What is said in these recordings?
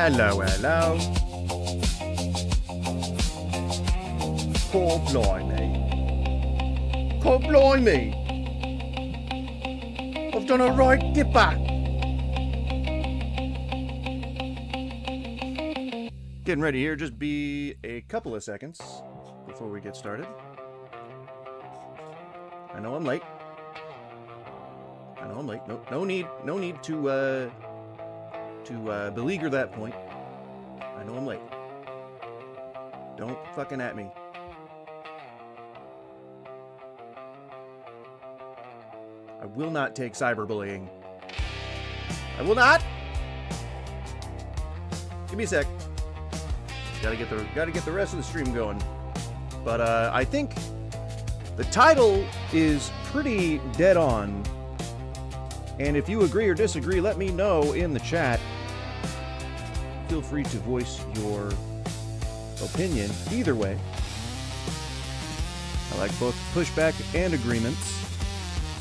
Hello, hello. Poor blimey. Poor blimey. I've done a right dipper. Getting ready here, just be a couple of seconds before we get started. I know I'm late. I know I'm late. No need to beleaguer that point. I know I'm late. Don't fucking at me. I will not take cyberbullying. I will not. Give me a sec. Gotta get the rest of the stream going. But I think the title is pretty dead on. And if you agree or disagree, let me know in the chat. Feel free to voice your opinion either way. I like both pushback and agreements.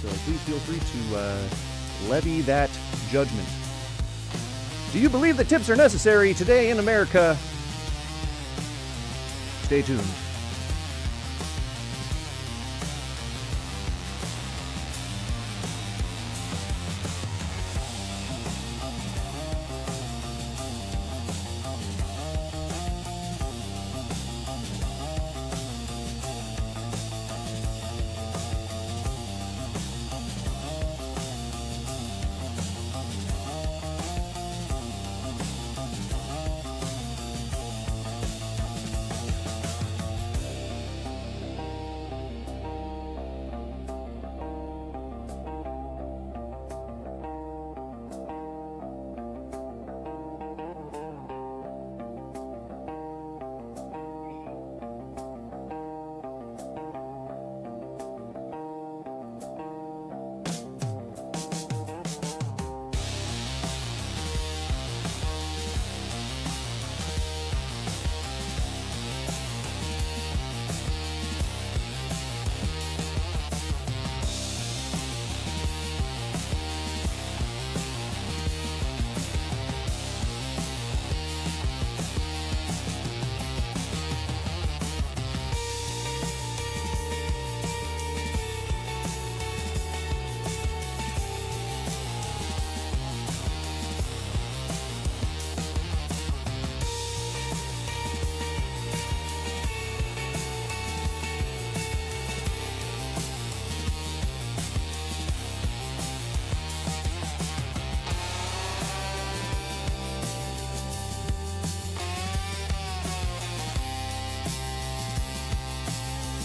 So please feel free to levy that judgment. Do you believe that tips are necessary today in America? Stay tuned.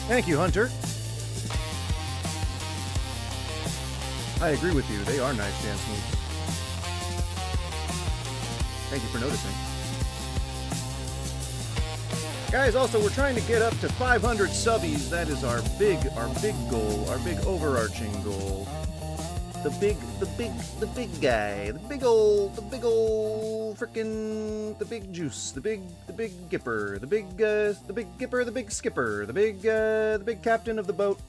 Thank you, Hunter. I agree with you. They are nice dance moves. Thank you for noticing. Guys, also, we're trying to get up to 500 subbies. That is our big goal, our big overarching goal. The big guy, the big old frickin', the big juice, the big gipper, the big gipper, the big skipper, the big captain of the boat,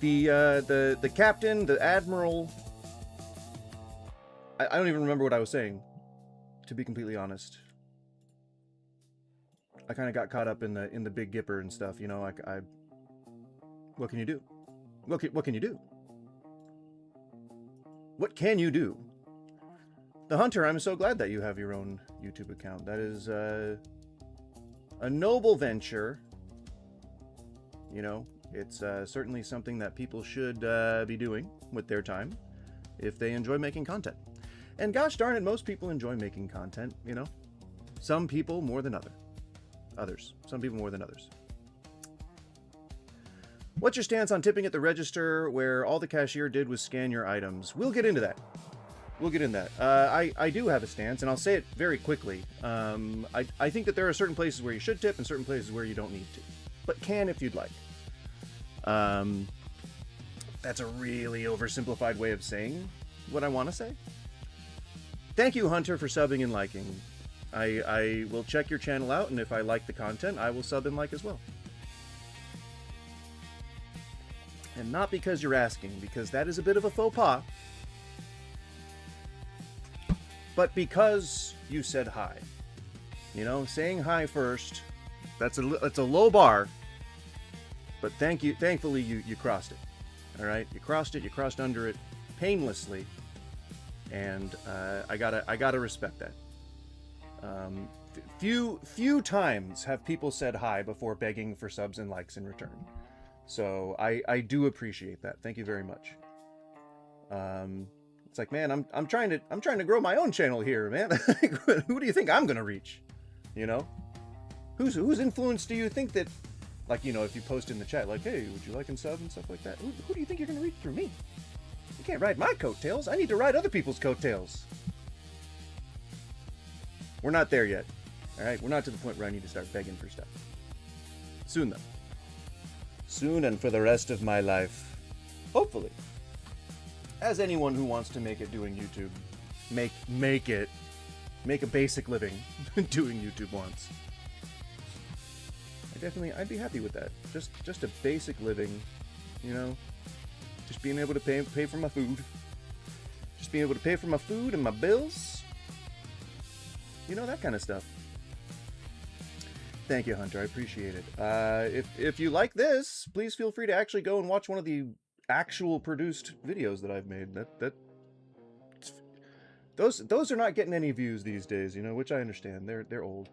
the captain, the admiral. I don't even remember what I was saying, to be completely honest. I kind of got caught up in the big gipper and stuff, you know. What can you do? What can you do? What can you do? The Hunter, I'm so glad that you have your own YouTube account. That is a noble venture. You know, it's certainly something that people should be doing with their time if they enjoy making content. And gosh darn it, most people enjoy making content, you know. Some people more than others. Some people more than others. What's your stance on tipping at the register where all the cashier did was scan your items? We'll get into that. I do have a stance, and I'll say it very quickly. I think that there are certain places where you should tip and certain places where you don't need to, but can if you'd like. That's a really oversimplified way of saying what I want to say. Thank you, Hunter, for subbing and liking. I will check your channel out, and if I like the content, I will sub and like as well. And not because you're asking, because that is a bit of a faux pas, but because you said hi. You know, saying hi first, that's a low bar, but thankfully you crossed it. All right, you crossed under it painlessly, and I gotta respect that. Few times have people said hi before begging for subs and likes in return. So I do appreciate that. Thank you very much. It's like, man, I'm trying to grow my own channel here, man. Who do you think I'm gonna reach? You know, whose influence do you think that, like, you know, if you post in the chat like, hey, would you like and sub and stuff like that? Who do you think you're gonna reach through me? You can't ride my coattails. I need to ride other people's coattails. We're not there yet. All right, we're not to the point where I need to start begging for stuff. Soon though. Soon and for the rest of my life. Hopefully. As anyone who wants to make it doing YouTube, make a basic living doing YouTube wants. I'd be happy with that. Just a basic living, you know? Just being able to pay for my food. Just being able to pay for my food and my bills. You know, that kind of stuff. Thank you, Hunter. I appreciate it. If you like this, please feel free to actually go and watch one of the actual produced videos that I've made. Those are not getting any views these days, you know, which I understand. They're old,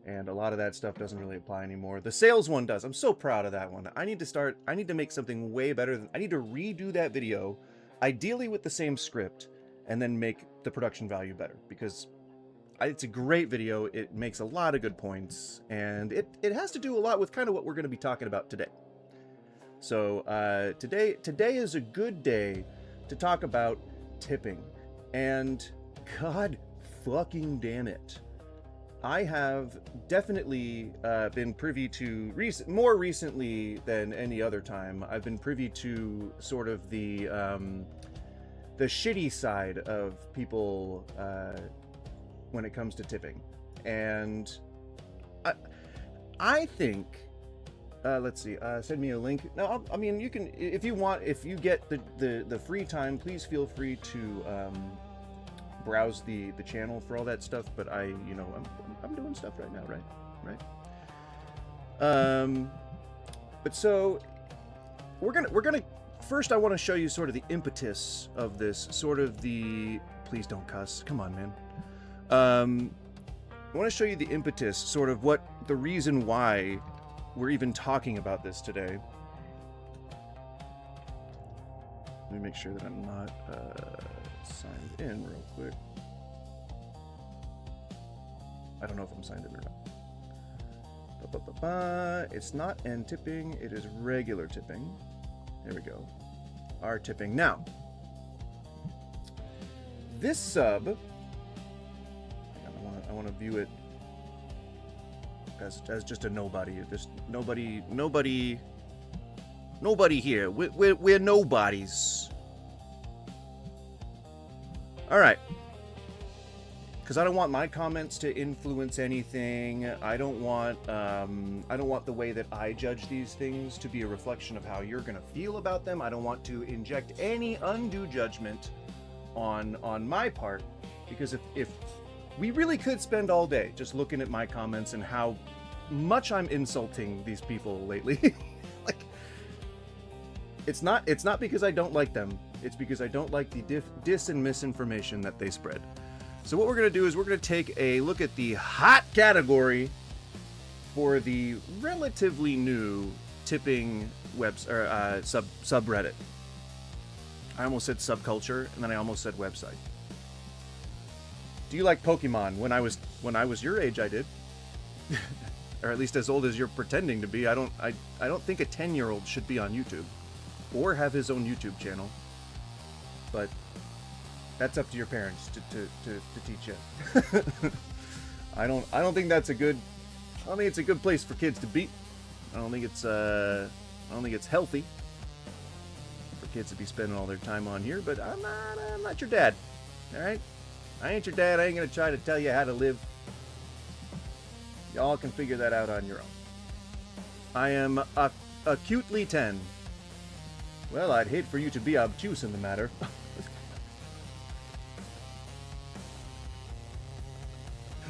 and a lot of that stuff doesn't really apply anymore. The sales one does. I'm so proud of that one. I need to make something way better. I need to redo that video, ideally with the same script, and then make the production value better, because it's a great video. It makes a lot of good points, and it has to do a lot with kind of what we're going to be talking about today. So today is a good day to talk about tipping, and god fucking damn it, I have definitely been privy to more recently than any other time. I've been privy to sort of the shitty side of people when it comes to tipping, and I think let's see, send me a link. No, I mean, you can, if you want, if you get the free time, please feel free to browse the channel for all that stuff. But I'm doing stuff right now, right? But so we're gonna first, I want to show you sort of the impetus of this, sort of the, please don't cuss, come on, man. I want to show you the impetus, sort of what the reason why we're even talking about this today. Let me make sure that I'm not signed in real quick. I don't know if I'm signed in or not. It's not end tipping, it is regular tipping. There we go. R tipping. Now, this sub, I want to view it as just a nobody. Just nobody here. We're nobodies. All right. Because I don't want my comments to influence anything. I don't want the way that I judge these things to be a reflection of how you're gonna feel about them. I don't want to inject any undue judgment on my part, because if we really could spend all day just looking at my comments and how much I'm insulting these people lately. Like, it's not because I don't like them. It's because I don't like the dis and misinformation that they spread. So what we're going to do is we're going to take a look at the hot category for the relatively new tipping subreddit. I almost said subculture, and then I almost said website. Do you like Pokemon? When I was your age, I did. Or at least as old as you're pretending to be. I don't think a 10-year-old should be on YouTube or have his own YouTube channel. But that's up to your parents to teach you. I don't think that's a good. I don't think it's a good place for kids to be. I don't think it's healthy for kids to be spending all their time on here. But I'm not your dad. All right, I ain't your dad. I ain't gonna try to tell you how to live. Y'all can figure that out on your own. I am acutely 10. Well, I'd hate for you to be obtuse in the matter.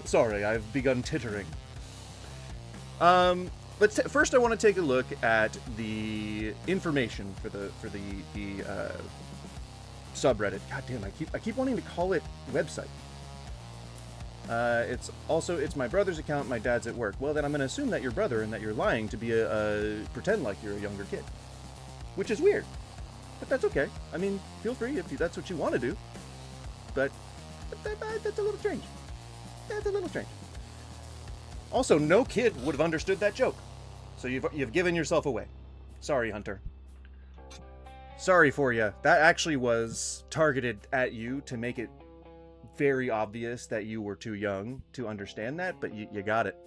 Sorry, I've begun tittering. But first, I want to take a look at the information for the subreddit. God damn, I keep wanting to call it website. It's my brother's account. My dad's at work. Well, then I'm going to assume that you're brother and that you're lying to be pretend like you're a younger kid, which is weird. But that's okay. I mean, feel free if that's what you want to do. But that's a little strange. That's a little strange. Also, no kid would have understood that joke. So you've given yourself away. Sorry, Hunter. Sorry for you. That actually was targeted at you to make it very obvious that you were too young to understand that, but you got it.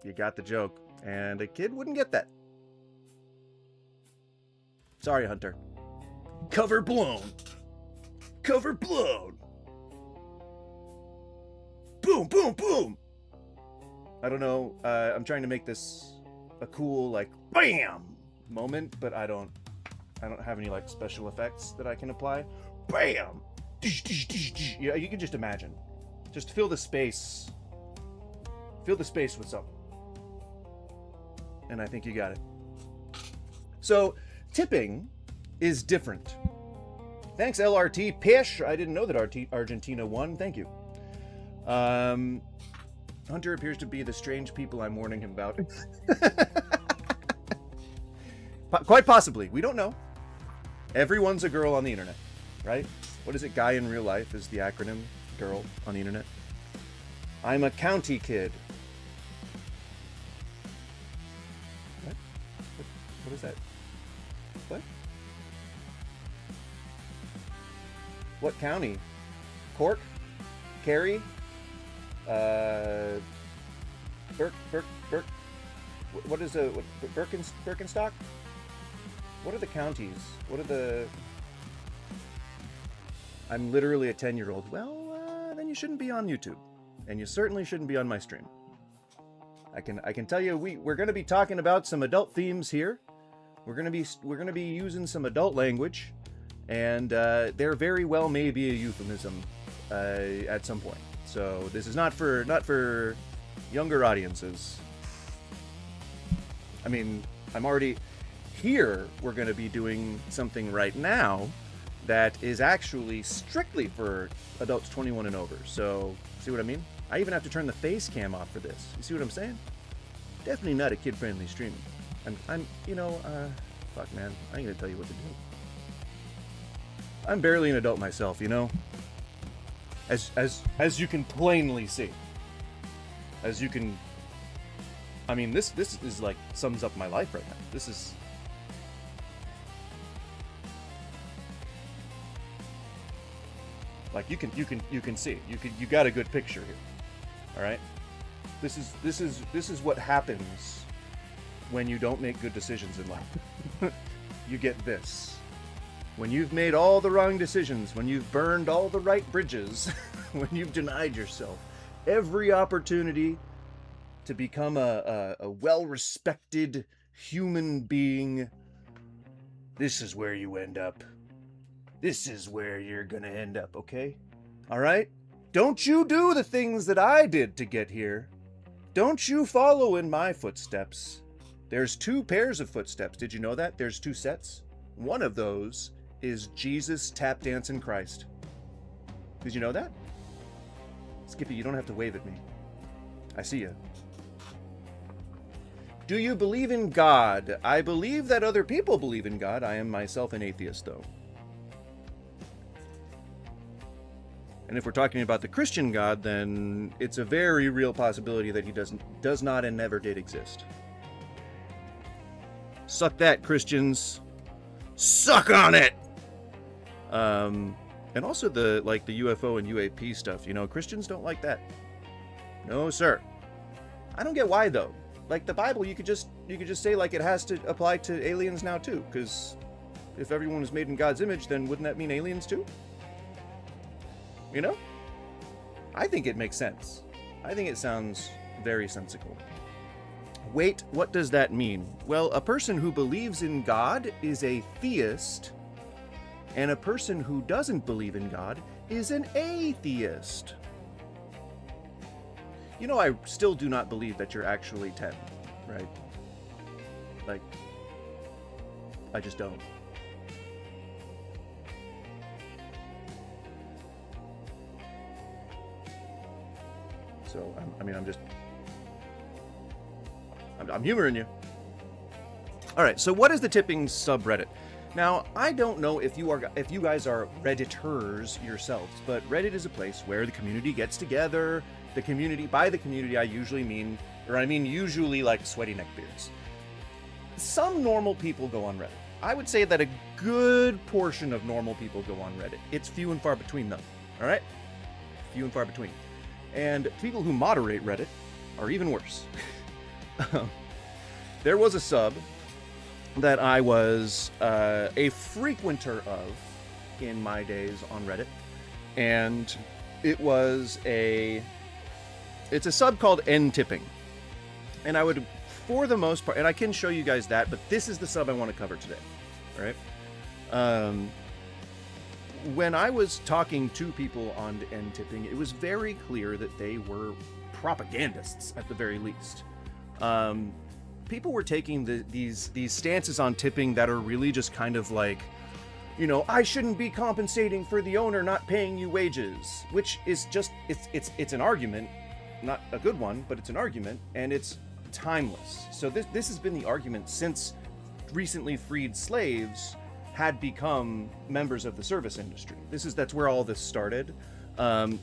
You got the joke. And a kid wouldn't get that. Sorry, Hunter. Cover blown. Cover blown. Boom, boom, boom. I don't know. I'm trying to make this a cool, like, BAM moment, but I don't have any, like, special effects that I can apply. BAM. Yeah, you can just imagine. Just fill the space. Fill the space with something. And I think you got it. So, tipping is different. Thanks, LRT. Pish! I didn't know that Argentina won. Thank you. Hunter appears to be the strange people I'm warning him about. Quite possibly. We don't know. Everyone's a girl on the internet, right? What is it? Guy in real life is the acronym. Girl on the internet. I'm a county kid. What is that? What? What county? Cork? Kerry? What is Birkenstock? What are the counties? What are the... I'm literally a 10-year-old. Well, then you shouldn't be on YouTube. And you certainly shouldn't be on my stream. I can tell you we're going to be talking about some adult themes here. We're going to be using some adult language, and there very well may be a euphemism at some point. So this is not for younger audiences. I mean, I'm already here. We're going to be doing something right now that is actually strictly for adults 21 and over. So, see what I mean? I even have to turn the face cam off for this. You see what I'm saying? Definitely not a kid-friendly stream. I'm fuck, man. I ain't gonna tell you what to do. I'm barely an adult myself, you know? As you can plainly see. As you can I mean, this is like sums up my life right now. This is like you can see it. You got a good picture here. All right. This is what happens when you don't make good decisions in life. You get this. When you've made all the wrong decisions, when you've burned all the right bridges, when you've denied yourself every opportunity to become a well-respected human being, this is where you end up. This is where you're gonna end up, okay? All right? Don't you do the things that I did to get here. Don't you follow in my footsteps. There's 2 pairs of footsteps. Did you know that? There's 2 sets. One of those is Jesus tap dancing Christ. Did you know that? Skippy, you don't have to wave at me. I see you. Do you believe in God? I believe that other people believe in God. I am myself an atheist, though. And if we're talking about the Christian God, then it's a very real possibility that he does not and never did exist. Suck that, Christians. Suck on it! And also the UFO and UAP stuff, you know, Christians don't like that. No, sir. I don't get why, though. Like, the Bible, you could just say, like, it has to apply to aliens now, too, because if everyone is made in God's image, then wouldn't that mean aliens, too? You know? I think it makes sense. I think it sounds very sensical. Wait, what does that mean? Well, a person who believes in God is a theist, and a person who doesn't believe in God is an atheist. You know, I still do not believe that you're actually 10, right? Like, I just don't. So, I'm humoring you. All right, so what is the tipping subreddit? Now, I don't know if you guys are Redditors yourselves, but Reddit is a place where the community gets together. The community, by the community, I mean usually like sweaty neckbeards. Some normal people go on Reddit. I would say that a good portion of normal people go on Reddit. It's few and far between, though. All right? Few and far between. And people who moderate Reddit are even worse. There was a sub that I was a frequenter of in my days on Reddit, and it's a sub called End Tipping, and I would, for the most part, and I can show you guys that, but this is the sub I want to cover today, all right? When I was talking to people on End Tipping, it was very clear that they were propagandists at the very least. People were taking these stances on tipping that are really just kind of like, you know, I shouldn't be compensating for the owner not paying you wages, which is just, it's an argument, not a good one, but it's an argument, and it's timeless. So this has been the argument since recently freed slaves had become members of the service industry. That's where all this started.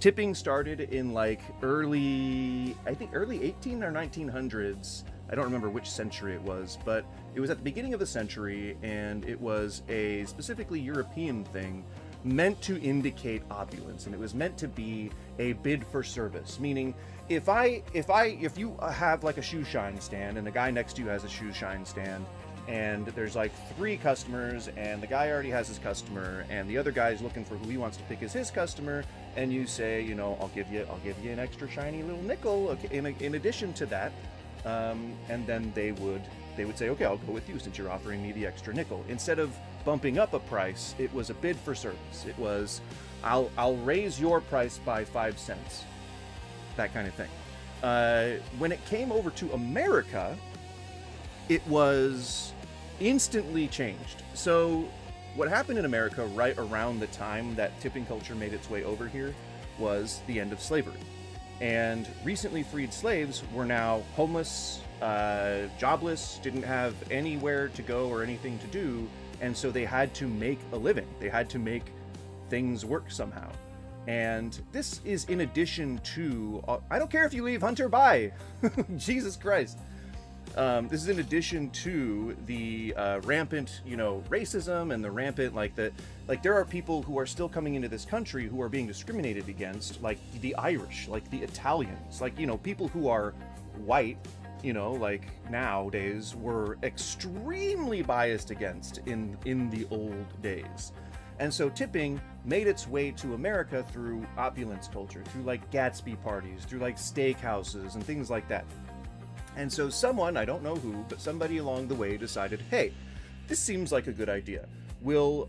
Tipping started in like early 18 or 1900s. I don't remember which century it was, but it was at the beginning of the century, and it was a specifically European thing meant to indicate opulence, and it was meant to be a bid for service. Meaning, if you have like a shoe shine stand, and the guy next to you has a shoe shine stand, and there's like 3 customers, and the guy already has his customer, and the other guy's looking for who he wants to pick as his customer, and you say, you know, I'll give you an extra shiny little nickel in addition to that, and then they would say, okay, I'll go with you since you're offering me the extra nickel. Instead of bumping up a price, it was a bid for service. It was, I'll raise your price by 5 cents, that kind of thing. When it came over to America, it was instantly changed. So what happened in America right around the time that tipping culture made its way over here was the end of slavery. And recently freed slaves were now homeless, jobless, didn't have anywhere to go or anything to do, and so they had to make a living. They had to make things work somehow. And this is in addition to, I don't care if you leave Hunter by, Jesus Christ. This is in addition to the rampant, racism and the rampant, there are people who are still coming into this country who are being discriminated against, like the Irish, like the Italians, people who are white, nowadays were extremely biased against in the old days. And so tipping made its way to America through opulence culture, through like Gatsby parties, through like steakhouses and things like that. And so someone, I don't know who, but somebody along the way decided, hey, this seems like a good idea. We'll,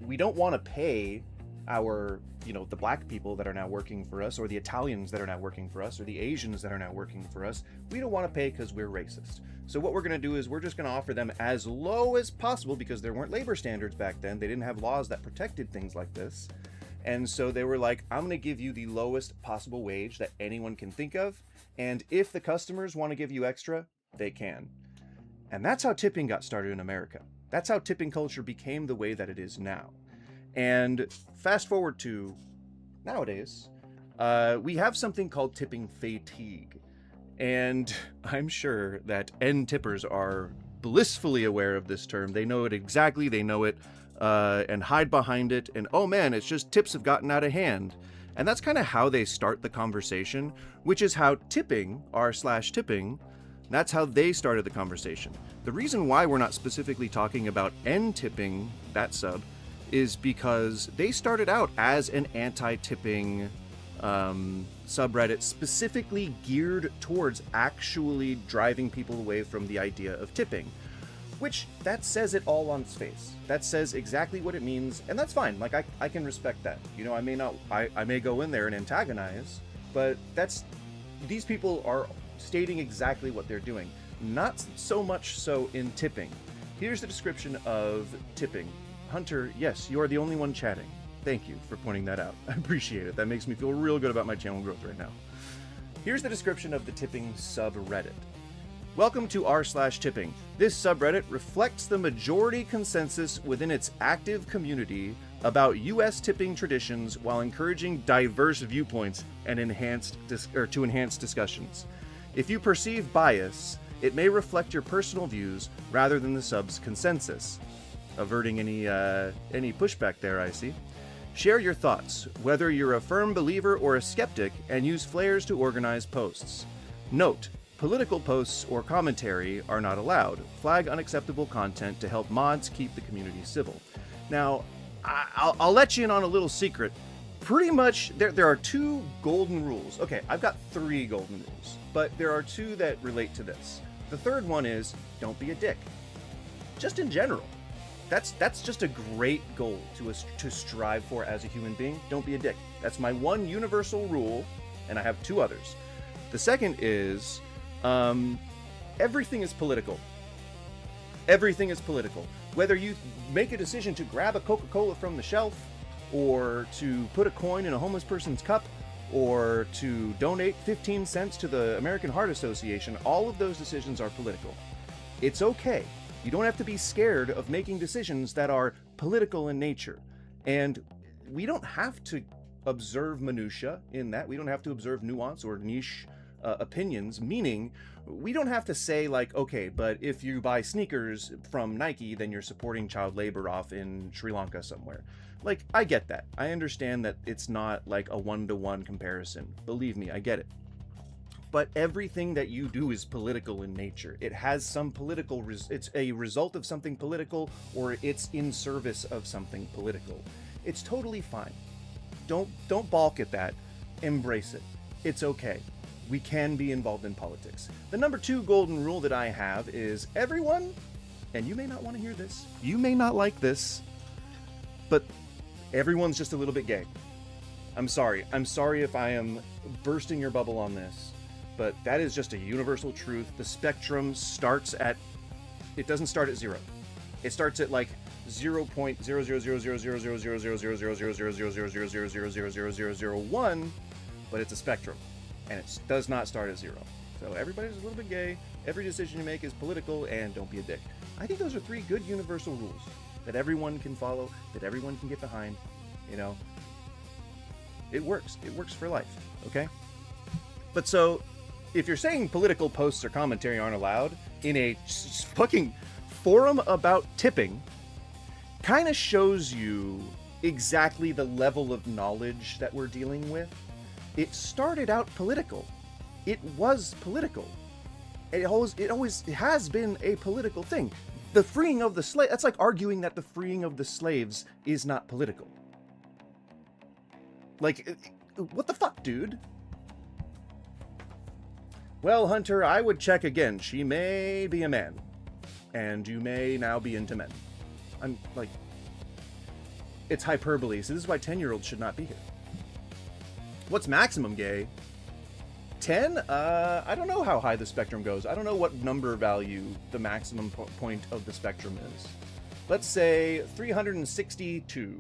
we don't want to pay our, the black people that are now working for us, or the Italians that are now working for us, or the Asians that are now working for us. We don't want to pay because we're racist. So what we're going to do is we're just going to offer them as low as possible, because there weren't labor standards back then. They didn't have laws that protected things like this. And so they were like, I'm going to give you the lowest possible wage that anyone can think of. And if the customers want to give you extra, they can. And that's how tipping got started in America. That's how tipping culture became the way that it is now. And fast forward to nowadays, we have something called tipping fatigue. And I'm sure that end tippers are blissfully aware of this term. They know it exactly, they know it, and hide behind it. And oh man, it's just tips have gotten out of hand. And that's kind of how they start the conversation, which is how tipping, r/tipping, that's how they started the conversation. The reason why we're not specifically talking about end tipping, that sub, is because they started out as an anti-tipping subreddit specifically geared towards actually driving people away from the idea of tipping, which that says it all on its face. That says exactly what it means, and that's fine. Like I can respect that. I may go in there and antagonize, but these people are stating exactly what they're doing. Not so much so in tipping. Here's the description of tipping. Hunter, yes, you are the only one chatting. Thank you for pointing that out. I appreciate it. That makes me feel real good about my channel growth right now. Here's the description of the tipping subreddit. Welcome to r/tipping. This subreddit reflects the majority consensus within its active community about U.S. tipping traditions while encouraging diverse viewpoints and to enhance discussions. If you perceive bias, it may reflect your personal views rather than the sub's consensus. Averting any pushback there, I see. Share your thoughts, whether you're a firm believer or a skeptic, and use flares to organize posts. Note, political posts or commentary are not allowed. Flag unacceptable content to help mods keep the community civil. Now, I'll let you in on a little secret. Pretty much, there are 2 golden rules. Okay, I've got 3 golden rules, but there are 2 that relate to this. The third one is, don't be a dick. Just in general. That's just a great goal to strive for as a human being. Don't be a dick. That's my one universal rule, and I have 2 others. The second is, everything is political. Everything is political. Whether you make a decision to grab a Coca-Cola from the shelf, or to put a coin in a homeless person's cup, or to donate 15 cents to the American Heart Association, all of those decisions are political. It's okay. You don't have to be scared of making decisions that are political in nature. And we don't have to observe minutia in that. We don't have to observe nuance or niche opinions, meaning we don't have to say like, okay, but if you buy sneakers from Nike, then you're supporting child labor off in Sri Lanka somewhere. Like, I get that. I understand that it's not like a one-to-one comparison. Believe me, I get it. But everything that you do is political in nature. It has some political, it's a result of something political, or it's in service of something political. It's totally fine. Don't balk at that. Embrace it. It's okay. We can be involved in politics. The number 2 golden rule that I have is everyone, and you may not want to hear this, you may not like this, but everyone's just a little bit gay. I'm sorry. I'm sorry if I am bursting your bubble on this. But that is just a universal truth. The spectrum starts at, it doesn't start at 0. It starts at like 0.00000000000000000000001, but it's a spectrum, and it does not start at 0. So everybody's a little bit gay. Every decision you make is political, and don't be a dick. I think those are 3 good universal rules that everyone can follow, that everyone can get behind. It works. It works for life. Okay. But so, if you're saying political posts or commentary aren't allowed in a fucking forum about tipping, kind of shows you exactly the level of knowledge that we're dealing with. It started out political. It was political. It always has been a political thing. The freeing of the slave, that's like arguing that the freeing of the slaves is not political. Like, what the fuck, dude? Well, Hunter, I would check again. She may be a man. And you may now be into men. I'm like, it's hyperbole, so this is why 10-year-olds should not be here. What's maximum gay? 10? I don't know how high the spectrum goes. I don't know what number value the maximum point of the spectrum is. Let's say 362.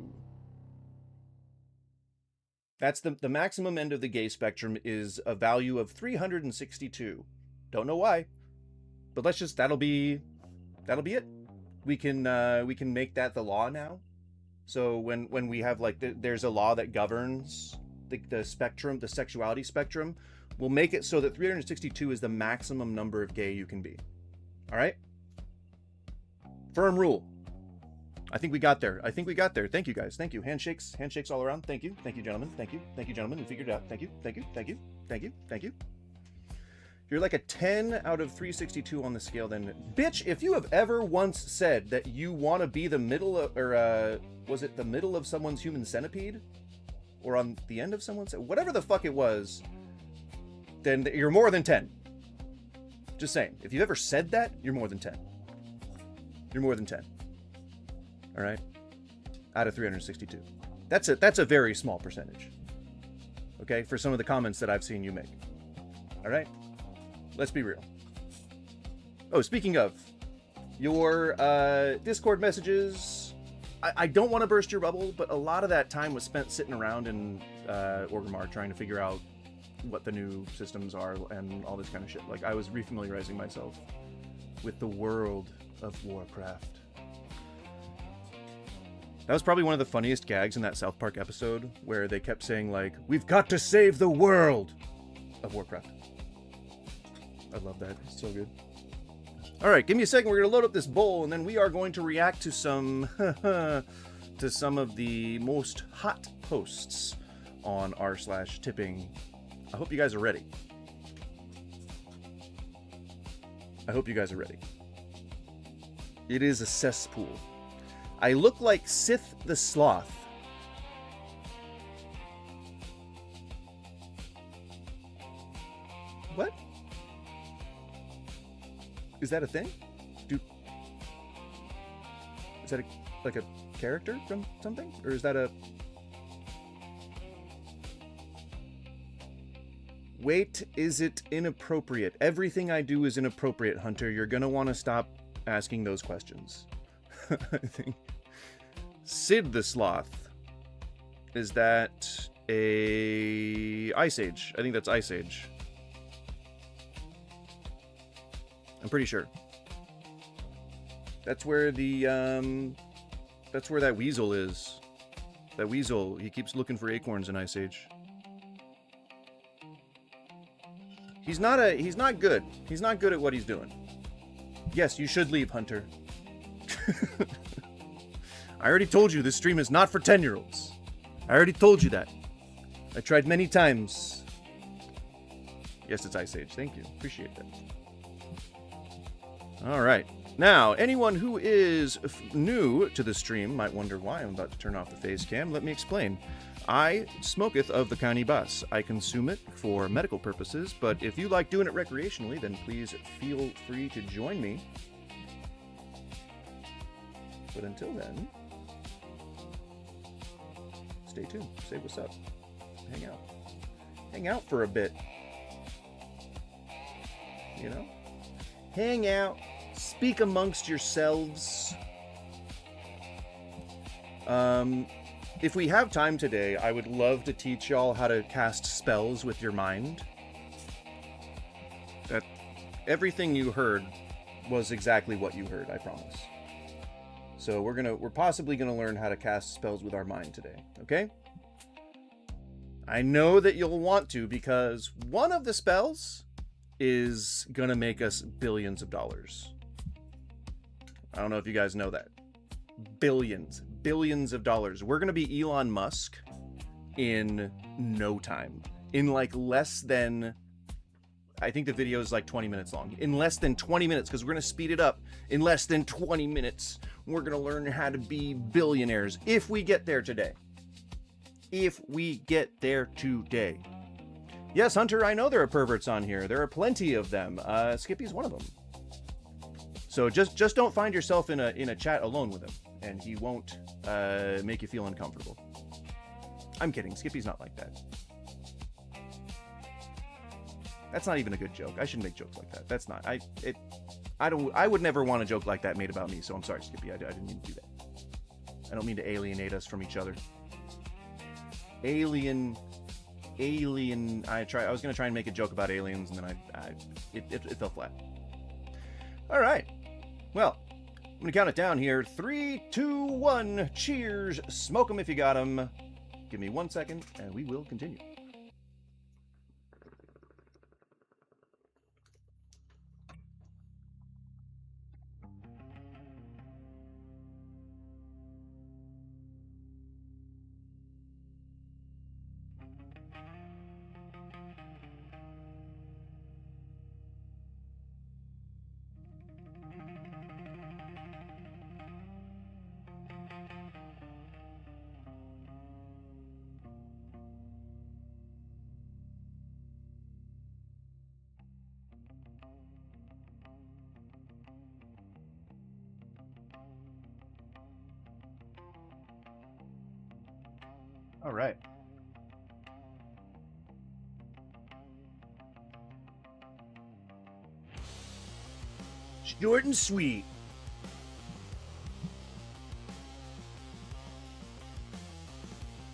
That's the maximum end of the gay spectrum is a value of 362. Don't know why, but let's just, that'll be it. We can make that the law now. So when we have like there's a law that governs the spectrum, the sexuality spectrum, we'll make it so that 362 is the maximum number of gay you can be. All right? Firm rule. I think we got there. Thank you, guys. Thank you. Handshakes all around. Thank you, gentlemen. Thank you, gentlemen. We figured it out. Thank you. You're like a 10 out of 362 on the scale. Then, bitch, if you have ever once said that you want to be the middle of, or was it the middle of someone's human centipede, or on the end of someone's, whatever the fuck it was, then you're more than 10. Just saying. If you've ever said that, you're more than 10. You're more than 10. All right, out of 362. That's a very small percentage. Okay, for some of the comments that I've seen you make. All right, let's be real. Oh, speaking of your Discord messages, I don't want to burst your bubble, but a lot of that time was spent sitting around in Orgrimmar trying to figure out what the new systems are and all this kind of shit. Like, I was refamiliarizing myself with the world of Warcraft. That was probably one of the funniest gags in that South Park episode where they kept saying, like, we've got to save the world of Warcraft. I love that. It's so good. All right, give me a second. We're going to load up this bowl, and then we are going to react to some of the most hot posts on r/tipping. I hope you guys are ready. It is a cesspool. I look like Sith the Sloth. What? Is that a thing? Is that like a character from something? Or is that a... Wait, is it inappropriate? Everything I do is inappropriate, Hunter. You're gonna want to stop asking those questions. I think Sid the Sloth. Is that a Ice Age? I think that's Ice Age. I'm pretty sure. That's where the that's where that weasel is. That weasel, he keeps looking for acorns in Ice Age. He's not good. He's not good at what he's doing. Yes, you should leave, Hunter. I already told you this stream is not for 10-year-olds. I already told you that. I tried many times. Yes, it's Ice Age. Thank you. Appreciate that. All right. Now, anyone who is new to the stream might wonder why I'm about to turn off the face cam. Let me explain. I smoketh of the cannabis. I consume it for medical purposes, but if you like doing it recreationally, then please feel free to join me. But until then, stay tuned. Say what's up. Hang out. Hang out for a bit. You know? Hang out. Speak amongst yourselves. If we have time today, I would love to teach y'all how to cast spells with your mind. That everything you heard was exactly what you heard, I promise. So we're possibly gonna learn how to cast spells with our mind today, okay? I know that you'll want to, because one of the spells is gonna make us billions of dollars. I don't know if you guys know that. Billions of dollars. We're gonna be Elon Musk in no time. In like less than, I think the video is like 20 minutes long. In less than 20 minutes, because we're gonna speed it up. In less than 20 minutes, we're gonna learn how to be billionaires if we get there today. If we get there today. Yes, Hunter, I know there are perverts on here. There are plenty of them. Skippy's one of them. So just don't find yourself in a chat alone with him, and he won't make you feel uncomfortable. I'm kidding. Skippy's not like that. That's not even a good joke. I shouldn't make jokes like that. That's not. I would never want a joke like that made about me. So I'm sorry, Skippy. I didn't mean to do that. I don't mean to alienate us from each other. Alien. I was gonna try and make a joke about aliens, and then it fell flat. All right. Well, I'm gonna count it down here. 3, 2, 1. Cheers. Smoke them if you got them. Give me 1 second, and we will continue. All right. Short and sweet.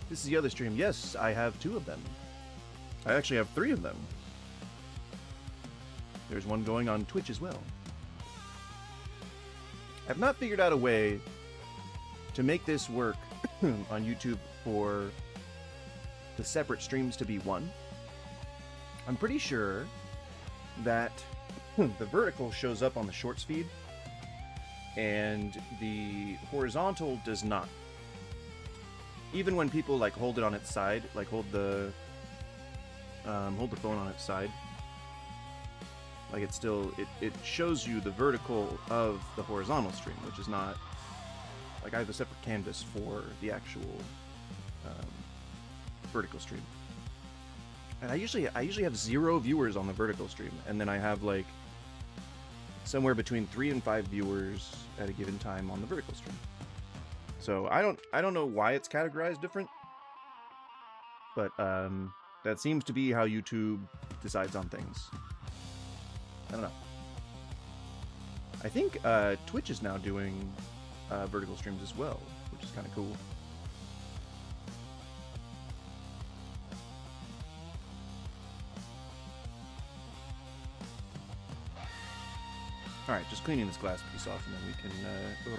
This is the other stream. Yes, I have 2 of them. I actually have 3 of them. There's one going on Twitch as well. I've not figured out a way to make this work on YouTube for the separate streams to be one. I'm pretty sure that the vertical shows up on the shorts feed and the horizontal does not. Even when people like hold it on its side, like hold the phone on its side, like it shows you the vertical of the horizontal stream, which is not like I have a separate canvas for the actual vertical stream. And I usually have 0 viewers on the vertical stream, and then I have like somewhere between 3 and 5 viewers at a given time on the vertical stream. So I don't know why it's categorized different, but that seems to be how YouTube decides on things. I don't know. I think Twitch is now doing vertical streams as well, which is kind of cool. All right, just cleaning this glass piece off, and then we can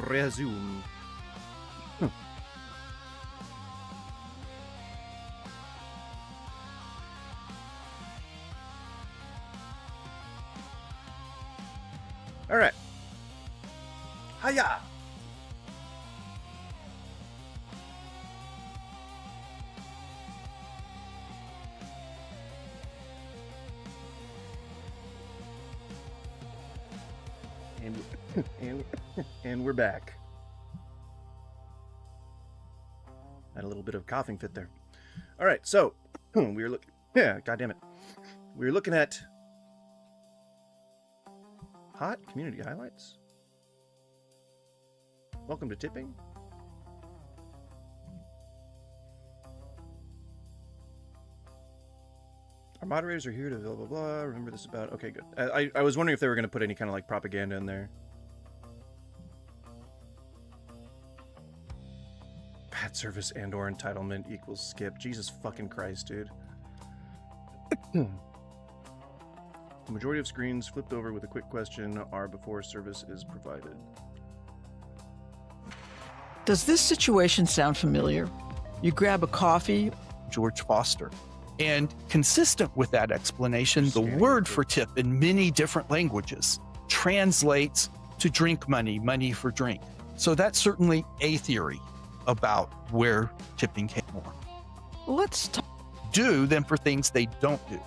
resume. All right. Hiya! And we're back. Had a little bit of a coughing fit there. All right, so we were looking. Yeah, goddamn it. We were looking at hot community highlights. Welcome to tipping. Our moderators are here to blah blah blah. Remember this about. Okay, good. I was wondering if they were going to put any kind of like propaganda in there. Bad service and/or entitlement equals skip. Jesus fucking Christ, dude. The majority of screens flipped over with a quick question are before service is provided. Does this situation sound familiar? You grab a coffee. George Foster. And consistent with that explanation, the word for tip in many different languages translates to drink money, money for drink. So that's certainly a theory about where tipping came from. Let's do them for things they don't do.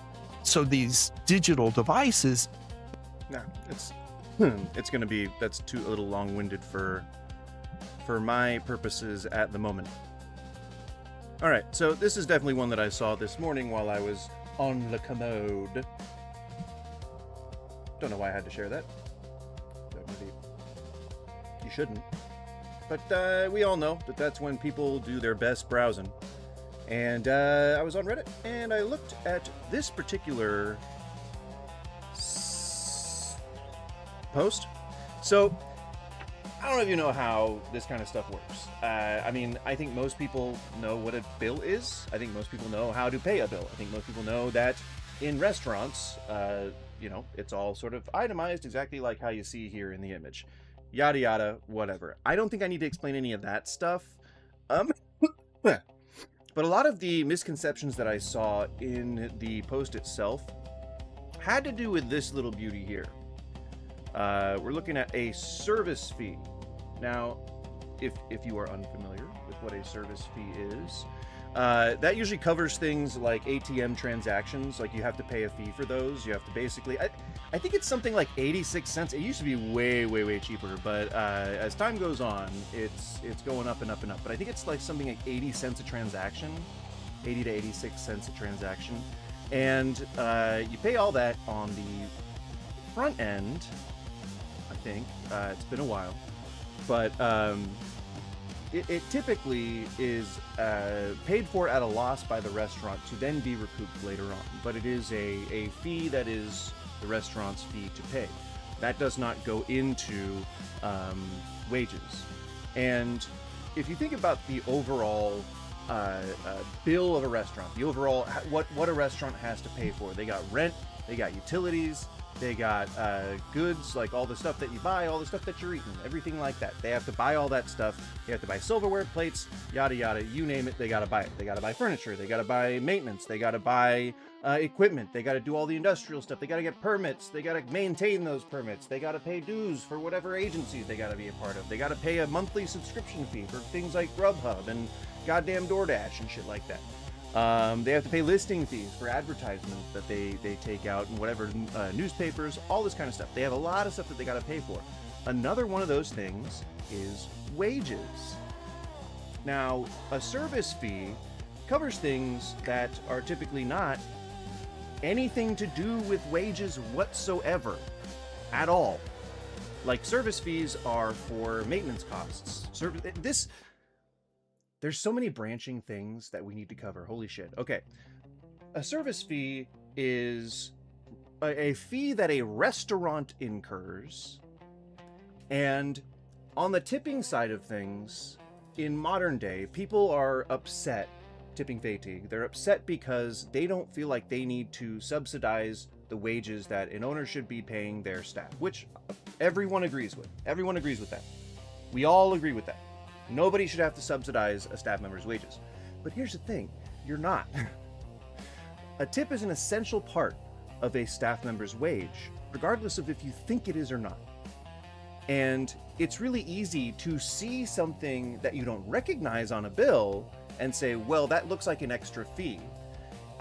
So these digital devices. No, it's going to be, that's too a little long-winded for my purposes at the moment. All right, so this is definitely one that I saw this morning while I was on the commode. Don't know why I had to share that. Maybe you shouldn't. But we all know that that's when people do their best browsing. And I was on Reddit, and I looked at this particular post. So, I don't know if you know how this kind of stuff works. I mean, I think most people know what a bill is. I think most people know how to pay a bill. I think most people know that in restaurants, you know, it's all sort of itemized exactly like how you see here in the image. Yada yada, whatever. I don't think I need to explain any of that stuff. But a lot of the misconceptions that I saw in the post itself had to do with this little beauty here. We're looking at a service fee. Now, if you are unfamiliar with what a service fee is, that usually covers things like ATM transactions. Like you have to pay a fee for those. You have to basically, I think it's something like 86 cents. It used to be way cheaper, but as time goes on, it's going up and up and up. But I think it's like something like 80 cents a transaction, 80 to 86 cents a transaction. And you pay all that on the front end, I think. It's been a while. But it typically is paid for at a loss by the restaurant to then be recouped later on. But it is a fee that is the restaurant's fee to pay. That does not go into wages. And if you think about the overall bill of a restaurant, the overall what a restaurant has to pay for, they got rent, they got utilities, they got goods, like all the stuff that you buy, all the stuff that you're eating, everything like that. They have to buy all that stuff. They have to buy silverware, plates, yada yada, you name it, they gotta buy it. They gotta buy furniture, they gotta buy maintenance, they gotta buy equipment, they gotta do all the industrial stuff, they gotta get permits, they gotta maintain those permits, they gotta pay dues for whatever agencies they gotta be a part of, they gotta pay a monthly subscription fee for things like Grubhub and goddamn DoorDash and shit like that. They have to pay listing fees for advertisements that they take out in whatever newspapers, all this kind of stuff. They have a lot of stuff that they got to pay for. Another one of those things is wages. Now, a service fee covers things that are typically not anything to do with wages whatsoever at all. Like service fees are for maintenance costs. There's so many branching things that we need to cover. Holy shit. Okay. A service fee is a fee that a restaurant incurs. And on the tipping side of things, in modern day, people are upset, tipping fatigue. They're upset because they don't feel like they need to subsidize the wages that an owner should be paying their staff, which everyone agrees with. Everyone agrees with that. We all agree with that. Nobody should have to subsidize a staff member's wages. But here's the thing, you're not. A tip is an essential part of a staff member's wage, regardless of if you think it is or not. And it's really easy to see something that you don't recognize on a bill and say, well, that looks like an extra fee.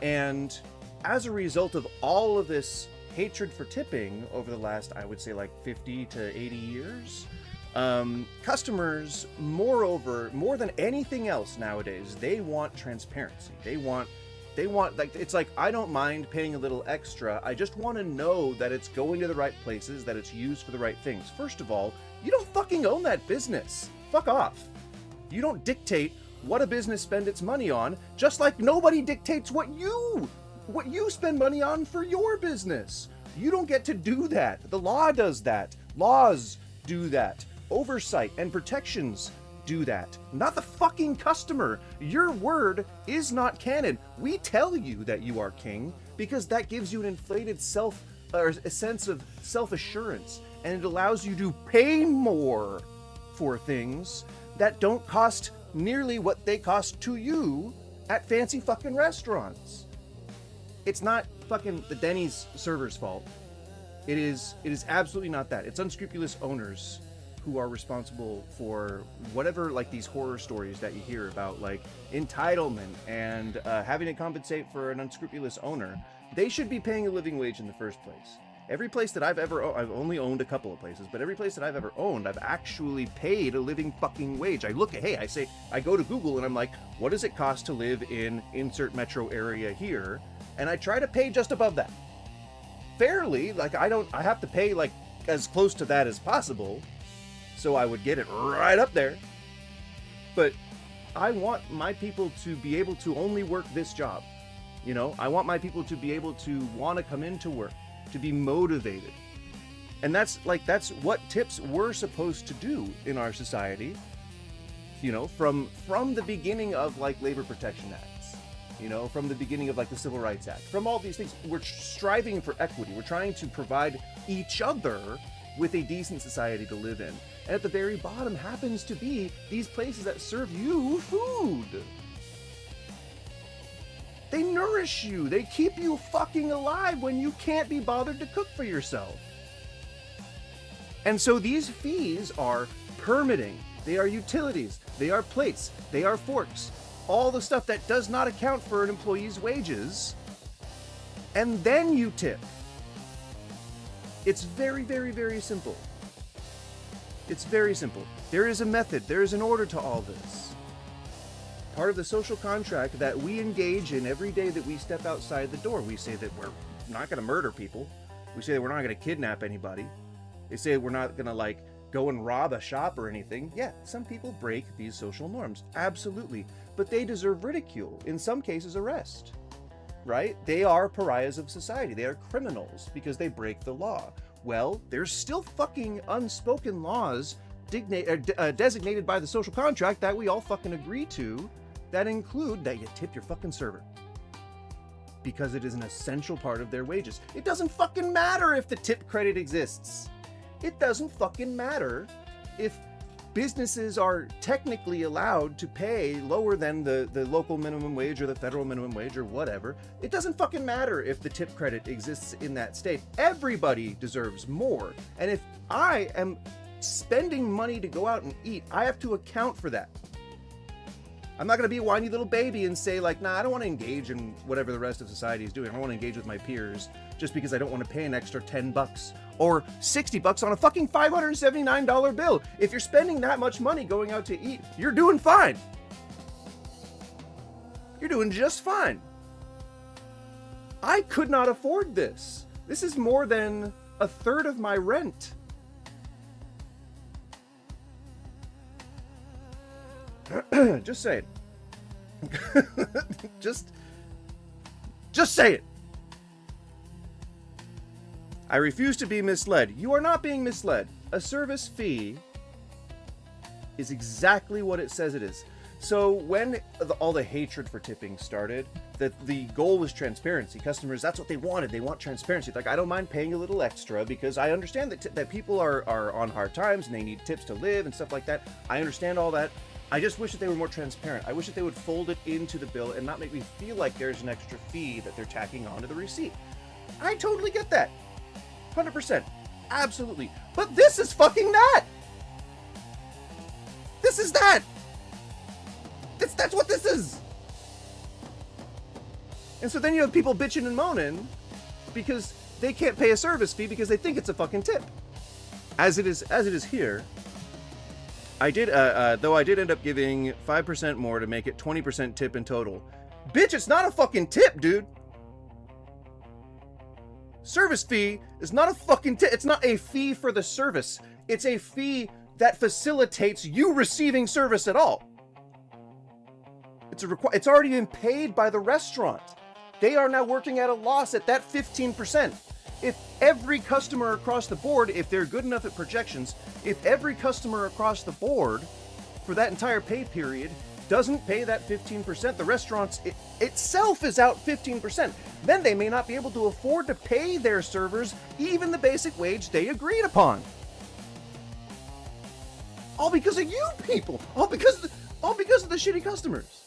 And as a result of all of this hatred for tipping over the last, I would say like 50 to 80 years, customers, moreover, more than anything else nowadays, they want transparency. They want like, it's like, I don't mind paying a little extra. I just want to know that it's going to the right places, that it's used for the right things. First of all, you don't fucking own that business. Fuck off. You don't dictate what a business spend its money on, just like nobody dictates what you spend money on for your business. You don't get to do that. The law does that. Laws do that. Oversight and protections do that. Not the fucking customer. Your word is not canon. We tell you that you are king because that gives you an inflated a sense of self-assurance, and it allows you to pay more for things that don't cost nearly what they cost to you at fancy fucking restaurants. It's not fucking the Denny's server's fault. It is absolutely not that. It's unscrupulous owners who are responsible for whatever, like, these horror stories that you hear about, like entitlement and having to compensate for an unscrupulous owner. They should be paying a living wage in the first place. Every place that I've only owned a couple of places, but every place that I've ever owned, I've actually paid a living fucking wage. I go to Google and I'm like, what does it cost to live in insert metro area here? And I try to pay just above that. Fairly, like I have to pay like as close to that as possible. So I would get it right up there. But I want my people to be able to only work this job. You know, I want my people to be able to want to come into work, to be motivated. And that's what tips were supposed to do in our society, you know, from the beginning of like labor protection acts, you know, from the beginning of like the Civil Rights Act, from all these things. We're striving for equity. We're trying to provide each other with a decent society to live in. And at the very bottom happens to be these places that serve you food. They nourish you. They keep you fucking alive when you can't be bothered to cook for yourself. And so these fees are permitting, they are utilities, they are plates, they are forks, all the stuff that does not account for an employee's wages. And then you tip. It's very, very, very simple. It's very simple. There is a method, there is an order to all this. Part of the social contract that we engage in every day that we step outside the door. We say that we're not going to murder people. We say that we're not going to kidnap anybody. They say we're not going to like go and rob a shop or anything. Yeah, some people break these social norms. Absolutely. But they deserve ridicule. In some cases, arrest. Right? They are pariahs of society. They are criminals because they break the law. Well, there's still fucking unspoken laws designated by the social contract that we all fucking agree to that include that you tip your fucking server because it is an essential part of their wages. It doesn't fucking matter if the tip credit exists. It doesn't fucking matter if businesses are technically allowed to pay lower than the local minimum wage or the federal minimum wage or whatever. It doesn't fucking matter if the tip credit exists in that state. Everybody deserves more. And if I am spending money to go out and eat, I have to account for that. I'm not going to be a whiny little baby and say like, nah, I don't want to engage in whatever the rest of society is doing. I don't want to engage with my peers just because I don't want to pay an extra $10 or $60 on a fucking $579 bill. If you're spending that much money going out to eat, you're doing fine. You're doing just fine. I could not afford this. This is more than a third of my rent. Just say it. just say it. I refuse to be misled. You are not being misled. A service fee is exactly what it says it is. So when all the hatred for tipping started, the goal was transparency. Customers, that's what they wanted. They want transparency. Like, I don't mind paying a little extra because I understand that people are on hard times and they need tips to live and stuff like that. I understand all that. I just wish that they were more transparent. I wish that they would fold it into the bill and not make me feel like there's an extra fee that they're tacking onto the receipt. I totally get that. 100%. Absolutely. But this is fucking that. This is that. That's what this is. And so then you have people bitching and moaning because they can't pay a service fee because they think it's a fucking tip. As it is here. I did end up giving 5% more to make it 20% tip in total. Bitch, it's not a fucking tip, dude. Service fee is not a fucking tip. It's not a fee for the service. It's a fee that facilitates you receiving service at all. It's already been paid by the restaurant. They are now working at a loss at that 15%. If every customer across the board, if they're good enough at projections, if every customer across the board for that entire pay period doesn't pay that 15%, the restaurant itself is out 15%. Then they may not be able to afford to pay their servers even the basic wage they agreed upon. All because of you people. All because of the shitty customers.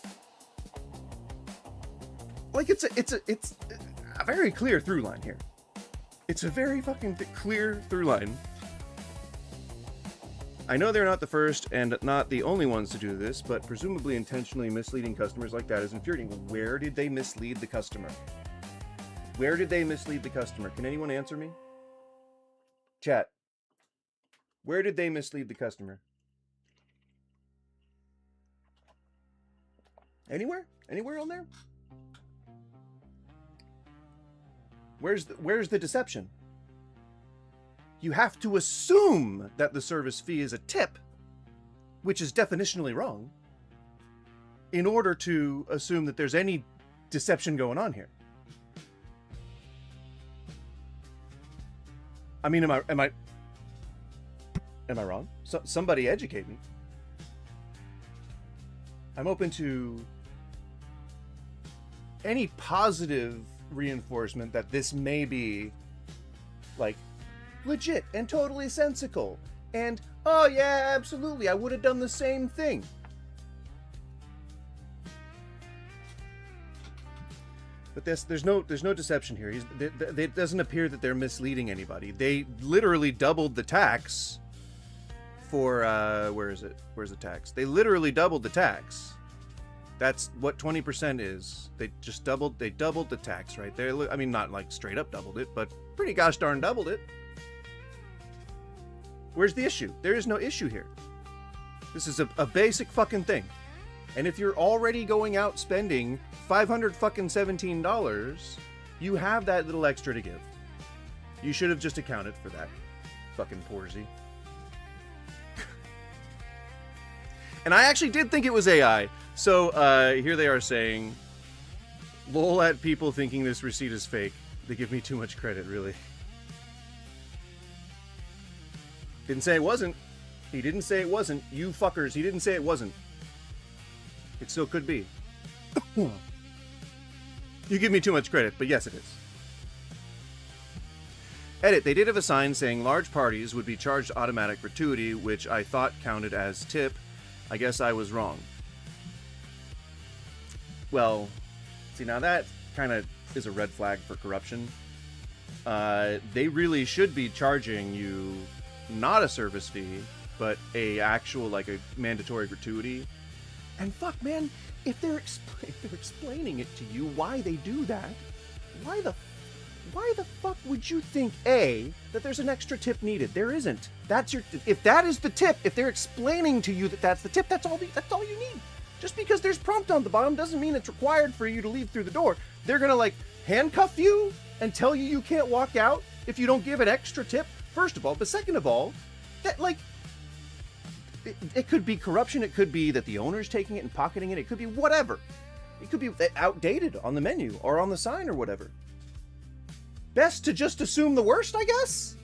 Like it's a very clear through line here. It's a very fucking clear through line. I know they're not the first and not the only ones to do this, but presumably intentionally misleading customers like that is infuriating. Where did they mislead the customer? Where did they mislead the customer? Can anyone answer me? Chat. Where did they mislead the customer? Anywhere? Anywhere on there? Where's the deception? You have to assume that the service fee is a tip, which is definitionally wrong, in order to assume that there's any deception going on here. I mean, am I wrong? Somebody educate me. I'm open to any positive reinforcement that this may be like legit and totally sensical and oh yeah, absolutely, I would have done the same thing. But there's no deception here. It doesn't appear that they're misleading anybody. They literally doubled the tax for where is it? Where's the tax? They literally doubled the tax. That's what 20% is. They doubled the tax right there. I mean, not like straight up doubled it, but pretty gosh darn doubled it. Where's the issue? There is no issue here. This is a basic fucking thing. And if you're already going out spending $517, you have that little extra to give. You should have just accounted for that. Fucking Porzy. And I actually did think it was AI. So here they are saying, lol at people thinking this receipt is fake. They give me too much credit, really. Didn't say it wasn't. He didn't say it wasn't. You fuckers, he didn't say it wasn't. It still could be. You give me too much credit, but yes, it is. Edit, they did have a sign saying large parties would be charged automatic gratuity, which I thought counted as tip. I guess I was wrong. Well, see, now that kind of is a red flag for corruption. They really should be charging you not a service fee, but a actual, like, a mandatory gratuity. And fuck, man, if they're explaining it to you why they do that, why the fuck would you think, A, that there's an extra tip needed? There isn't. If that is the tip, if they're explaining to you that that's the tip, that's all you need. Just because there's prompt on the bottom doesn't mean it's required for you to leave through the door. They're gonna, like, handcuff you and tell you can't walk out if you don't give an extra tip, first of all. But second of all, that, like, it could be corruption. It could be that the owner's taking it and pocketing it. It could be whatever. It could be outdated on the menu or on the sign or whatever. Best to just assume the worst, I guess?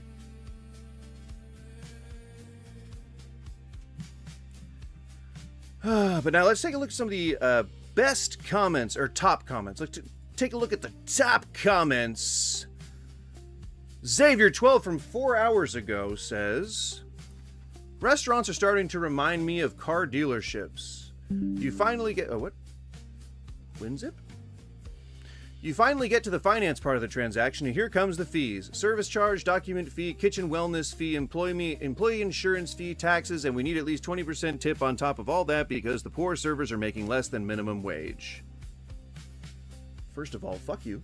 But now let's take a look at some of the best comments, or top comments. Let's take a look at the top comments. Xavier12 from 4 hours ago says, restaurants are starting to remind me of car dealerships. You finally get... Oh, what? WinZip? You finally get to the finance part of the transaction, and here comes the fees. Service charge, document fee, kitchen wellness fee, employee insurance fee, taxes, and we need at least 20% tip on top of all that because the poor servers are making less than minimum wage. First of all, fuck you.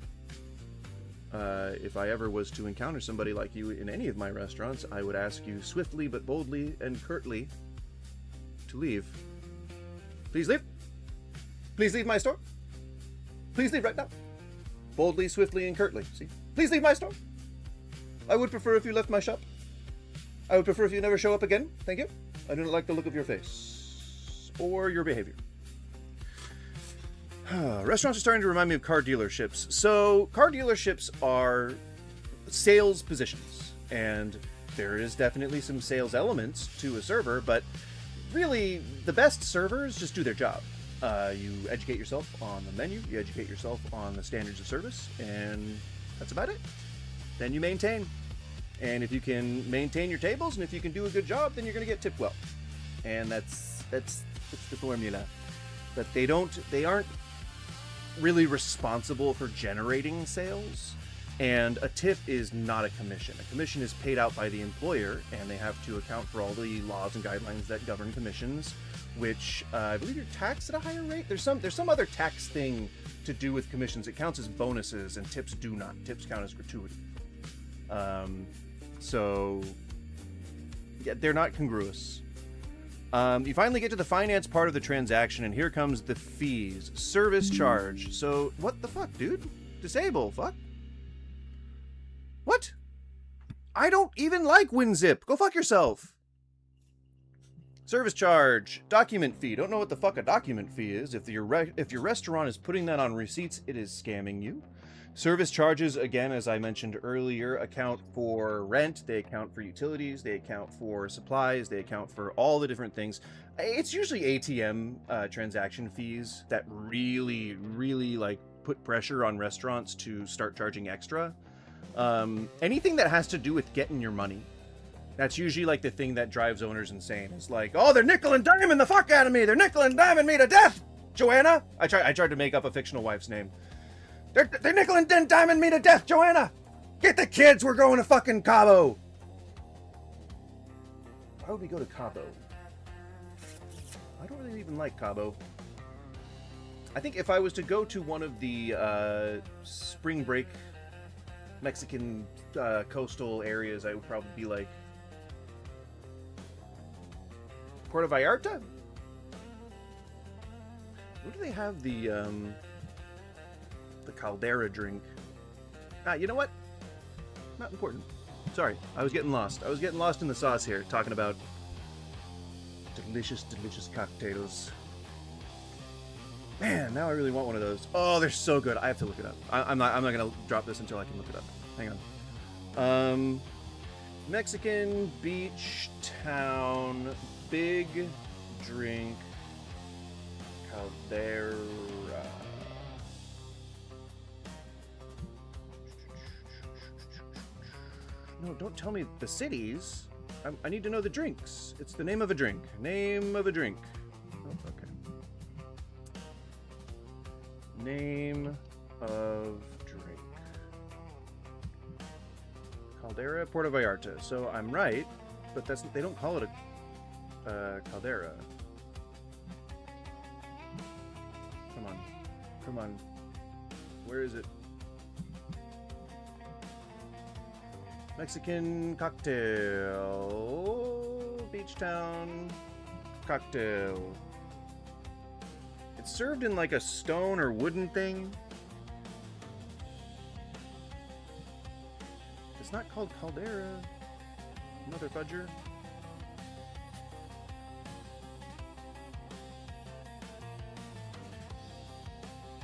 If I ever was to encounter somebody like you in any of my restaurants, I would ask you swiftly but boldly and curtly to leave. Please leave. Please leave my store. Please leave right now. Boldly, swiftly, and curtly. See? Please leave my store. I would prefer if you left my shop. I would prefer if you never show up again. Thank you. I do not like the look of your face or your behavior. Restaurants are starting to remind me of car dealerships. So, car dealerships are sales positions, and there is definitely some sales elements to a server, but really, the best servers just do their job. You educate yourself on the menu, you educate yourself on the standards of service, and that's about it. Then you maintain. And if you can maintain your tables, and if you can do a good job, then you're going to get tipped well. And that's the formula. But they aren't really responsible for generating sales. And a tip is not a commission. A commission is paid out by the employer, and they have to account for all the laws and guidelines that govern commissions, which I believe you're taxed at a higher rate. There's some other tax thing to do with commissions. It counts as bonuses, and tips do not. Tips count as gratuity. So yeah, they're not congruous. You finally get to the finance part of the transaction, and here comes the fees. Service charge. So what the fuck, dude? Disable, fuck. What? I don't even like WinZip. Go fuck yourself. Service charge. Document fee. Don't know what the fuck a document fee is. If your restaurant is putting that on receipts, it is scamming you. Service charges, again, as I mentioned earlier, account for rent. They account for utilities. They account for supplies. They account for all the different things. It's usually ATM transaction fees that really, really like put pressure on restaurants to start charging extra. Anything that has to do with getting your money, that's usually like the thing that drives owners insane. It's like, oh, they're nickel and diming the fuck out of me. They're nickel and diming me to death. Joanna. I tried to make up a fictional wife's name. They're nickel and diming me to death, Joanna. Get the kids. We're going to fucking Cabo. Why would we go to Cabo? I don't really even like Cabo. I think if I was to go to one of the spring break Mexican coastal areas, I would probably be like Puerto Vallarta. Where do they have the caldera drink? You know what? Not important. Sorry, I was getting lost. I was getting lost in the sauce here, talking about delicious, delicious cocktails. Man, now I really want one of those. Oh, they're so good. I have to look it up. I'm not gonna drop this until I can look it up. Hang on. Mexican beach town, big drink, caldera. No, don't tell me the cities. I need to know the drinks. It's the name of a drink. Name of a drink. Oh, okay. Name of drink. Caldera, Puerto Vallarta. So I'm right, but they don't call it a caldera. Come on. Where is it? Mexican cocktail. Beach town cocktail. It's served in like a stone or wooden thing. It's not called caldera. Mother fudger.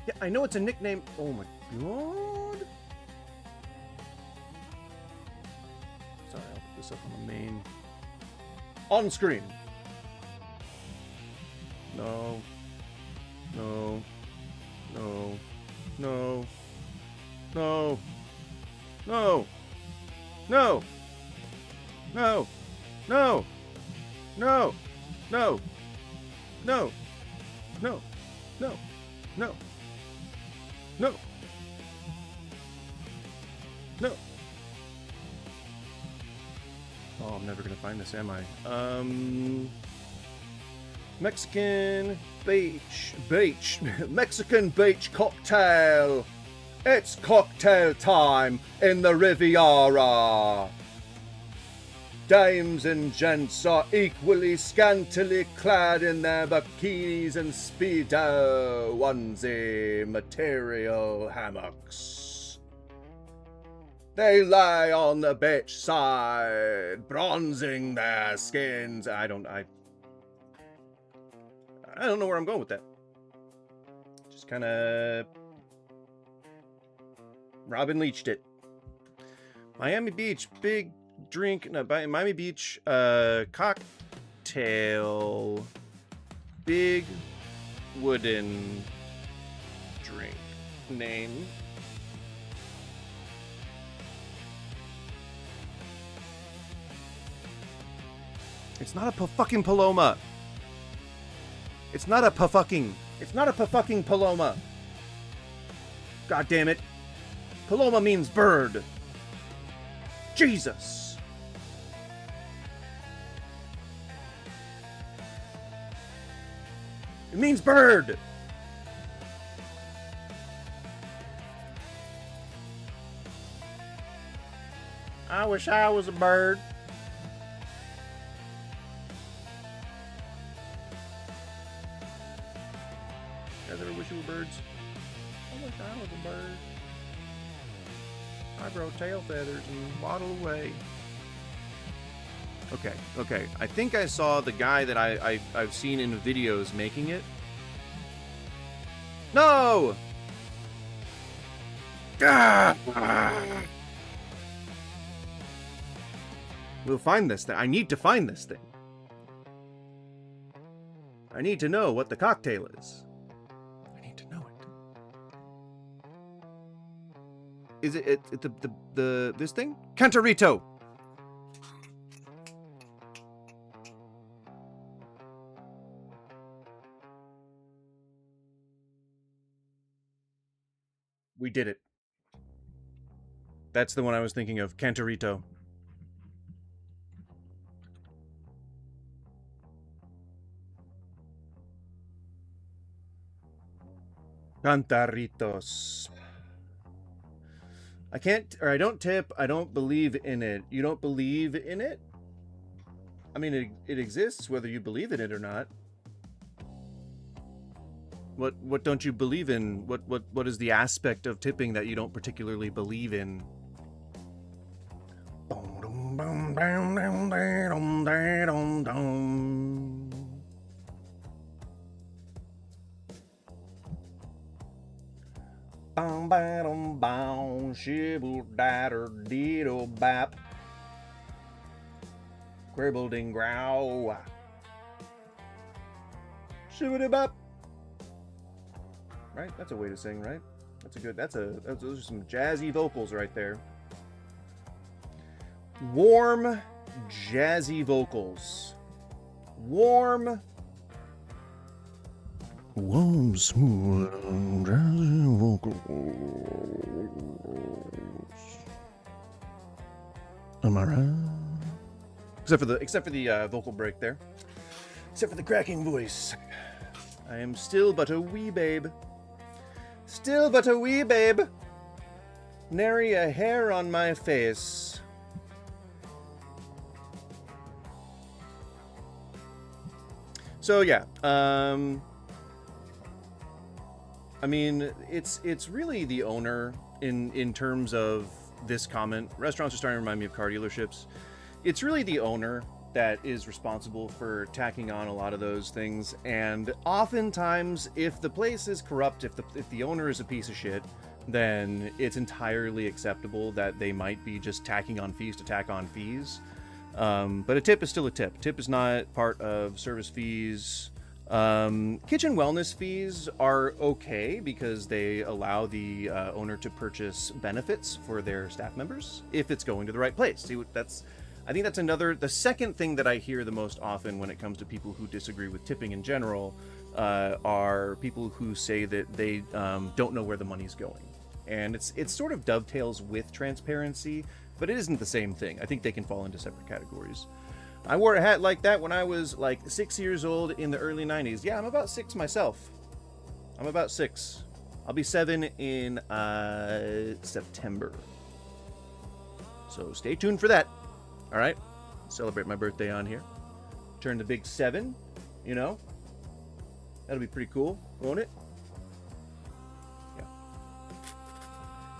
Yeah, I know it's a nickname. Oh my god. Sorry, I'll put this up on the main. On screen. No. No. No. No. No. No. No. No. No. No. No. No. No. No. No. No. No. Oh, I'm never gonna find this, am I? Mexican beach, Mexican beach cocktail. It's cocktail time in the Riviera. Dames and gents are equally scantily clad in their bikinis and Speedo onesie material hammocks. They lie on the beach side, bronzing their skins. I don't know where I'm going with that. Just kind of Robin Leached it. Miami Beach, big drink. No, Miami Beach cocktail, big wooden drink. Name. It's not a fucking Paloma. It's not a fucking Paloma. God damn it. Paloma means bird. Jesus. It means bird. I wish I was a bird. You guys ever wish you were birds? I wish I was a bird. I grow tail feathers and waddle away. Okay. I think I saw the guy that I've seen in videos making it. No! Ah! We'll find this thing. I need to find this thing. I need to know what the cocktail is. I need to know it. Is it the this thing? Cantarito. We did it. That's the one I was thinking of. Cantarito. Cantaritos. I can't, or I don't tip. I don't believe in it. You don't believe in it? I mean, it exists whether you believe in it or not. What don't you believe in? What is the aspect of tipping that you don't particularly believe in? Shibble-datter-diddle-bap. Gribble-ding-grow. Shibble-dee-bap. Right? That's a way to sing, right? Those are some jazzy vocals right there. Warm, jazzy vocals. Warm, smooth, jazzy vocals. Am I right? Except for the vocal break there. Except for the cracking voice. I am still but a wee babe. Still but a wee babe. Nary a hair on my face. So yeah, I mean, it's really the owner in terms of this comment. Restaurants are starting to remind me of car dealerships. It's really the owner that is responsible for tacking on a lot of those things, and oftentimes if the place is corrupt, if the owner is a piece of shit, then it's entirely acceptable that they might be just tacking on fees to tack on fees. But a tip is still a tip. Tip is not part of service fees. Kitchen wellness fees are okay because they allow the owner to purchase benefits for their staff members if it's going to the right place. See, I think that's the second thing that I hear the most often when it comes to people who disagree with tipping in general, are people who say that they don't know where the money's going. And it sort of dovetails with transparency, but it isn't the same thing. I think they can fall into separate categories. I wore a hat like that when I was like 6 years old in the early 90s. Yeah, I'm about 6 myself. I'm about 6. I'll be 7 in September. So stay tuned for that. All right, celebrate my birthday on here. Turn the big 7, you know. That'll be pretty cool, won't it? Yeah.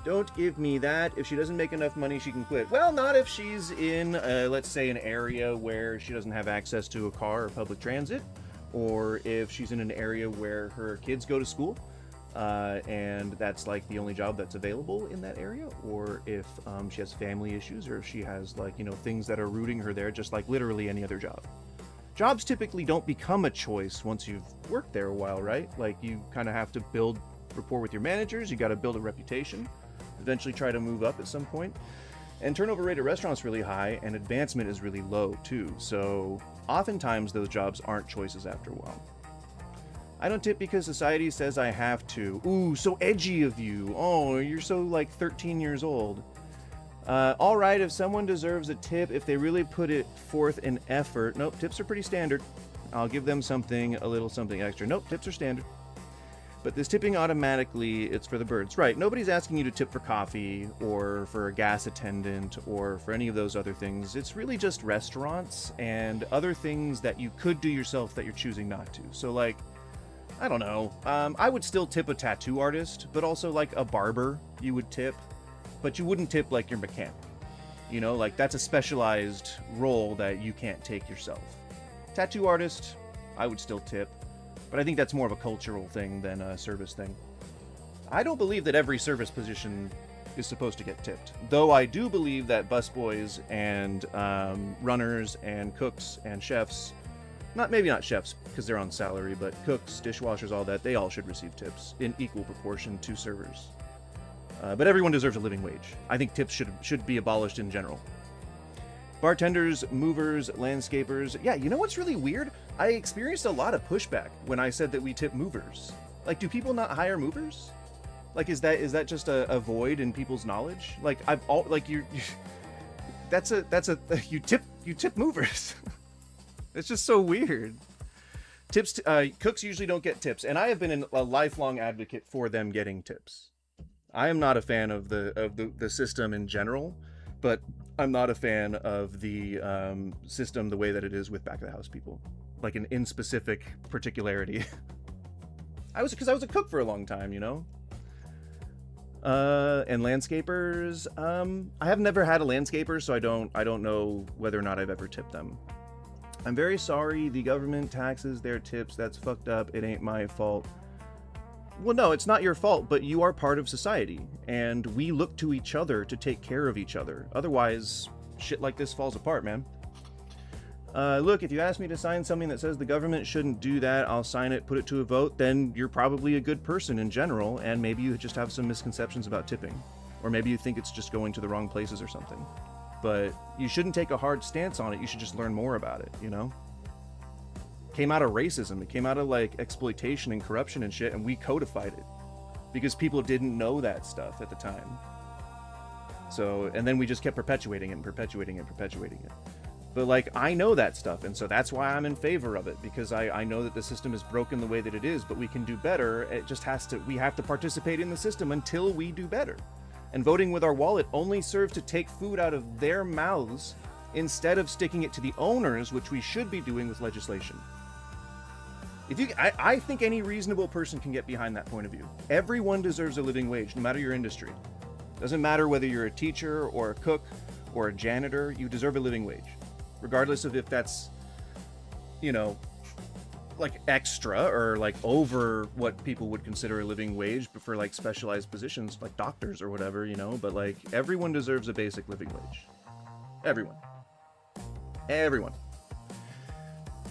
Don't give me that. If she doesn't make enough money, she can quit. Well, not if she's in, let's say, an area where she doesn't have access to a car or public transit, or if she's in an area where her kids go to school. And that's like the only job that's available in that area, or if she has family issues, or if she has like, you know, things that are rooting her there, just like literally any other job. Jobs typically don't become a choice once you've worked there a while, right? Like you kind of have to build rapport with your managers, you got to build a reputation, eventually try to move up at some point. And turnover rate at restaurants really high, and advancement is really low too. So oftentimes those jobs aren't choices after a while. I don't tip because society says I have to. Ooh, so edgy of you. Oh, you're so like 13 years old. All right, if someone deserves a tip, if they really put it forth in effort. Nope, tips are pretty standard. I'll give them something, a little something extra. Nope, tips are standard. But this tipping automatically, it's for the birds. Right, nobody's asking you to tip for coffee or for a gas attendant or for any of those other things. It's really just restaurants and other things that you could do yourself that you're choosing not to. So like, I don't know. I would still tip a tattoo artist, but also like a barber you would tip. But you wouldn't tip like your mechanic. You know, like that's a specialized role that you can't take yourself. Tattoo artist, I would still tip. But I think that's more of a cultural thing than a service thing. I don't believe that every service position is supposed to get tipped. Though I do believe that busboys and runners and cooks and chefs, maybe not chefs because they're on salary, but cooks, dishwashers, all that, they all should receive tips in equal proportion to servers. But everyone deserves a living wage. I think tips should be abolished in general. Bartenders, movers, landscapers. Yeah, you know what's really weird? I experienced a lot of pushback when I said that we tip movers. Like, do people not hire movers? Like, is that just a void in people's knowledge? Like, you tip movers. It's just so weird. Tips, cooks usually don't get tips, and I have been a lifelong advocate for them getting tips. I am not a fan of the system in general, but I'm not a fan of the system the way that it is with back of the house people, like in specific particularity. Because I was a cook for a long time, you know. And landscapers, I have never had a landscaper, so I don't know whether or not I've ever tipped them. I'm very sorry. The government taxes their tips. That's fucked up. It ain't my fault. Well, no, it's not your fault, but you are part of society, and we look to each other to take care of each other. Otherwise, shit like this falls apart, man. Look, if you ask me to sign something that says the government shouldn't do that, I'll sign it, put it to a vote, then you're probably a good person in general, and maybe you just have some misconceptions about tipping. Or maybe you think it's just going to the wrong places or something. But you shouldn't take a hard stance on it, you should just learn more about it, you know? Came out of racism, it came out of like exploitation and corruption and shit, and we codified it because people didn't know that stuff at the time. So, and then we just kept perpetuating it and perpetuating it and perpetuating it. But like, I know that stuff, and so that's why I'm in favor of it, because I know that the system is broken the way that it is, but we can do better. It just we have to participate in the system until we do better. And voting with our wallet only serves to take food out of their mouths instead of sticking it to the owners, which we should be doing with legislation. I think any reasonable person can get behind that point of view. Everyone deserves a living wage, no matter your industry. Doesn't matter whether you're a teacher or a cook or a janitor, you deserve a living wage. Regardless of if that's, you know, like extra or like over what people would consider a living wage, but for like specialized positions like doctors or whatever, you know, but like everyone deserves a basic living wage. Everyone. Everyone.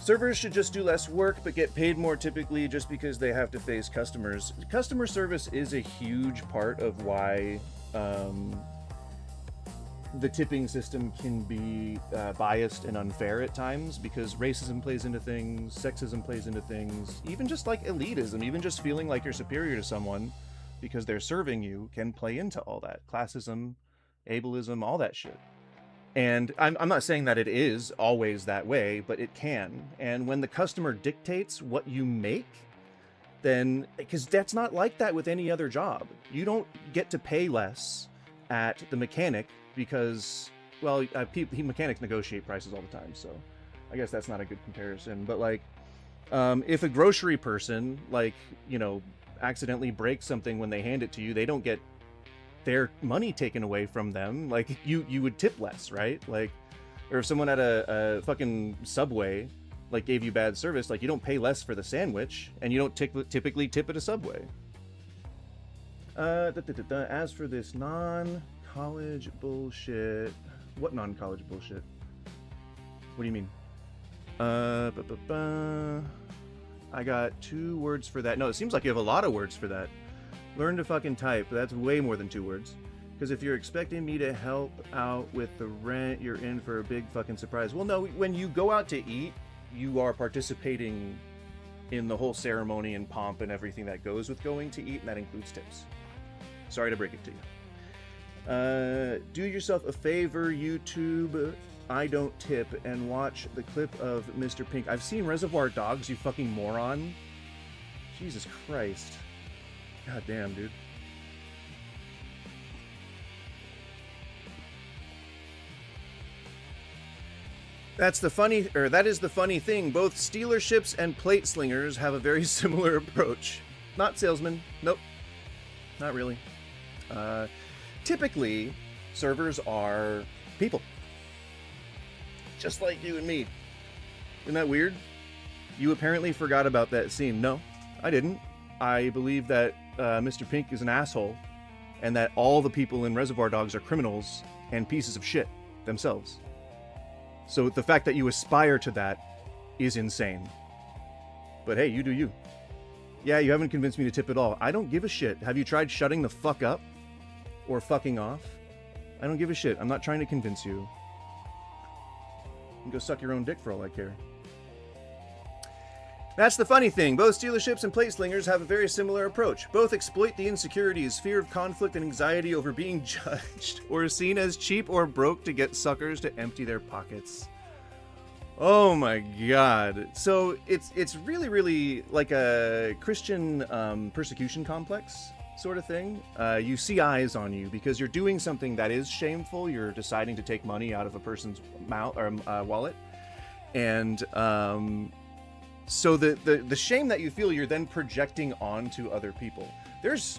Servers should just do less work but get paid more typically just because they have to face customers. Customer service is a huge part of why the tipping system can be biased and unfair at times, because racism plays into things, sexism plays into things, even just like elitism, even just feeling like you're superior to someone because they're serving you can play into all that. Classism, ableism, all that shit. And I'm not saying that it is always that way, but it can. And when the customer dictates what you make, then, because that's not like that with any other job. You don't get to pay less at the mechanic because, well, mechanics negotiate prices all the time, so I guess that's not a good comparison. But like, if a grocery person, like, you know, accidentally breaks something when they hand it to you, they don't get their money taken away from them. Like, you would tip less, right? Like, or if someone at a fucking Subway like gave you bad service, like, you don't pay less for the sandwich, and you don't typically tip at a Subway. As for this non-college bullshit, what non-college bullshit? What do you mean? I got 2 words for that. No, it seems like you have a lot of words for that. Learn to fucking type. That's way more than 2 words. Because if you're expecting me to help out with the rent, you're in for a big fucking surprise. Well, no, when you go out to eat, you are participating in the whole ceremony and pomp and everything that goes with going to eat, and that includes tips. Sorry to break it to you. Do yourself a favor, YouTube. I don't tip, and watch the clip of Mr. Pink. I've seen Reservoir Dogs, you fucking moron. Jesus Christ. God damn, dude. That is the funny thing. Both stealerships and plate slingers have a very similar approach. Not salesmen. Nope. Not really. Typically, servers are people. Just like you and me. Isn't that weird? You apparently forgot about that scene. No, I didn't. I believe that Mr. Pink is an asshole, and that all the people in Reservoir Dogs are criminals and pieces of shit themselves. So the fact that you aspire to that is insane. But hey, you do you. Yeah, you haven't convinced me to tip at all. I don't give a shit. Have you tried shutting the fuck up? Or fucking off? I don't give a shit. I'm not trying to convince you. You can go suck your own dick for all I care. That's the funny thing. Both stealerships and plate slingers have a very similar approach. Both exploit the insecurities, fear of conflict, and anxiety over being judged or seen as cheap or broke to get suckers to empty their pockets. Oh my god. So it's really, really like a Christian persecution complex sort of thing. You see eyes on you because you're doing something that is shameful. You're deciding to take money out of a person's mouth or wallet. And so the shame that you feel, you're then projecting onto other people. There's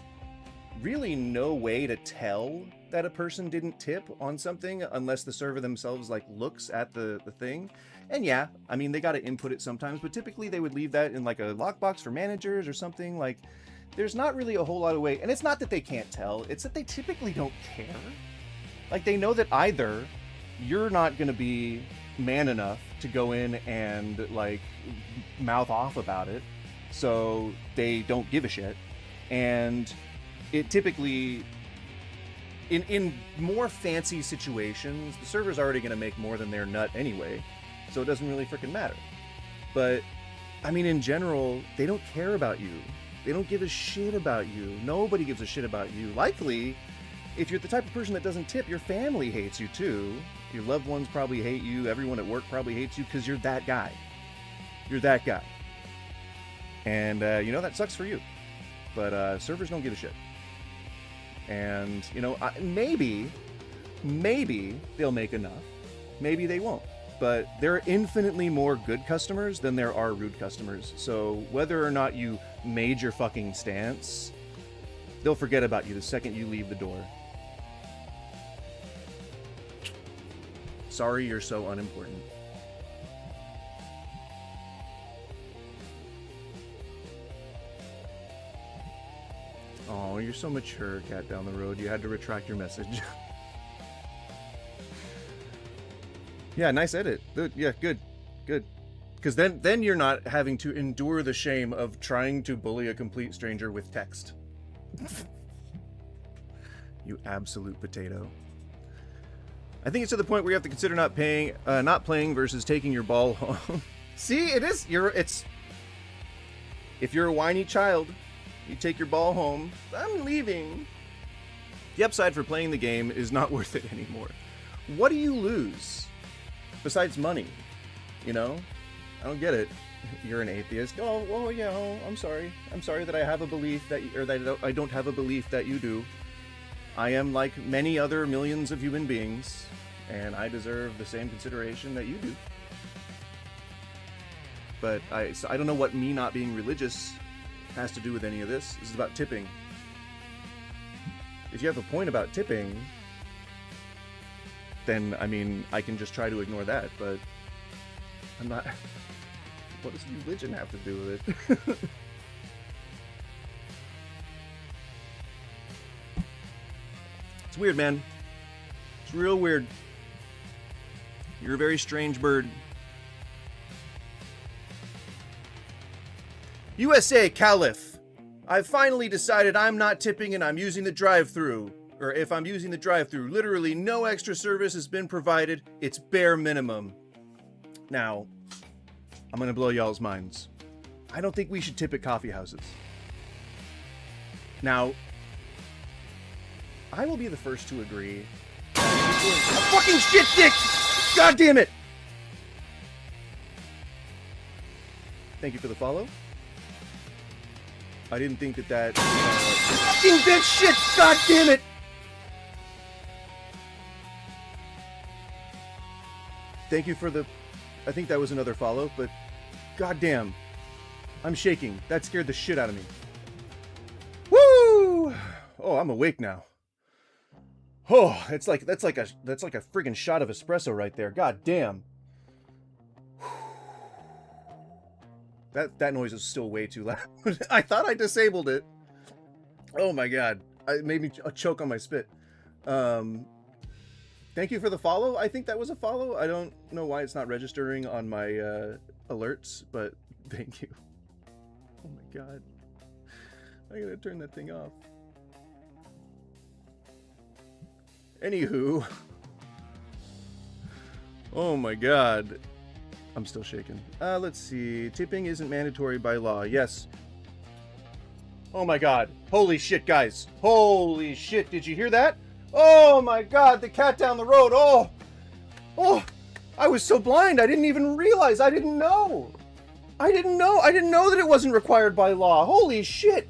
really no way to tell that a person didn't tip on something unless the server themselves like looks at the thing. And yeah, I mean, they got to input it sometimes, but typically they would leave that in like a lockbox for managers or something. Like, there's not really a whole lot of way. And it's not that they can't tell, it's that they typically don't care. Like, they know that either you're not going to be man enough to go in and like mouth off about it, so they don't give a shit. And it typically, in more fancy situations, the server's already going to make more than their nut anyway, so it doesn't really freaking matter. But I mean, in general, they don't care about you. They don't give a shit about you. Nobody gives a shit about you. Likely, if you're the type of person that doesn't tip, your family hates you too. Your loved ones probably hate you. Everyone at work probably hates you because you're that guy. You're that guy. And, you know, that sucks for you. But servers don't give a shit. And, you know, maybe they'll make enough. Maybe they won't. But there are infinitely more good customers than there are rude customers. So whether or not you made your fucking stance, they'll forget about you the second you leave the door. Sorry, you're so unimportant. Oh, you're so mature, Cat Down the Road. You had to retract your message. Yeah, nice edit. Yeah, good. Because then you're not having to endure the shame of trying to bully a complete stranger with text. You absolute potato. I think it's to the point where you have to consider not playing versus taking your ball home. See, if you're a whiny child, you take your ball home. I'm leaving. The upside for playing the game is not worth it anymore. What do you lose besides money? You know, I don't get it. You're an atheist. Oh, well, yeah. Oh, I'm sorry. I'm sorry that I have a belief that, I don't have a belief that you do. I am like many other millions of human beings, and I deserve the same consideration that you do. But I don't know what me not being religious has to do with any of this. This is about tipping. If you have a point about tipping, then, I mean, I can just try to ignore that, but I'm not... What does religion have to do with it? It's weird, man. It's real weird. You're a very strange bird. USA Caliph. I've finally decided I'm not tipping and I'm using the drive-thru. Or if I'm using the drive-thru, literally no extra service has been provided. It's bare minimum. Now, I'm gonna blow y'all's minds. I don't think we should tip at coffee houses. Now, I will be the first to agree. A fucking shit dick! God damn it! Thank you for the follow. I didn't think that fucking bitch shit! God damn it! Thank you for the... I think that was another follow, but god damn. I'm shaking. That scared the shit out of me. Woo! Oh, I'm awake now. Oh, that's like a friggin' shot of espresso right there. God damn. That noise is still way too loud. I thought I disabled it. Oh my god. It made me choke on my spit. Thank you for the follow. I think that was a follow. I don't know why it's not registering on my alerts, but thank you. Oh my god. I gotta turn that thing off. Anywho. Oh my god. I'm still shaking. Let's see. Tipping isn't mandatory by law. Yes. Oh my god. Holy shit, guys. Holy shit. Did you hear that? Oh my god. The cat down the road. Oh. Oh. I was so blind. I didn't even realize. I didn't know. I didn't know that it wasn't required by law. Holy shit.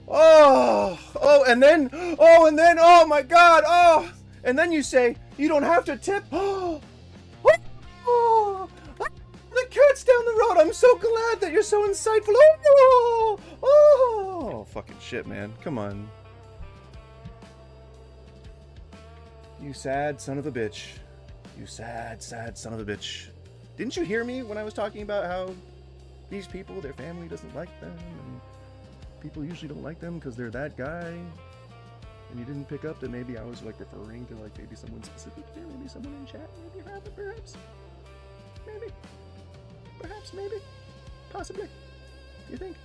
Oh. Oh, and then. Oh my god. Oh. And then you say, you don't have to tip. Oh. Oh, the cat's down the road. I'm so glad that you're so insightful. Oh, fucking shit, man. Come on. You sad son of a bitch. You sad son of a bitch. Didn't you hear me when I was talking about how these people, their family doesn't like them, and people usually don't like them because they're that guy? And you didn't pick up that maybe I was like referring to like maybe someone specific here, maybe someone in chat, maybe perhaps. Maybe. Perhaps, maybe. Possibly. You think?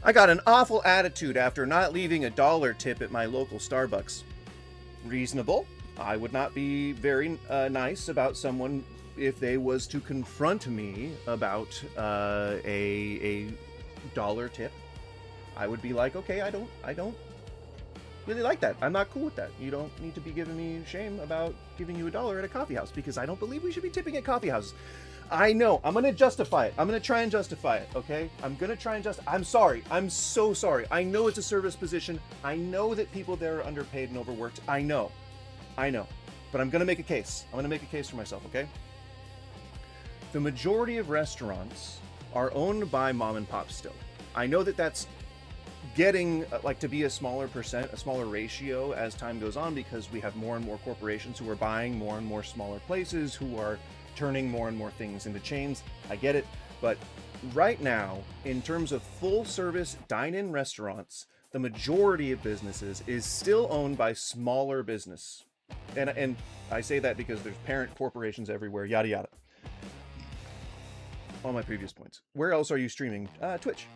I got an awful attitude after not leaving a $1 tip at my local Starbucks. Reasonable. I would not be very nice about someone if they was to confront me about a $1 tip. I would be like, okay, I don't really like that. I'm not cool with that. You don't need to be giving me shame about giving you $1 at a coffee house, because I don't believe we should be tipping at coffee houses. I know. I'm going to justify it. I'm going to try and justify it, okay? I'm sorry. I'm so sorry. I know it's a service position. I know that people there are underpaid and overworked. I know. But I'm going to make a case. I'm going to make a case for myself, okay? The majority of restaurants are owned by mom and pop still. I know that that's getting like to be a smaller ratio as time goes on, because we have more and more corporations who are buying more and more smaller places, who are turning more and more things into chains. I get it. But right now, in terms of full service dine-in restaurants, the majority of businesses is still owned by smaller business. And I say that because there's parent corporations everywhere, yada yada. All my previous points. Where else are you streaming? Twitch.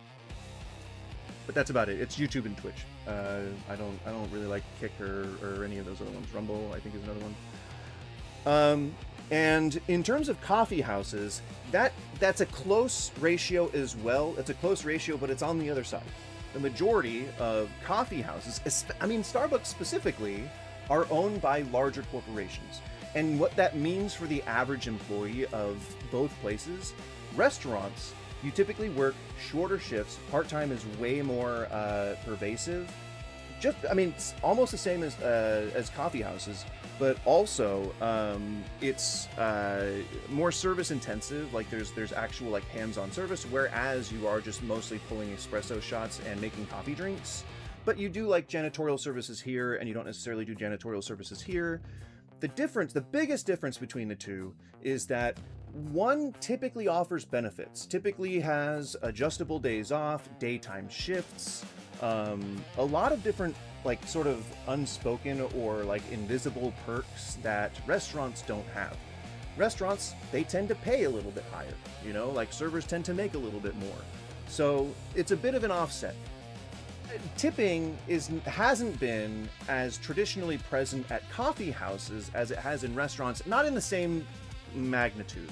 But that's about it. It's YouTube and Twitch. I don't really like Kick or any of those other ones. Rumble, I think, is another one. And in terms of coffee houses, that's a close ratio as well. It's a close ratio, but it's on the other side. The majority of coffee houses, I mean Starbucks specifically, are owned by larger corporations. And what that means for the average employee of both places, restaurants, you typically work shorter shifts. Part-time is way more pervasive. It's almost the same as coffee houses, but also it's more service intensive. Like there's actual like hands-on service, whereas you are just mostly pulling espresso shots and making coffee drinks. But you do like janitorial services here, and you don't necessarily do janitorial services here. The biggest difference between the two is that one typically offers benefits, typically has adjustable days off, daytime shifts, a lot of different like sort of unspoken or like invisible perks that restaurants don't have. Restaurants, they tend to pay a little bit higher, you know, like servers tend to make a little bit more. So it's a bit of an offset. Tipping hasn't been as traditionally present at coffee houses as it has in restaurants, not in the same magnitude,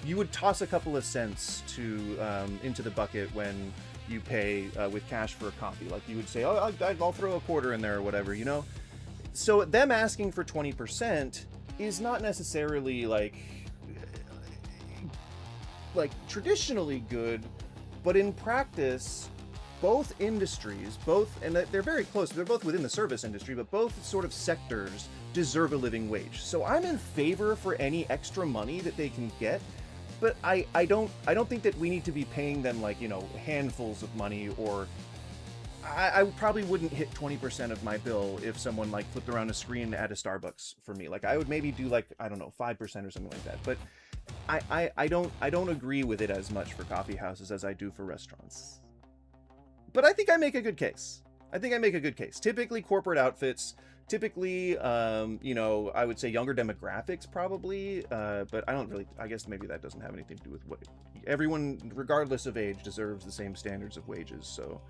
you would toss a couple of cents to into the bucket when you pay with cash for a coffee. Like you would say, oh, I'll throw a quarter in there or whatever, you know? So them asking for 20% is not necessarily like traditionally good, but in practice, both industries, and they're very close, they're both within the service industry, but both sort of sectors deserve a living wage. So I'm in favor for any extra money that they can get, but I don't think that we need to be paying them like, you know, handfuls of money, or I probably wouldn't hit 20% of my bill if someone like flipped around a screen at a Starbucks for me. Like I would maybe do like, I don't know, 5% or something like that. But I don't agree with it as much for coffee houses as I do for restaurants. But I think I make a good case. Typically corporate outfits, typically, you know, I would say younger demographics probably, but I guess maybe that doesn't have anything to do with what everyone, regardless of age, deserves the same standards of wages. So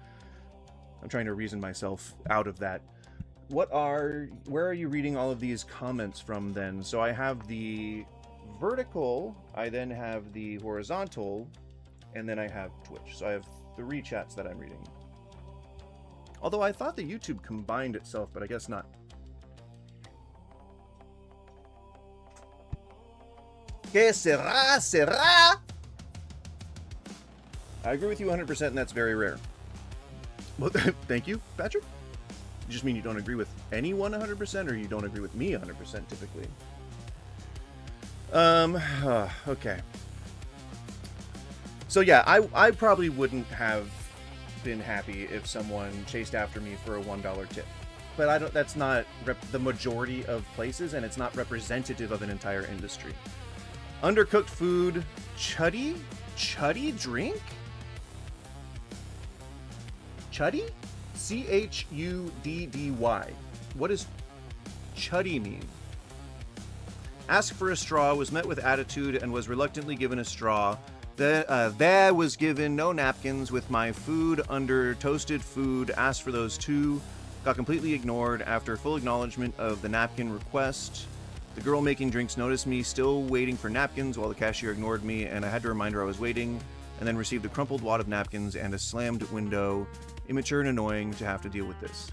I'm trying to reason myself out of that. Where are you reading all of these comments from then? So I have the vertical, I then have the horizontal, and then I have Twitch. So I have 3 chats that I'm reading. Although I thought the YouTube combined itself, but I guess not. Que sera, sera! I agree with you 100%, and that's very rare. Well, thank you, Patrick. You just mean you don't agree with anyone 100%, or you don't agree with me 100% typically? Okay. So yeah, I probably wouldn't have been happy if someone chased after me for a $1 tip. But that's not the majority of places, and it's not representative of an entire industry. Undercooked food, chuddy? Chuddy drink? Chuddy? C-H-U-D-D-Y. What does chuddy mean? Asked for a straw, was met with attitude, and was reluctantly given a straw. There was given no napkins with my food under toasted food. Asked for those too. Got completely ignored. After full acknowledgement of the napkin request, the girl making drinks noticed me still waiting for napkins while the cashier ignored me, and I had to remind her I was waiting, and then received a crumpled wad of napkins and a slammed window. Immature and annoying to have to deal with this.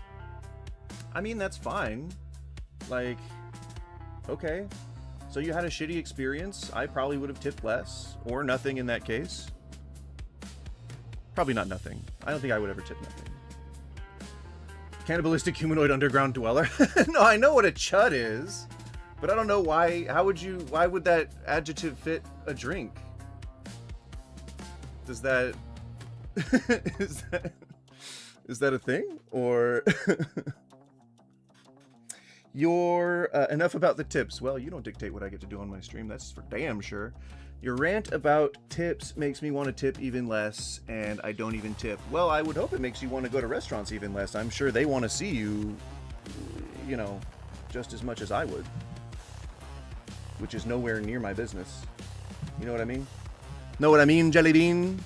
I mean, that's fine. Like, okay. So you had a shitty experience. I probably would have tipped less, or nothing in that case. Probably not nothing. I don't think I would ever tip nothing. Cannibalistic humanoid underground dweller. No, I know what a chud is, but I don't know why. Why would that adjective fit a drink? Does that is that a thing, or? Enough about the tips. Well, you don't dictate what I get to do on my stream, that's for damn sure. Your rant about tips makes me want to tip even less, and I don't even tip. Well, I would hope it makes you want to go to restaurants even less. I'm sure they want to see you, you know, just as much as I would. Which is nowhere near my business. You know what I mean? Know what I mean, Jelly Bean?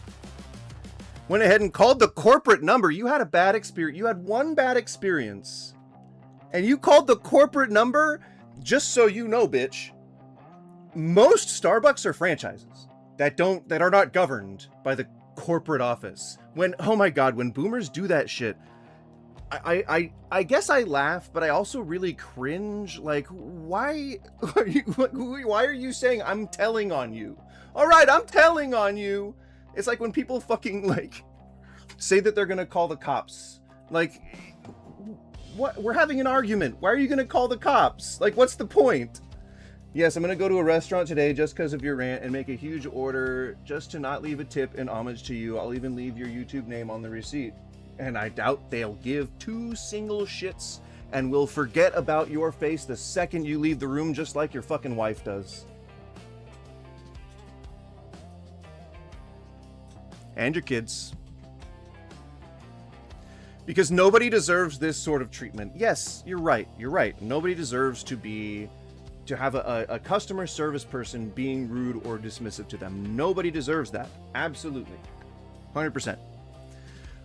Went ahead and called the corporate number. You had a bad experience. You had one bad experience. And you called the corporate number? Just so you know, bitch, most Starbucks are franchises that are not governed by the corporate office. Oh my god, when boomers do that shit, I guess I laugh, but I also really cringe. Like, why are you saying I'm telling on you? All right, I'm telling on you. It's like when people fucking like say that they're gonna call the cops. Like, what? We're having an argument. Why are you gonna call the cops? Like, what's the point? Yes, I'm gonna go to a restaurant today just because of your rant and make a huge order just to not leave a tip in homage to you. I'll even leave your YouTube name on the receipt. And I doubt they'll give 2 single shits and will forget about your face the second you leave the room, just like your fucking wife does. And your kids. Because nobody deserves this sort of treatment. Yes, you're right. You're right. Nobody deserves to have a customer service person being rude or dismissive to them. Nobody deserves that. Absolutely. 100%.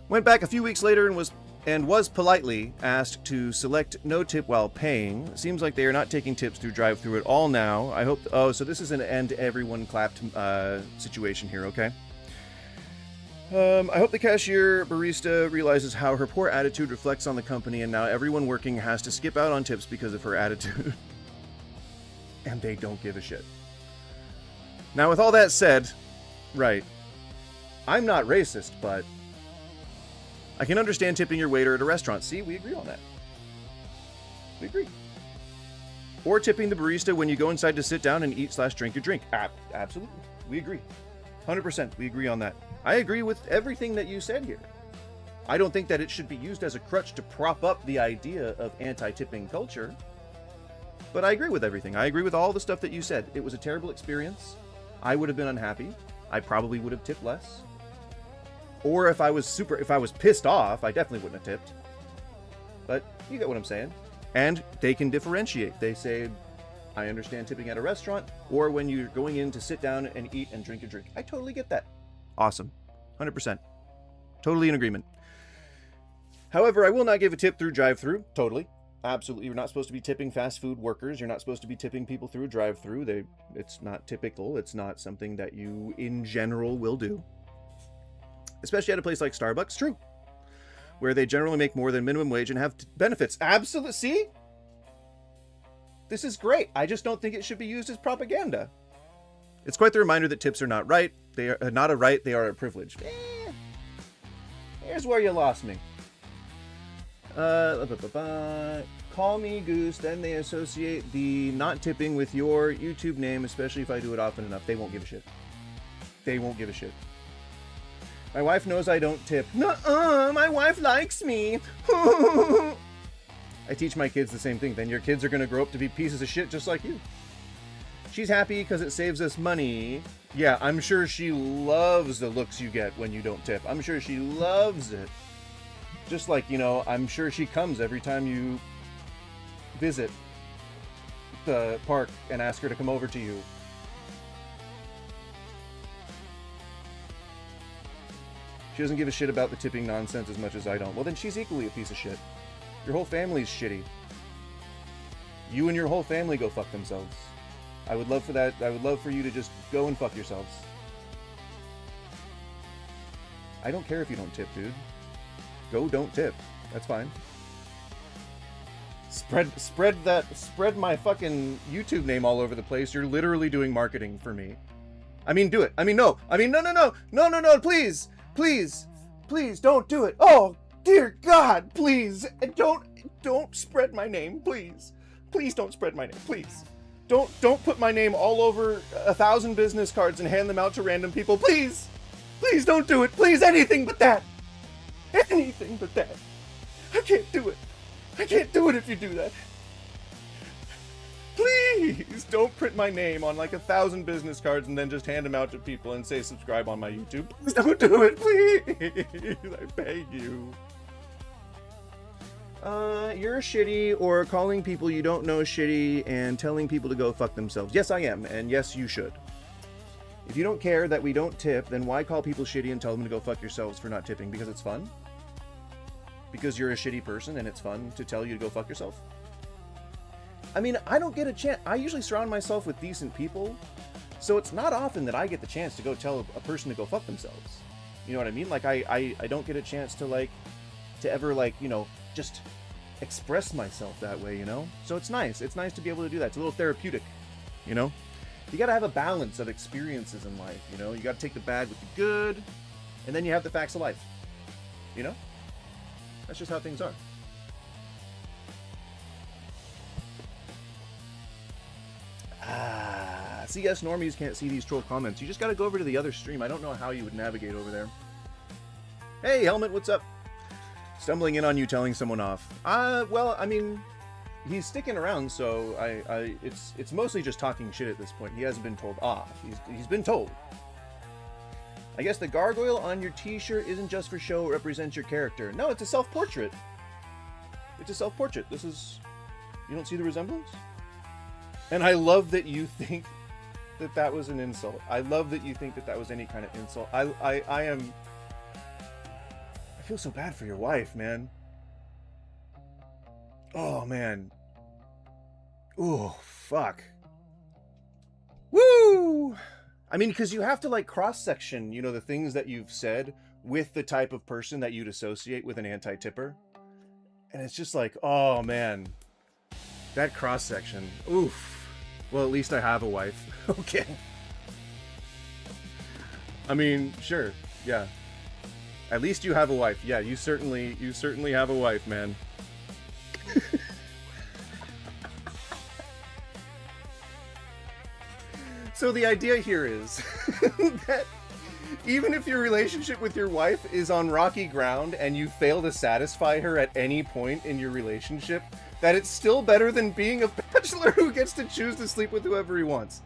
Went back a few weeks later and was and was politely asked to select no tip while paying. Seems like they are not taking tips through drive-thru at all now. I hope... Oh, so this is an end everyone clapped situation here, okay? I hope the cashier barista realizes how her poor attitude reflects on the company, and now everyone working has to skip out on tips because of her attitude. And they don't give a shit. Now, with all that said, right, I'm not racist, but I can understand tipping your waiter at a restaurant. See, we agree on that. We agree. Or tipping the barista when you go inside to sit down and eat/drink your drink. Absolutely. We agree. 100%. We agree on that. I agree with everything that you said here. I don't think that it should be used as a crutch to prop up the idea of anti-tipping culture. But I agree with everything. I agree with all the stuff that you said. It was a terrible experience. I would have been unhappy. I probably would have tipped less. Or if I was pissed off, I definitely wouldn't have tipped. But you get what I'm saying. And they can differentiate. They say, I understand tipping at a restaurant, or when you're going in to sit down and eat and drink a drink. I totally get that. Awesome. 100%. Totally in agreement. However, I will not give a tip through drive-thru. Totally. Absolutely. You're not supposed to be tipping fast food workers. You're not supposed to be tipping people through a drive-thru. It's not typical. It's not something that you, in general, will do. Especially at a place like Starbucks. True. Where they generally make more than minimum wage and have benefits. Absolutely. See? This is great. I just don't think it should be used as propaganda. It's quite the reminder that tips are not right. They are not a right. They are a privilege. Here's where you lost me. Call me Goose. Then they associate the not tipping with your YouTube name, especially if I do it often enough. They won't give a shit. They won't give a shit. My wife knows I don't tip. Nuh-uh, my wife likes me. I teach my kids the same thing. Then your kids are going to grow up to be pieces of shit just like you. She's happy because it saves us money. Yeah, I'm sure she loves the looks you get when you don't tip. I'm sure she loves it. Just like, you know, I'm sure she comes every time you visit the park and ask her to come over to you. She doesn't give a shit about the tipping nonsense as much as I don't. Well, then she's equally a piece of shit. Your whole family's shitty. You and your whole family go fuck themselves. I would love for that. I would love for you to just go and fuck yourselves. I don't care if you don't tip, dude. Go don't tip. That's fine. Spread my fucking YouTube name all over the place. You're literally doing marketing for me. I mean, do it. I mean, no, please, don't do it. Oh, dear God, please, don't spread my name, please. Please don't spread my name, please. Don't put my name all over 1,000 business cards and hand them out to random people, please. Please don't do it, please, anything but that. Anything but that. I can't do it. I can't do it if you do that. Please don't print my name on like 1,000 business cards and then just hand them out to people and say subscribe on my YouTube. Please don't do it, please. I beg you. You're shitty, or calling people you don't know shitty and telling people to go fuck themselves. Yes, I am, and yes, you should. If you don't care that we don't tip, then why call people shitty and tell them to go fuck yourselves for not tipping? Because it's fun? Because you're a shitty person and it's fun to tell you to go fuck yourself? I mean, I don't get a chance. I usually surround myself with decent people, so it's not often that I get the chance to go tell a person to go fuck themselves. You know what I mean? Like, I don't get a chance to, like, to ever, like, you know, just express myself that way, you know? So it's nice. It's nice to be able to do that. It's a little therapeutic, you know? You gotta have a balance of experiences in life, you know? You gotta take the bad with the good, and then you have the facts of life, you know? That's just how things are. See, yes, normies can't see these troll comments. You just gotta go over to the other stream. I don't know how you would navigate over there. Hey, Helmet, what's up? Stumbling in on you telling someone off. Well, I mean, he's sticking around, so it's mostly just talking shit at this point. He hasn't been told off. He's been told. I guess the gargoyle on your t-shirt isn't just for show, it represents your character. No, it's a self-portrait. It's a self-portrait. This is... You don't see the resemblance? And I love that you think that that was an insult. I love that you think that that was any kind of insult. I feel so bad for your wife, man. Oh, man. Oh, fuck. Woo! I mean, because you have to, like, cross-section, you know, the things that you've said with the type of person that you'd associate with an anti-tipper. And it's just like, oh, man. That cross-section. Oof. Well, at least I have a wife. Okay. I mean, sure. Yeah. At least you have a wife. Yeah, you certainly have a wife, man. So the idea here is that even if your relationship with your wife is on rocky ground and you fail to satisfy her at any point in your relationship, that it's still better than being a bachelor who gets to choose to sleep with whoever he wants.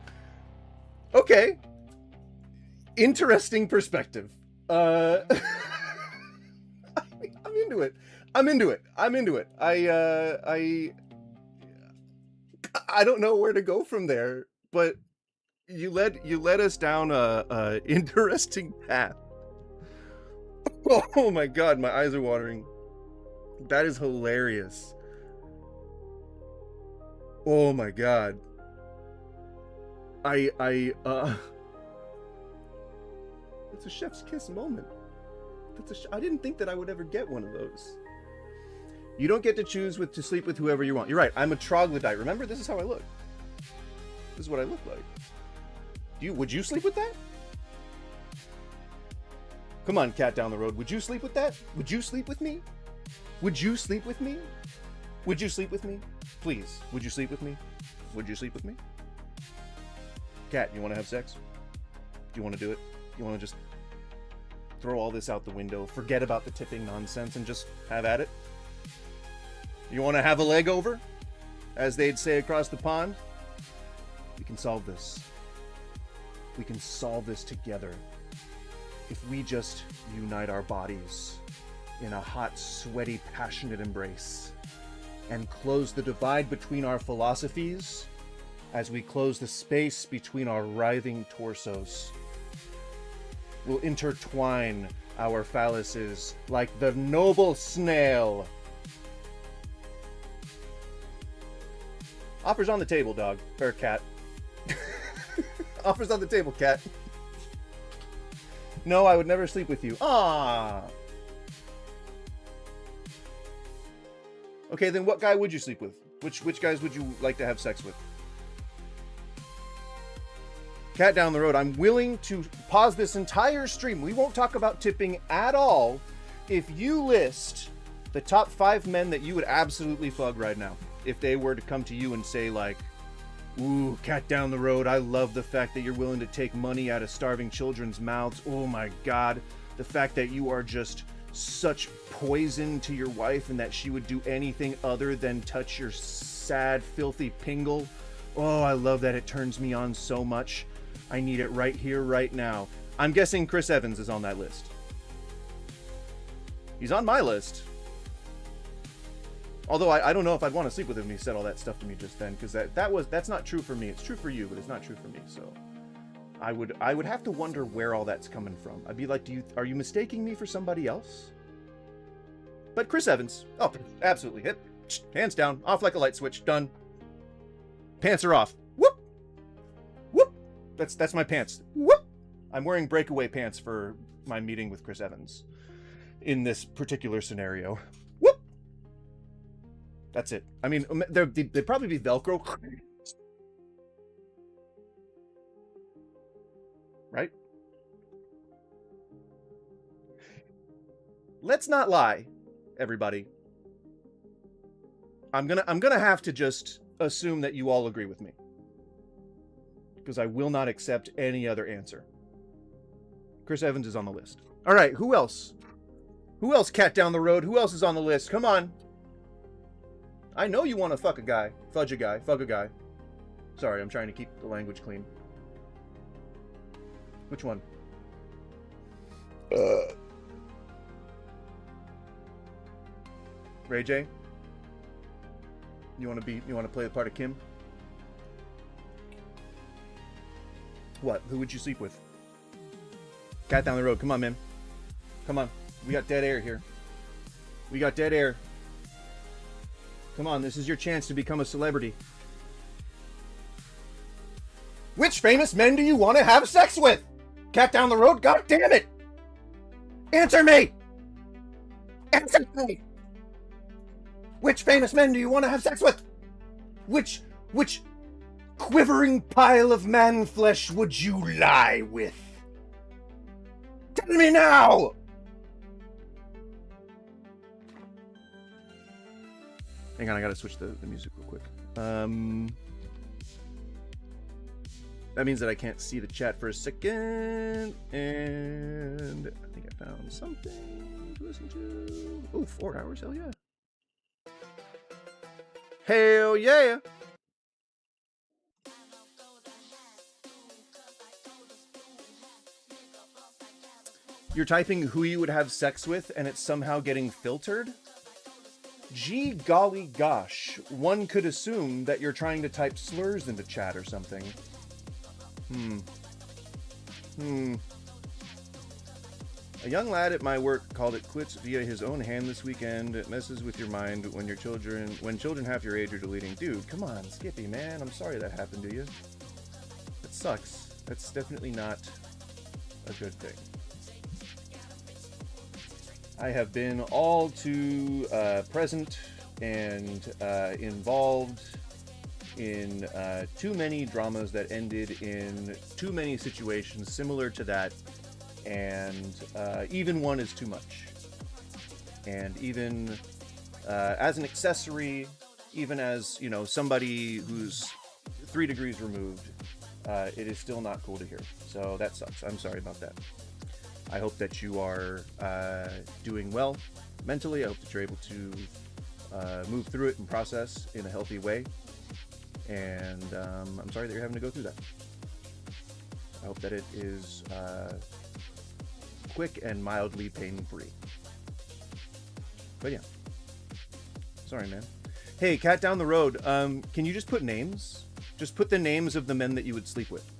Okay. Interesting perspective. I'm into it. I'm into it. I don't know where to go from there, but you led us down a interesting path. Oh my god, my eyes are watering. That is hilarious. Oh my god. It's a chef's kiss moment. I didn't think that I would ever get one of those. You don't get to choose to sleep with whoever you want. You're right. I'm a troglodyte. Remember, this is how I look. This is what I look like. Would you sleep with that? Come on, cat down the road. Would you sleep with that? Would you sleep with me? Would you sleep with me? Would you sleep with me? Please, would you sleep with me? Would you sleep with me? Cat, you want to have sex? Do you want to do it? You want to just throw all this out the window, forget about the tipping nonsense, and just have at it? You want to have a leg over? As they'd say across the pond? We can solve this. We can solve this together if we just unite our bodies in a hot, sweaty, passionate embrace and close the divide between our philosophies as we close the space between our writhing torsos. We'll intertwine our phalluses like the noble snail. Offers on the table, dog. Or cat. Offers on the table, cat. No, I would never sleep with you. Ah. Okay, then what guy would you sleep with? Which guys would you like to have sex with? Cat down the road. I'm willing to pause this entire stream. We won't talk about tipping at all if you list the top 5 men that you would absolutely fuck right now. If they were to come to you and say, like, ooh, cat down the road, I love the fact that you're willing to take money out of starving children's mouths. Oh my god, the fact that you are just such poison to your wife and that she would do anything other than touch your sad, filthy pingle. Oh, I love that. It turns me on so much. I need it right here, right now. I'm guessing Chris Evans is on that list. He's on my list. Although I don't know if I'd want to sleep with him. He said all that stuff to me just then, because that's not true for me. It's true for you, but it's not true for me. So I would have to wonder where all that's coming from. I'd be like, are you mistaking me for somebody else? But Chris Evans, oh, absolutely, hit, hands down, off like a light switch, done. Pants are off. Whoop, whoop. That's my pants. Whoop. I'm wearing breakaway pants for my meeting with Chris Evans in this particular scenario. Whoop. That's it. I mean, they'd probably be Velcro. Right? Let's not lie, everybody. I'm gonna have to just assume that you all agree with me, because I will not accept any other answer. Chris Evans is on the list. All right, who else? Who else, cat down the road? Who else is on the list? Come on. I know you want to fuck a guy. Fudge a guy. Fuck a guy. Sorry, I'm trying to keep the language clean. Which one? Ray J? You want to play the part of Kim? What? Who would you sleep with? Cat down the road. Come on, man. Come on. We got dead air here. We got dead air. Come on, this is your chance to become a celebrity. Which famous men do you want to have sex with? Cat down the road? God damn it! Answer me! Answer me! Which famous men do you want to have sex with? Which quivering pile of man flesh would you lie with? Tell me now! Hang on, I gotta switch the music real quick. That means that I can't see the chat for a second. And I think I found something to listen to. Oh, 4 hours, hell yeah. Hell yeah! You're typing who you would have sex with and it's somehow getting filtered? Gee golly gosh, one could assume that you're trying to type slurs into chat or something. A young lad at my work called it quits via his own hand this weekend. It messes with your mind when children half your age are deleting. Dude, come on, Skippy, man. I'm sorry that happened to you. It sucks. That's definitely not a good thing. I have been all too present and involved in too many dramas that ended in too many situations similar to that, and even one is too much. And even as an accessory, even as, you know, somebody who's 3 degrees removed, it is still not cool to hear. So that sucks. I'm sorry about that. I hope that you are doing well mentally. I hope that you're able to move through it and process in a healthy way. And I'm sorry that you're having to go through that. I hope that it is quick and mildly pain-free. But yeah. Sorry, man. Hey, cat down the road. Can you just put names? Just put the names of the men that you would sleep with.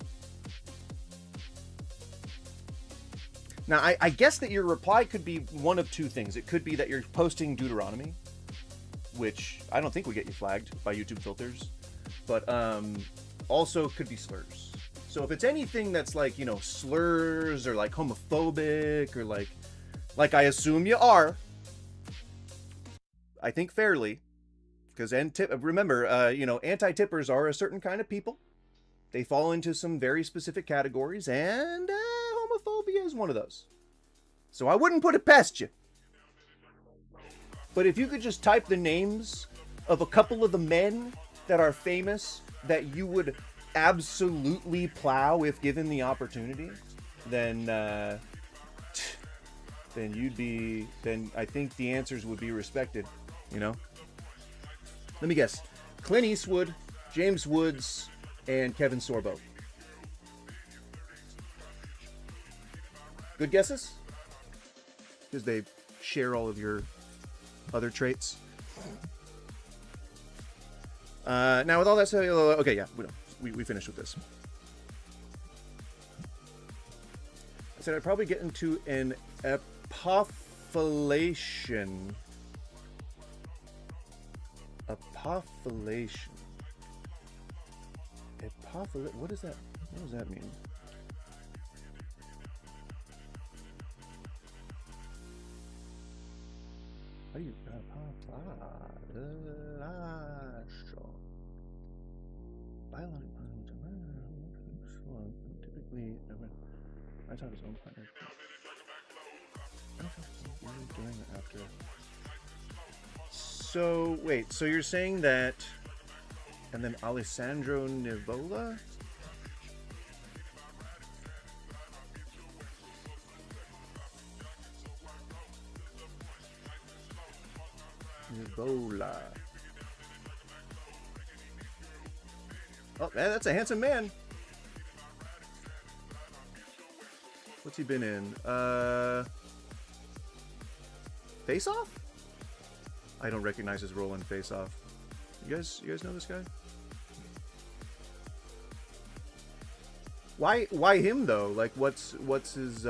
Now, I guess that your reply could be one of two things. It could be that you're posting Deuteronomy, which I don't think would get you flagged by YouTube filters, but also could be slurs. So if it's anything that's like, you know, slurs or like homophobic or like I assume you are, I think fairly, because remember, you know, anti-tippers are a certain kind of people. They fall into some very specific categories, and homophobia is one of those. So I wouldn't put it past you. But if you could just type the names of a couple of the men that are famous that you would absolutely plow if given the opportunity, then I think the answers would be respected, you know? Let me guess. Clint Eastwood, James Woods, and Kevin Sorbo. Good guesses? Because they share all of your other traits. Now, with all that said, okay, yeah, we finished with this. I said I'd probably get into an apophylation. Apophylation. What does that mean? How do you typically I talk his own partner. Doing it after. So wait, so you're saying that, and then Alessandro Nivola? Nivola. Oh, man, that's a handsome man. What's he been in? Face Off? I don't recognize his role in Face Off. You guys know this guy? Why him though? Like, what's his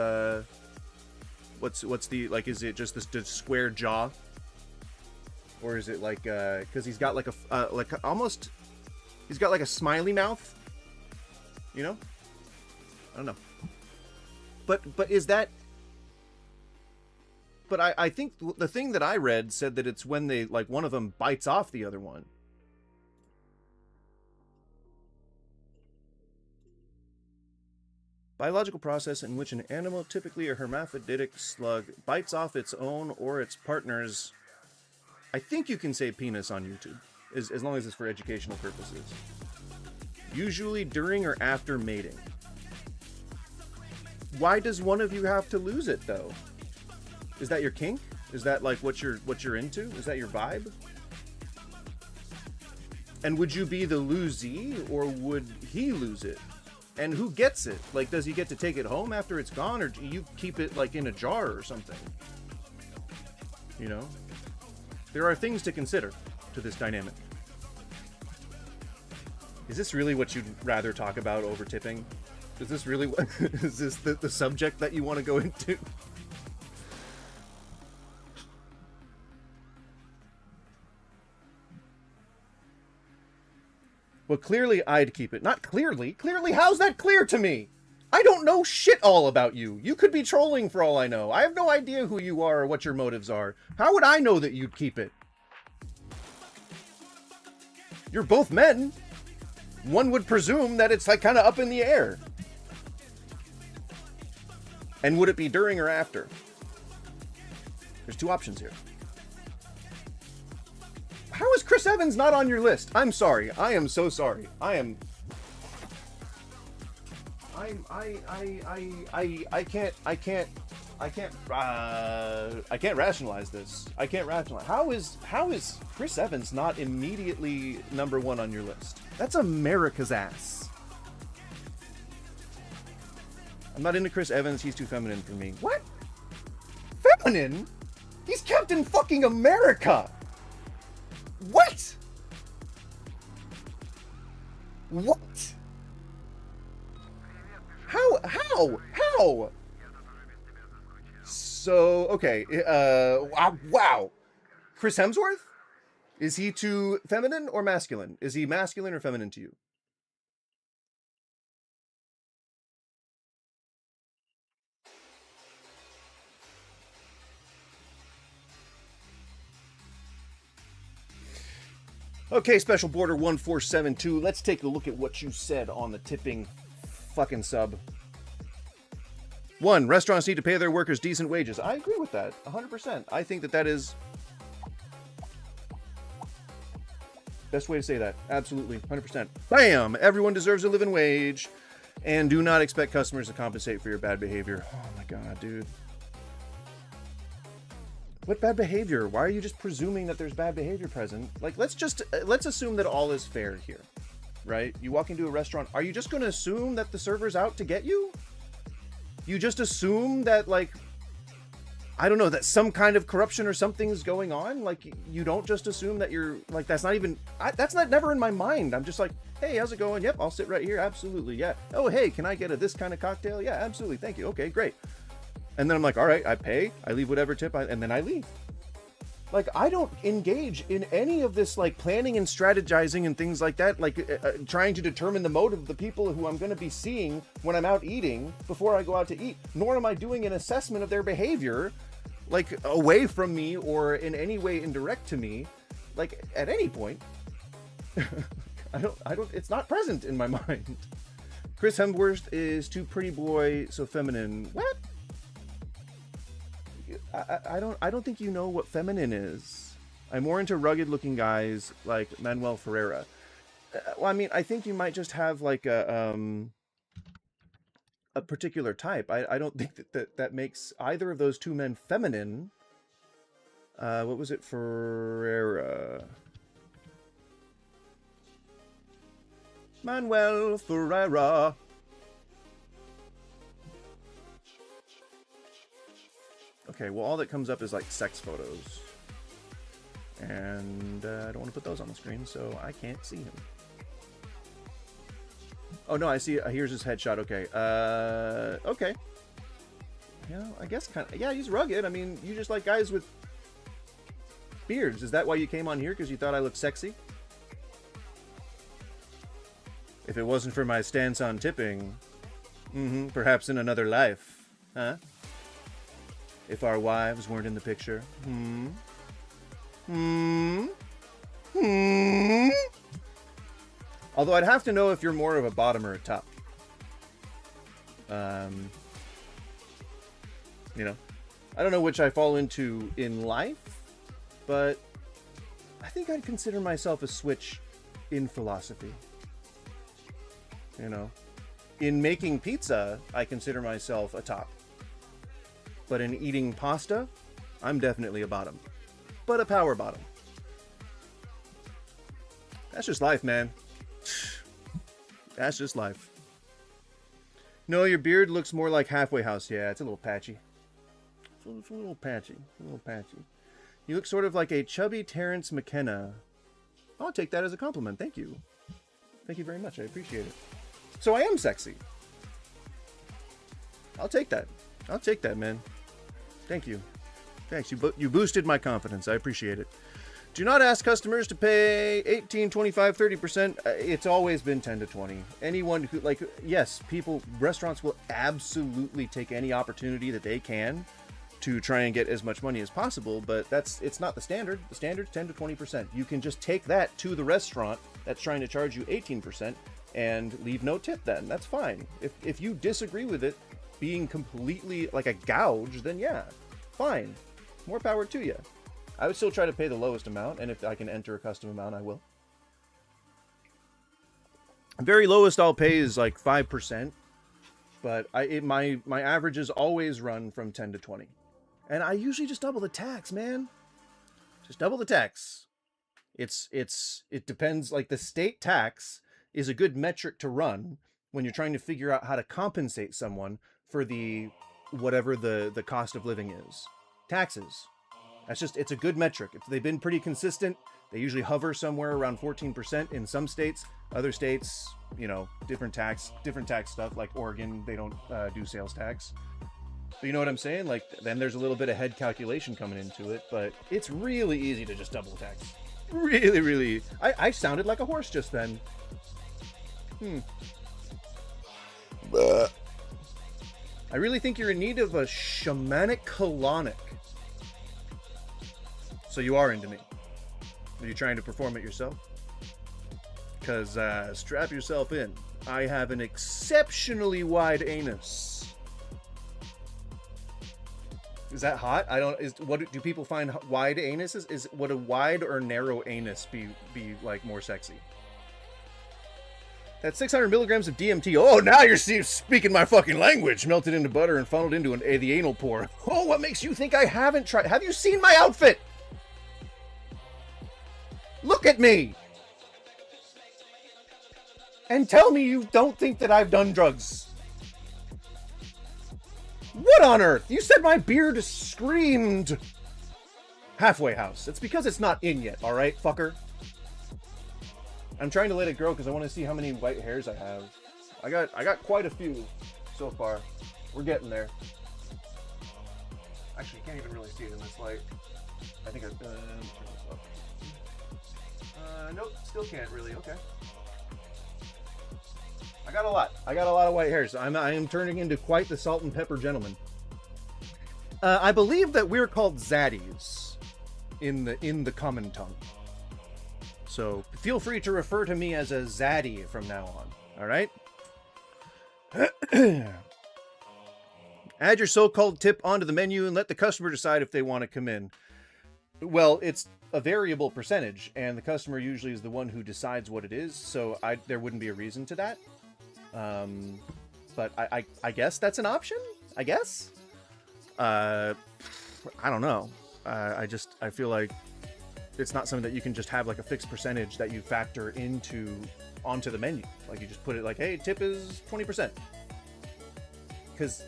what's the, like, is it just this square jaw? or is it like because he's got like a like almost he's got like a smiley mouth, you know? I don't know. But is that? But I think the thing that I read said that it's when they like one of them bites off the other one. Biological process in which an animal, typically a hermaphroditic slug, bites off its own or its partner's. I think you can say penis on YouTube, as long as it's for educational purposes. Usually during or after mating. Why does one of you have to lose it though? Is that your kink? Is that like what you're into? Is that your vibe? And would you be the losee, or would he lose it? And who gets it? Like, does he get to take it home after it's gone, or do you keep it like in a jar or something? You know? There are things to consider to this dynamic. Is this really what you'd rather talk about over tipping? Is this really what is this the subject that you want to go into? Well, clearly I'd keep it. Not clearly. Clearly, how's that clear to me? I don't know shit all about you. You could be trolling for all I know. I have no idea who you are or what your motives are. How would I know that you'd keep it? You're both men. One would presume that it's like kind of up in the air. And would it be during or after? There's two options here. How is Chris Evans not on your list? I'm sorry. I am so sorry. I can't rationalize this. I can't rationalize. How is Chris Evans not immediately number one on your list? That's America's ass. I'm not into Chris Evans. He's too feminine for me. What? Feminine? He's Captain fucking America. What? What? How? So, okay. Wow. Chris Hemsworth? Is he too feminine or masculine? Is he masculine or feminine to you? Okay, Special Border 1472. Let's take a look at what you said on the tipping fucking sub. 1. Restaurants need to pay their workers decent wages. I agree with that, 100%. I think that is... best way to say that. Absolutely, 100%. Bam! Everyone deserves a living wage. And do not expect customers to compensate for your bad behavior. Oh my god, dude. What bad behavior? Why are you just presuming that there's bad behavior present? Like, let's assume that all is fair here, right? You walk into a restaurant. Are you just going to assume that the server's out to get you? You just assume that, like, I don't know, that some kind of corruption or something's going on? Like, you don't just assume that you're, like, that's not even, that's not never in my mind. I'm just like, hey, how's it going? Yep, I'll sit right here. Absolutely, yeah. Oh, hey, can I get this kind of cocktail? Yeah, absolutely. Thank you. Okay, great. And then I'm like, all right, I pay, I leave whatever tip, and then I leave. Like, I don't engage in any of this, like, planning and strategizing and things like that, like, trying to determine the motive of the people who I'm going to be seeing when I'm out eating before I go out to eat. Nor am I doing an assessment of their behavior, like, away from me or in any way indirect to me, like, at any point. I don't, it's not present in my mind. Chris Hemsworth is too pretty boy, so feminine. What? I don't think you know what feminine is. I'm more into rugged looking guys like Manuel Ferreira. Well, I mean, I think you might just have like a particular type. I don't think that makes either of those two men feminine. What was it? Ferreira. Manuel Ferreira. Okay, well, all that comes up is like sex photos. And I don't want to put those on the screen, so I can't see him. Oh, no, I see. Here's his headshot. Okay. Okay. You know, I guess kind of. Yeah, he's rugged. I mean, you just like guys with. Beards, is that why you came on here? Because you thought I looked sexy? If it wasn't for my stance on tipping, perhaps in another life, huh? If our wives weren't in the picture, Although I'd have to know if you're more of a bottom or a top. You know, I don't know which I fall into in life, but I think I'd consider myself a switch in philosophy. You know, in making pizza, I consider myself a top. But in eating pasta, I'm definitely a bottom. But a power bottom. That's just life, man. That's just life. No, your beard looks more like Halfway House. Yeah, it's a little patchy. It's a little patchy. A little patchy. You look sort of like a chubby Terrence McKenna. I'll take that as a compliment. Thank you. Thank you very much. I appreciate it. So I am sexy. I'll take that. I'll take that, man. Thank you. Thanks. You boosted my confidence. I appreciate it. Do not ask customers to pay 18, 25, 30%. It's always been 10 to 20. Anyone who, like, yes, restaurants will absolutely take any opportunity that they can to try and get as much money as possible, but it's not the standard. The standard's 10 to 20%. You can just take that to the restaurant that's trying to charge you 18% and leave no tip then. That's fine. If you disagree with it being completely like a gouge, then yeah, fine. More power to you. I would still try to pay the lowest amount, and if I can enter a custom amount, I will. Very lowest I'll pay is like 5%, but my averages always run from 10 to 20. And I usually just double the tax, man. Just double the tax. It depends, like the state tax is a good metric to run when you're trying to figure out how to compensate someone for whatever the cost of living is. Taxes. It's a good metric. They've been pretty consistent. They usually hover somewhere around 14% in some states. Other states, you know, different tax stuff. Like Oregon, they don't do sales tax. But you know what I'm saying? Like, then there's a little bit of head calculation coming into it, but it's really easy to just double tax. Really, really. I sounded like a horse just then. I really think you're in need of a shamanic colonic. So you are into me. Are you trying to perform it yourself? Because strap yourself in. I have an exceptionally wide anus. Is that hot? What do people find wide anuses? Would a wide or narrow anus be like more sexy? That's 600 milligrams of DMT. Oh, now you're speaking my fucking language. Melted into butter and funneled into the anal pore. Oh, what makes you think I haven't tried? Have you seen my outfit? Look at me! And tell me you don't think that I've done drugs. What on earth? You said my beard screamed Halfway House. It's because it's not in yet, alright, fucker? I'm trying to let it grow because I want to see how many white hairs I have. I got quite a few so far. We're getting there. Actually, you can't even really see it in this light. I think turn this up. Nope, still can't really. Okay. I got a lot of white hairs. I am turning into quite the salt and pepper gentleman. I believe that we're called zaddies in the common tongue. So feel free to refer to me as a zaddy from now on. All right. Add your so-called tip onto the menu and let the customer decide if they want to come in. Well, it's a variable percentage, and the customer usually is the one who decides what it is, so there wouldn't be a reason to that. But I guess that's an option? I guess? I don't know. I feel like it's not something that you can just have like a fixed percentage that you factor onto the menu. Like you just put it like, hey, tip is 20%. Because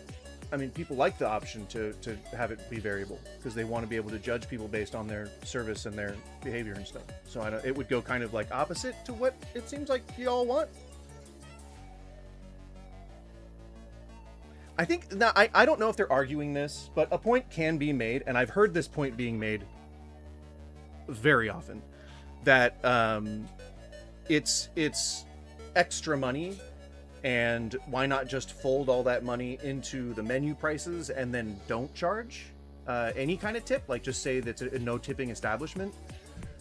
I mean, people like the option to have it be variable because they want to be able to judge people based on their service and their behavior and stuff. So it would go kind of like opposite to what it seems like you all want. I think now I don't know if they're arguing this, but a point can be made, and I've heard this point being made very often that it's extra money, and why not just fold all that money into the menu prices and then don't charge any kind of tip, like just say that's a no tipping establishment,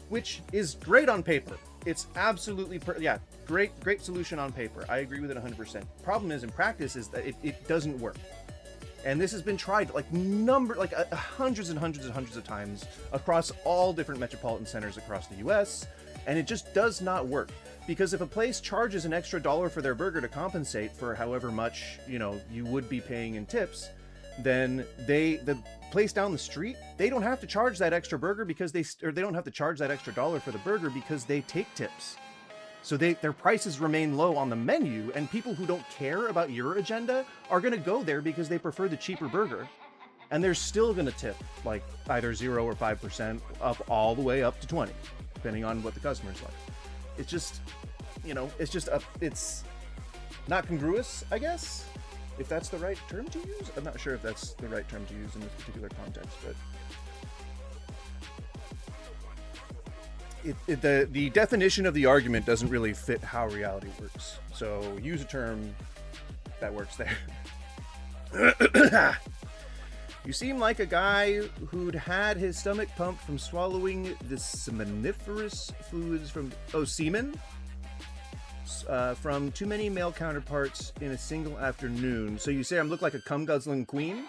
which is great on paper. It's absolutely great solution on paper. I agree with it 100%. Problem is, in practice, is that it doesn't work. And this has been tried like hundreds and hundreds and hundreds of times across all different metropolitan centers across the US, and it just does not work. Because if a place charges an extra $1 for their burger to compensate for however much, you know, you would be paying in tips, then the place down the street, they don't have to charge that extra burger because they don't have to charge that extra $1 for the burger because they take tips. So their prices remain low on the menu, and people who don't care about your agenda are going to go there because they prefer the cheaper burger. And they're still going to tip like either 0 or 5% up all the way up to 20, depending on what the customer's like. It's just, you know, it's not congruous, I guess, if that's the right term to use. I'm not sure if that's the right term to use in this particular context, but the definition of the argument doesn't really fit how reality works. So use a term that works there. You seem like a guy who'd had his stomach pumped from swallowing the seminiferous fluids from semen from too many male counterparts in a single afternoon. So you say I look like a cum guzzling queen?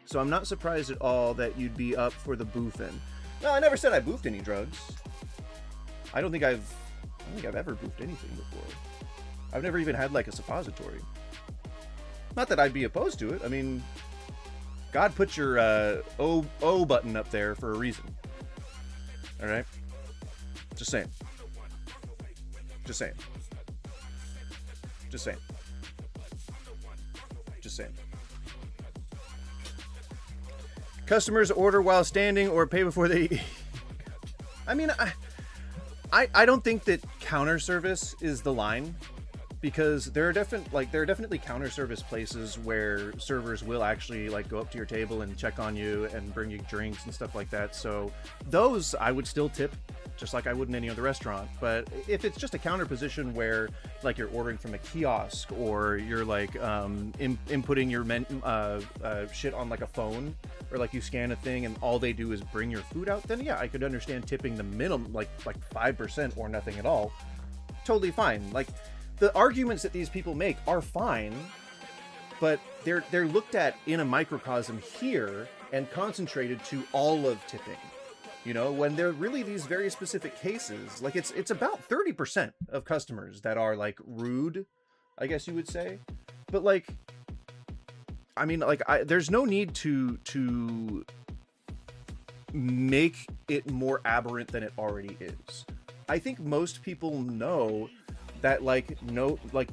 So I'm not surprised at all that you'd be up for the boofing. No, I never said I boofed any drugs. I don't think I've ever boofed anything before. I've never even had like a suppository. Not that I'd be opposed to it. I mean, God put your O button up there for a reason. All right? Just saying. Just saying. Just saying. Just saying. Customers order while standing or pay before they... I mean, I don't think that counter service is the line, because there are definitely counter service places where servers will actually like go up to your table and check on you and bring you drinks and stuff like that. So those I would still tip just like I would in any other restaurant. But if it's just a counter position where like you're ordering from a kiosk, or you're like inputting your shit on like a phone, or like you scan a thing and all they do is bring your food out, then yeah, I could understand tipping the minimum like 5% or nothing at all. Totally fine. Like, the arguments that these people make are fine, but they're looked at in a microcosm here and concentrated to all of tipping. You know, when they're really these very specific cases, like it's about 30% of customers that are like rude, I guess you would say. But like, I mean, like, there's no need to make it more aberrant than it already is. I think most people know that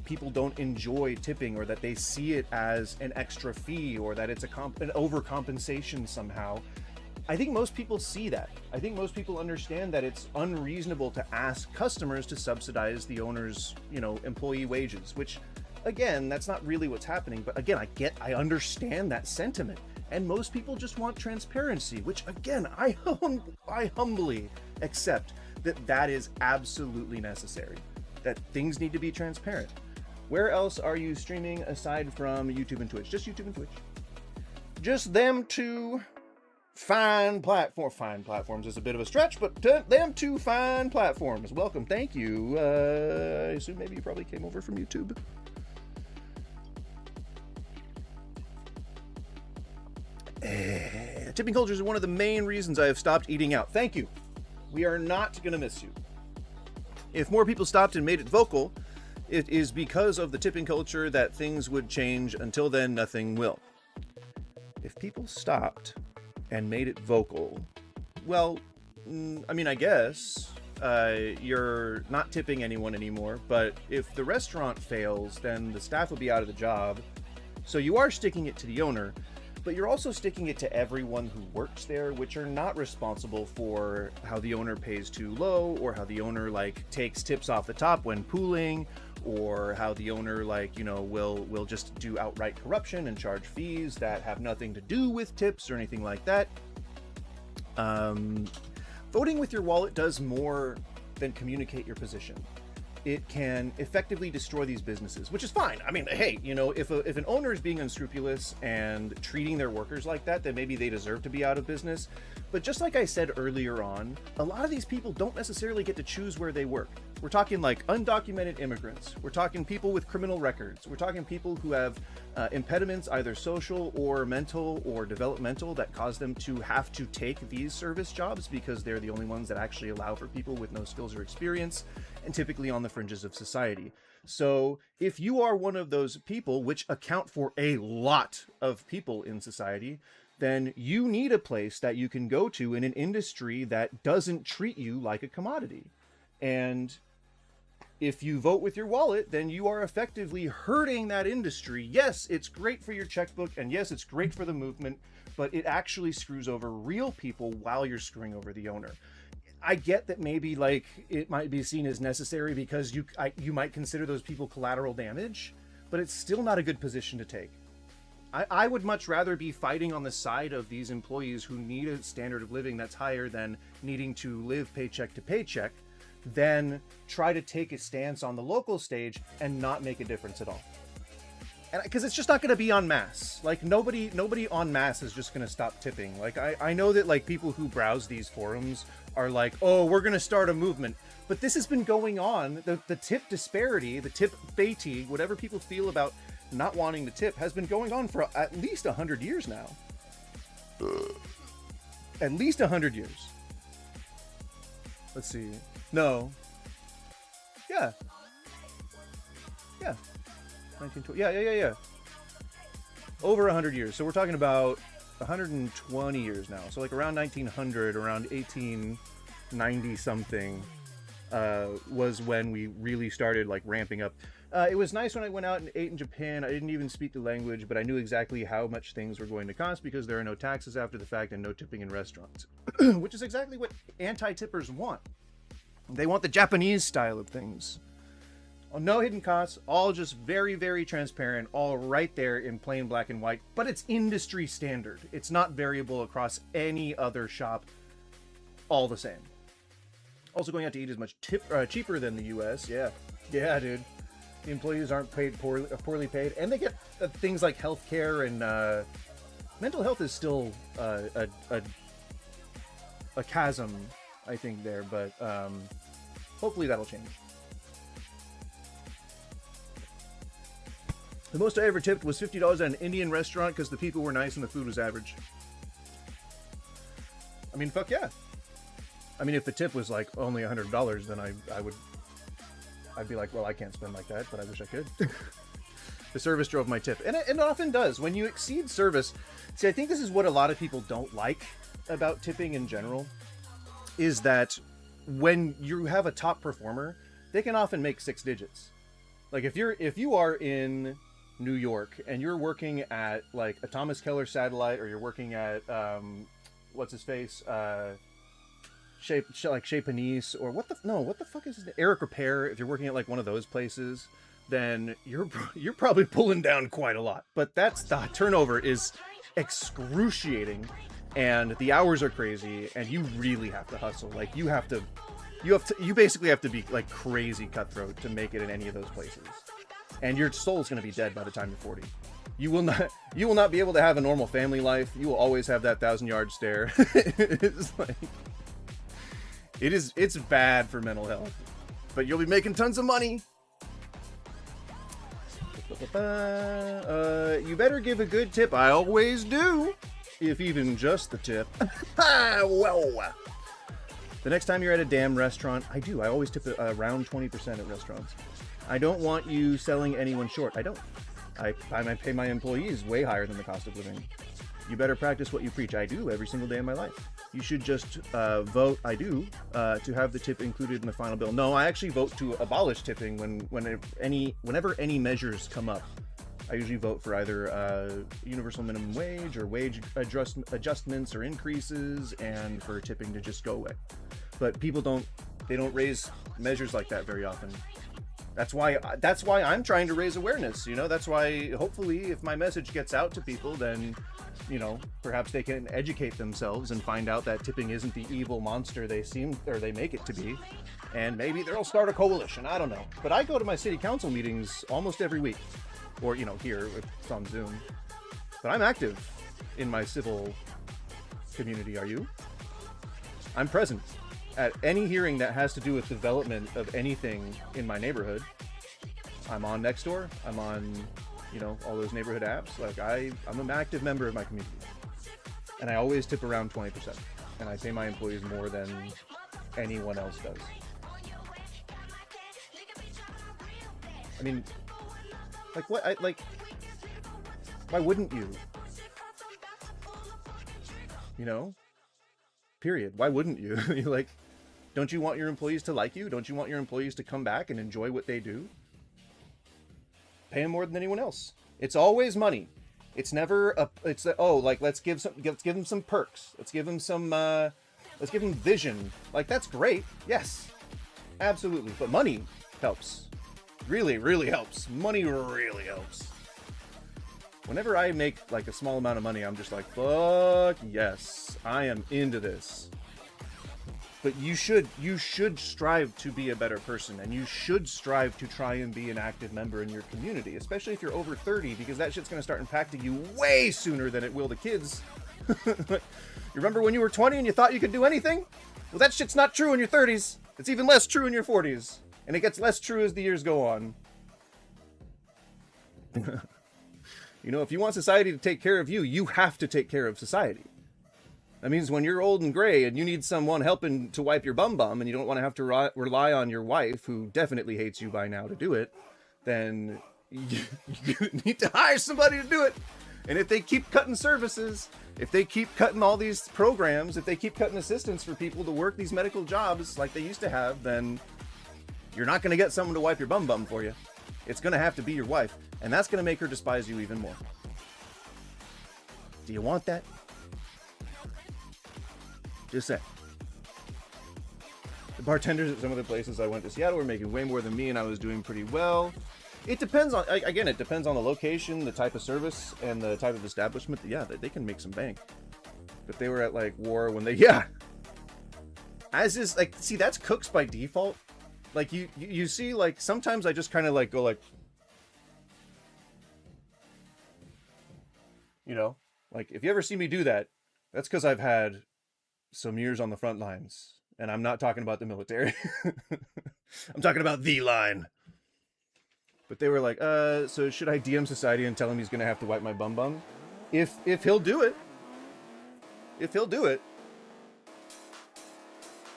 people don't enjoy tipping, or that they see it as an extra fee, or that it's an overcompensation somehow. I think most people see that. I think most people understand that it's unreasonable to ask customers to subsidize the owner's, employee wages, which, again, that's not really what's happening. But again, I understand that sentiment. And most people just want transparency, which, again, I humbly accept that is absolutely necessary. That things need to be transparent. Where else are you streaming aside from YouTube and Twitch? Just YouTube and Twitch. Just them two fine platforms is a bit of a stretch, but them two fine platforms. Welcome, thank you. I assume maybe you probably came over from YouTube. Tipping culture is one of the main reasons I have stopped eating out. Thank you. We are not going to miss you. If more people stopped and made it vocal, it is because of the tipping culture that things would change. Until then, nothing will. If people stopped and made it vocal, well, I mean, I guess you're not tipping anyone anymore, but if the restaurant fails, then the staff will be out of the job. So you are sticking it to the owner, but you're also sticking it to everyone who works there, which are not responsible for how the owner pays too low, or how the owner takes tips off the top when pooling, or how the owner will just do outright corruption and charge fees that have nothing to do with tips or anything like that. Voting with your wallet does more than communicate your position. It can effectively destroy these businesses, which is fine. I mean, hey, you know, if an owner is being unscrupulous and treating their workers like that, then maybe they deserve to be out of business. But just like I said earlier on, a lot of these people don't necessarily get to choose where they work. We're talking like undocumented immigrants. We're talking people with criminal records. We're talking people who have impediments, either social or mental or developmental, that cause them to have to take these service jobs because they're the only ones that actually allow for people with no skills or experience, and typically on the fringes of society. So if you are one of those people, which account for a lot of people in society, then you need a place that you can go to in an industry that doesn't treat you like a commodity. And if you vote with your wallet, then you are effectively hurting that industry. Yes, it's great for your checkbook, and yes, it's great for the movement, but it actually screws over real people while you're screwing over the owner. I get that maybe like it might be seen as necessary because you might consider those people collateral damage, but it's still not a good position to take. I would much rather be fighting on the side of these employees who need a standard of living that's higher than needing to live paycheck to paycheck than try to take a stance on the local stage and not make a difference at all. And because it's just not going to be en masse. Like nobody en masse is just going to stop tipping. Like I know that like people who browse these forums are like, oh, we're going to start a movement. But this has been going on. The tip disparity, the tip fatigue, whatever people feel about not wanting to tip, has been going on for at least 100 years now. At least 100 years. Let's see. No. Yeah. 1920. Yeah. Over 100 years. So we're talking about 120 years now. So like around 1900, around 1890 something was when we really started like ramping up. It was nice when I went out and ate in Japan. I didn't even speak the language, but I knew exactly how much things were going to cost because there are no taxes after the fact and no tipping in restaurants, which is exactly what anti-tippers want. They want the Japanese style of things. No hidden costs, all just very, very transparent, all right there in plain black and white, but it's industry standard. It's not variable across any other shop, all the same. Also going out to eat is much cheaper than the US. Yeah, dude. The employees aren't paid poorly paid, and they get things like healthcare and mental health is still a chasm, I think, there, but hopefully that'll change. The most I ever tipped was $50 at an Indian restaurant because the people were nice and the food was average. I mean, fuck yeah. I mean, if the tip was like only $100, then I'd be like, well, I can't spend like that, but I wish I could. The service drove my tip. And it often does. When you exceed service, see, I think this is what a lot of people don't like about tipping in general, is that when you have a top performer, they can often make 6 digits. Like if you are in New York and you're working at like a Thomas Keller satellite, or you're working at what's his face, Chez Panisse, or what the fuck is his name? Eric Repair. If you're working at like one of those places, then you're probably pulling down quite a lot. But the turnover is excruciating, and the hours are crazy, and you really have to hustle. Like you basically have to be like crazy cutthroat to make it in any of those places. And your soul's going to be dead by the time you're 40. You will not be able to have a normal family life. You will always have that 1,000-yard stare. It's like, it's bad for mental health, but you'll be making tons of money. You better give a good tip. I always do, if even just the tip. Well, the next time you're at a damn restaurant, I always tip around 20% at restaurants. I don't want you selling anyone short. I don't. I pay my employees way higher than the cost of living. You better practice what you preach. I do every single day of my life. You should just vote, I do, to have the tip included in the final bill. No, I actually vote to abolish tipping whenever any measures come up. I usually vote for either universal minimum wage or wage adjustments or increases, and for tipping to just go away. But people don't raise measures like that very often. That's why I'm trying to raise awareness. You know, that's why hopefully if my message gets out to people, then, you know, perhaps they can educate themselves and find out that tipping isn't the evil monster they seem or they make it to be. And maybe they'll start a coalition. I don't know. But I go to my city council meetings almost every week, or, you know, here if it's on Zoom. But I'm active in my civil community. Are you? I'm present at any hearing that has to do with development of anything in my neighborhood. I'm on Nextdoor. I'm on, you know, all those neighborhood apps. Like I'm an active member of my community, and I always tip around 20%, and I pay my employees more than anyone else does. I mean, like what? Why wouldn't you? You know? Period. Why wouldn't you? Like, don't you want your employees to like you? Don't you want your employees to come back and enjoy what they do? Pay them more than anyone else. It's always money. It's never let's give them some perks. Let's give them vision. Like, that's great. Yes, absolutely. But money helps. Really, really helps. Money really helps. Whenever I make like a small amount of money, I'm just like, fuck yes, I am into this. But you should strive to be a better person, and you should strive to try and be an active member in your community, especially if you're over 30, because that shit's gonna start impacting you way sooner than it will the kids. You remember when you were 20 and you thought you could do anything? Well, that shit's not true in your 30s. It's even less true in your 40s, and it gets less true as the years go on. You know, if you want society to take care of you, you have to take care of society. That means when you're old and gray and you need someone helping to wipe your bum and you don't want to have to rely on your wife, who definitely hates you by now, to do it, then you need to hire somebody to do it. And if they keep cutting services, if they keep cutting all these programs, if they keep cutting assistance for people to work these medical jobs like they used to have, then you're not going to get someone to wipe your bum for you. It's going to have to be your wife, and that's going to make her despise you even more. Do you want that? Just say. The bartenders at some of the places I went to Seattle were making way more than me, and I was doing pretty well. It depends on, again, it depends on the location, the type of service, and the type of establishment. Yeah, they can make some bank. But they were at like war when they, yeah. As is, like, see, that's cooks by default. Like, you see, like, sometimes I just kind of, like, go, like, you know? Like, if you ever see me do that, that's because I've had some years on the front lines. And I'm not talking about the military. I'm talking about the line. But they were like, so should I DM society and tell him he's going to have to wipe my bum? If he'll do it. If he'll do it.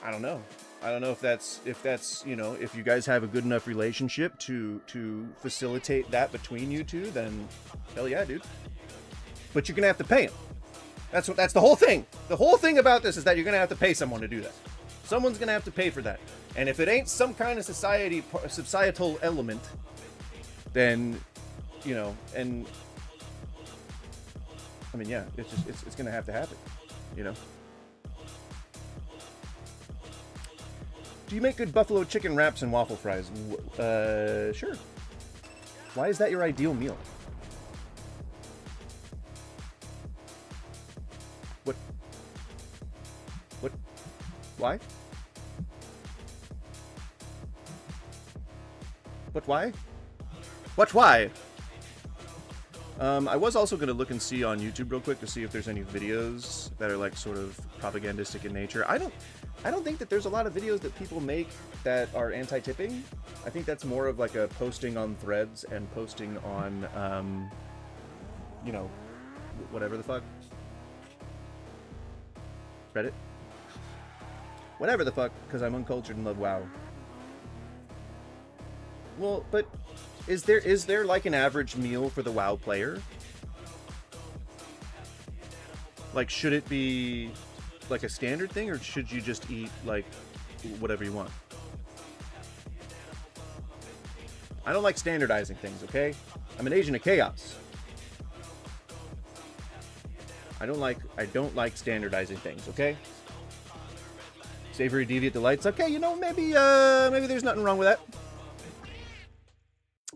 I don't know. I don't know if that's, you know, if you guys have a good enough relationship to facilitate that between you two, then hell yeah, dude. But you're gonna have to pay him. That's the whole thing. The whole thing about this is that you're gonna have to pay someone to do that. Someone's gonna have to pay for that. And if it ain't some kind of societal element, then, you know, and I mean, yeah, it's gonna have to happen, you know. Do you make good buffalo chicken wraps and waffle fries? Sure. Why is that your ideal meal? What? Why? But why? What? Why? I was also going to look and see on YouTube real quick to see if there's any videos that are like sort of propagandistic in nature. I don't think that there's a lot of videos that people make that are anti-tipping. I think that's more of like a posting on Threads and posting on, you know, whatever the fuck. Reddit? Whatever the fuck, because I'm uncultured and love WoW. Well, but is there like an average meal for the WoW player? Like, should it be like a standard thing, or should you just eat like whatever you want? I don't like standardizing things, okay? I'm an agent of chaos. I don't like standardizing things, okay? Savory deviant delights. Okay, you know, maybe there's nothing wrong with that.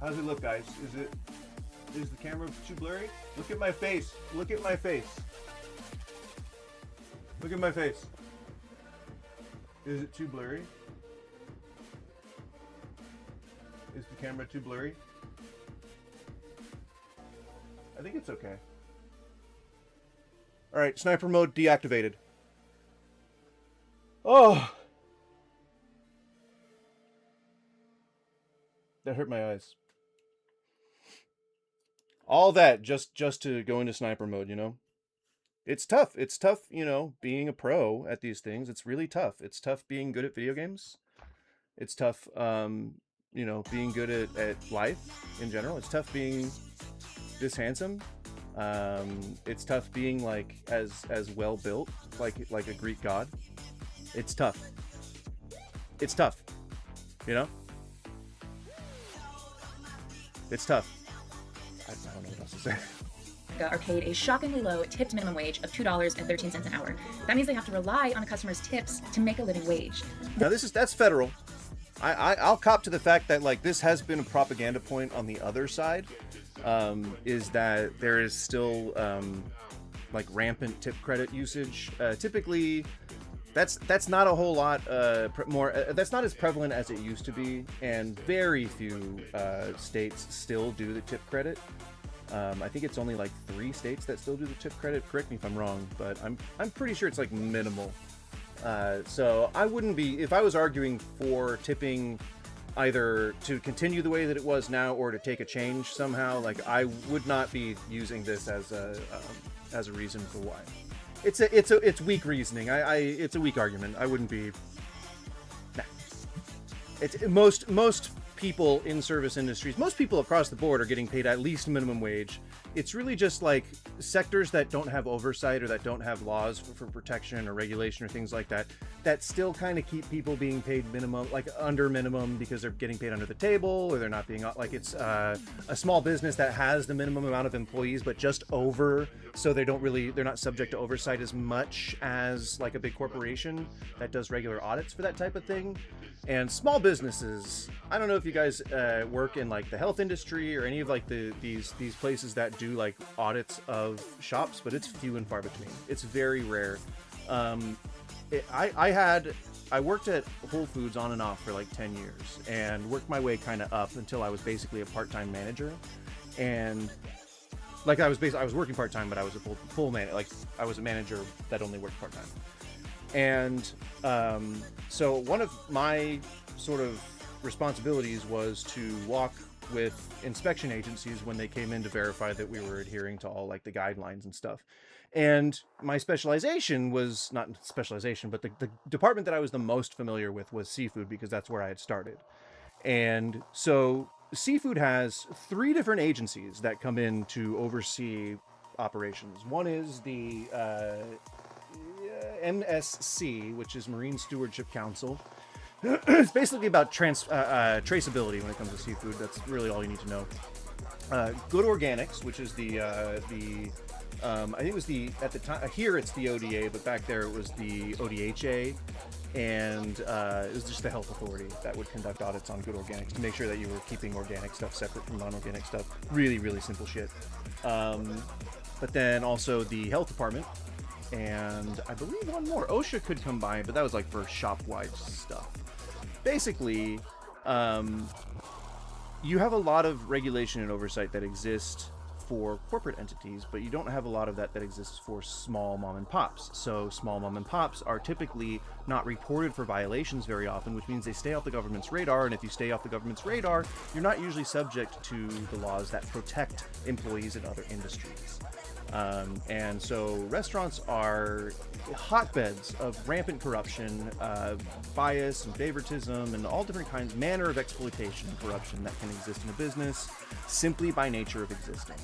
How's it look, guys? Is the camera too blurry? Look at my face. Look at my face. Look at my face. Is it too blurry? Is the camera too blurry? I think it's okay. All right, sniper mode deactivated. Oh, that hurt my eyes. All that just to go into sniper mode, you know? It's tough. It's tough, you know, being a pro at these things. It's really tough. It's tough being good at video games. It's tough, you know, being good at life in general. It's tough being this handsome. It's tough being like as well built, like a Greek god. It's tough. It's tough. You know? It's tough. I don't know what else to say. Are paid a shockingly low tipped minimum wage of $2.13 an hour. That means they have to rely on a customer's tips to make a living wage. Now that's federal. I'll cop to the fact that like this has been a propaganda point on the other side, is that there is still like rampant tip credit usage. Typically, that's not a whole lot more. That's not as prevalent as it used to be, and very few states still do the tip credit. I think it's only like 3 states that still do the tip credit. Correct me if I'm wrong, but I'm pretty sure it's like minimal. So I wouldn't be, if I was arguing for tipping either to continue the way that it was now or to take a change somehow, like I would not be using this as a reason for why. It's weak reasoning. It's a weak argument. I wouldn't be. Nah. It's most people in service industries, most people across the board are getting paid at least minimum wage. It's really just like sectors that don't have oversight or that don't have laws for protection or regulation or things like that, that still kind of keep people being paid minimum, like under minimum, because they're getting paid under the table, or they're not being like, it's a small business that has the minimum amount of employees but just over, so they're not subject to oversight as much as like a big corporation that does regular audits for that type of thing. And small businesses, I don't know if you guys work in like the health industry or any of like these places that do like audits of shops, but it's few and far between. It's very rare. I worked at Whole Foods on and off for like 10 years and worked my way kind of up until I was basically a part-time manager. And like I was working part-time, but I was a full man. Like I was a manager that only worked part-time. And so one of my sort of responsibilities was to walk with inspection agencies when they came in to verify that we were adhering to all like the guidelines and stuff. And my specialization was not specialization, but the department that I was the most familiar with was seafood, because that's where I had started. And so seafood has 3 different agencies that come in to oversee operations. One is the MSC, which is Marine Stewardship Council. It's basically about traceability when it comes to seafood. That's really all you need to know. Good Organics, which is the I think it was the, at the time here it's the ODA, but back there it was the ODHA, and it was just the health authority that would conduct audits on Good Organics to make sure that you were keeping organic stuff separate from non-organic stuff. Really, really simple shit. But then also the health department, and I believe one more. OSHA could come by, but that was like for shop-wide stuff. Basically, you have a lot of regulation and oversight that exists for corporate entities, but you don't have a lot of that exists for small mom and pops. So small mom and pops are typically not reported for violations very often, which means they stay off the government's radar. And if you stay off the government's radar, you're not usually subject to the laws that protect employees in other industries. And so restaurants are hotbeds of rampant corruption, bias and favoritism, and all different kinds, manner of exploitation and corruption that can exist in a business simply by nature of existing.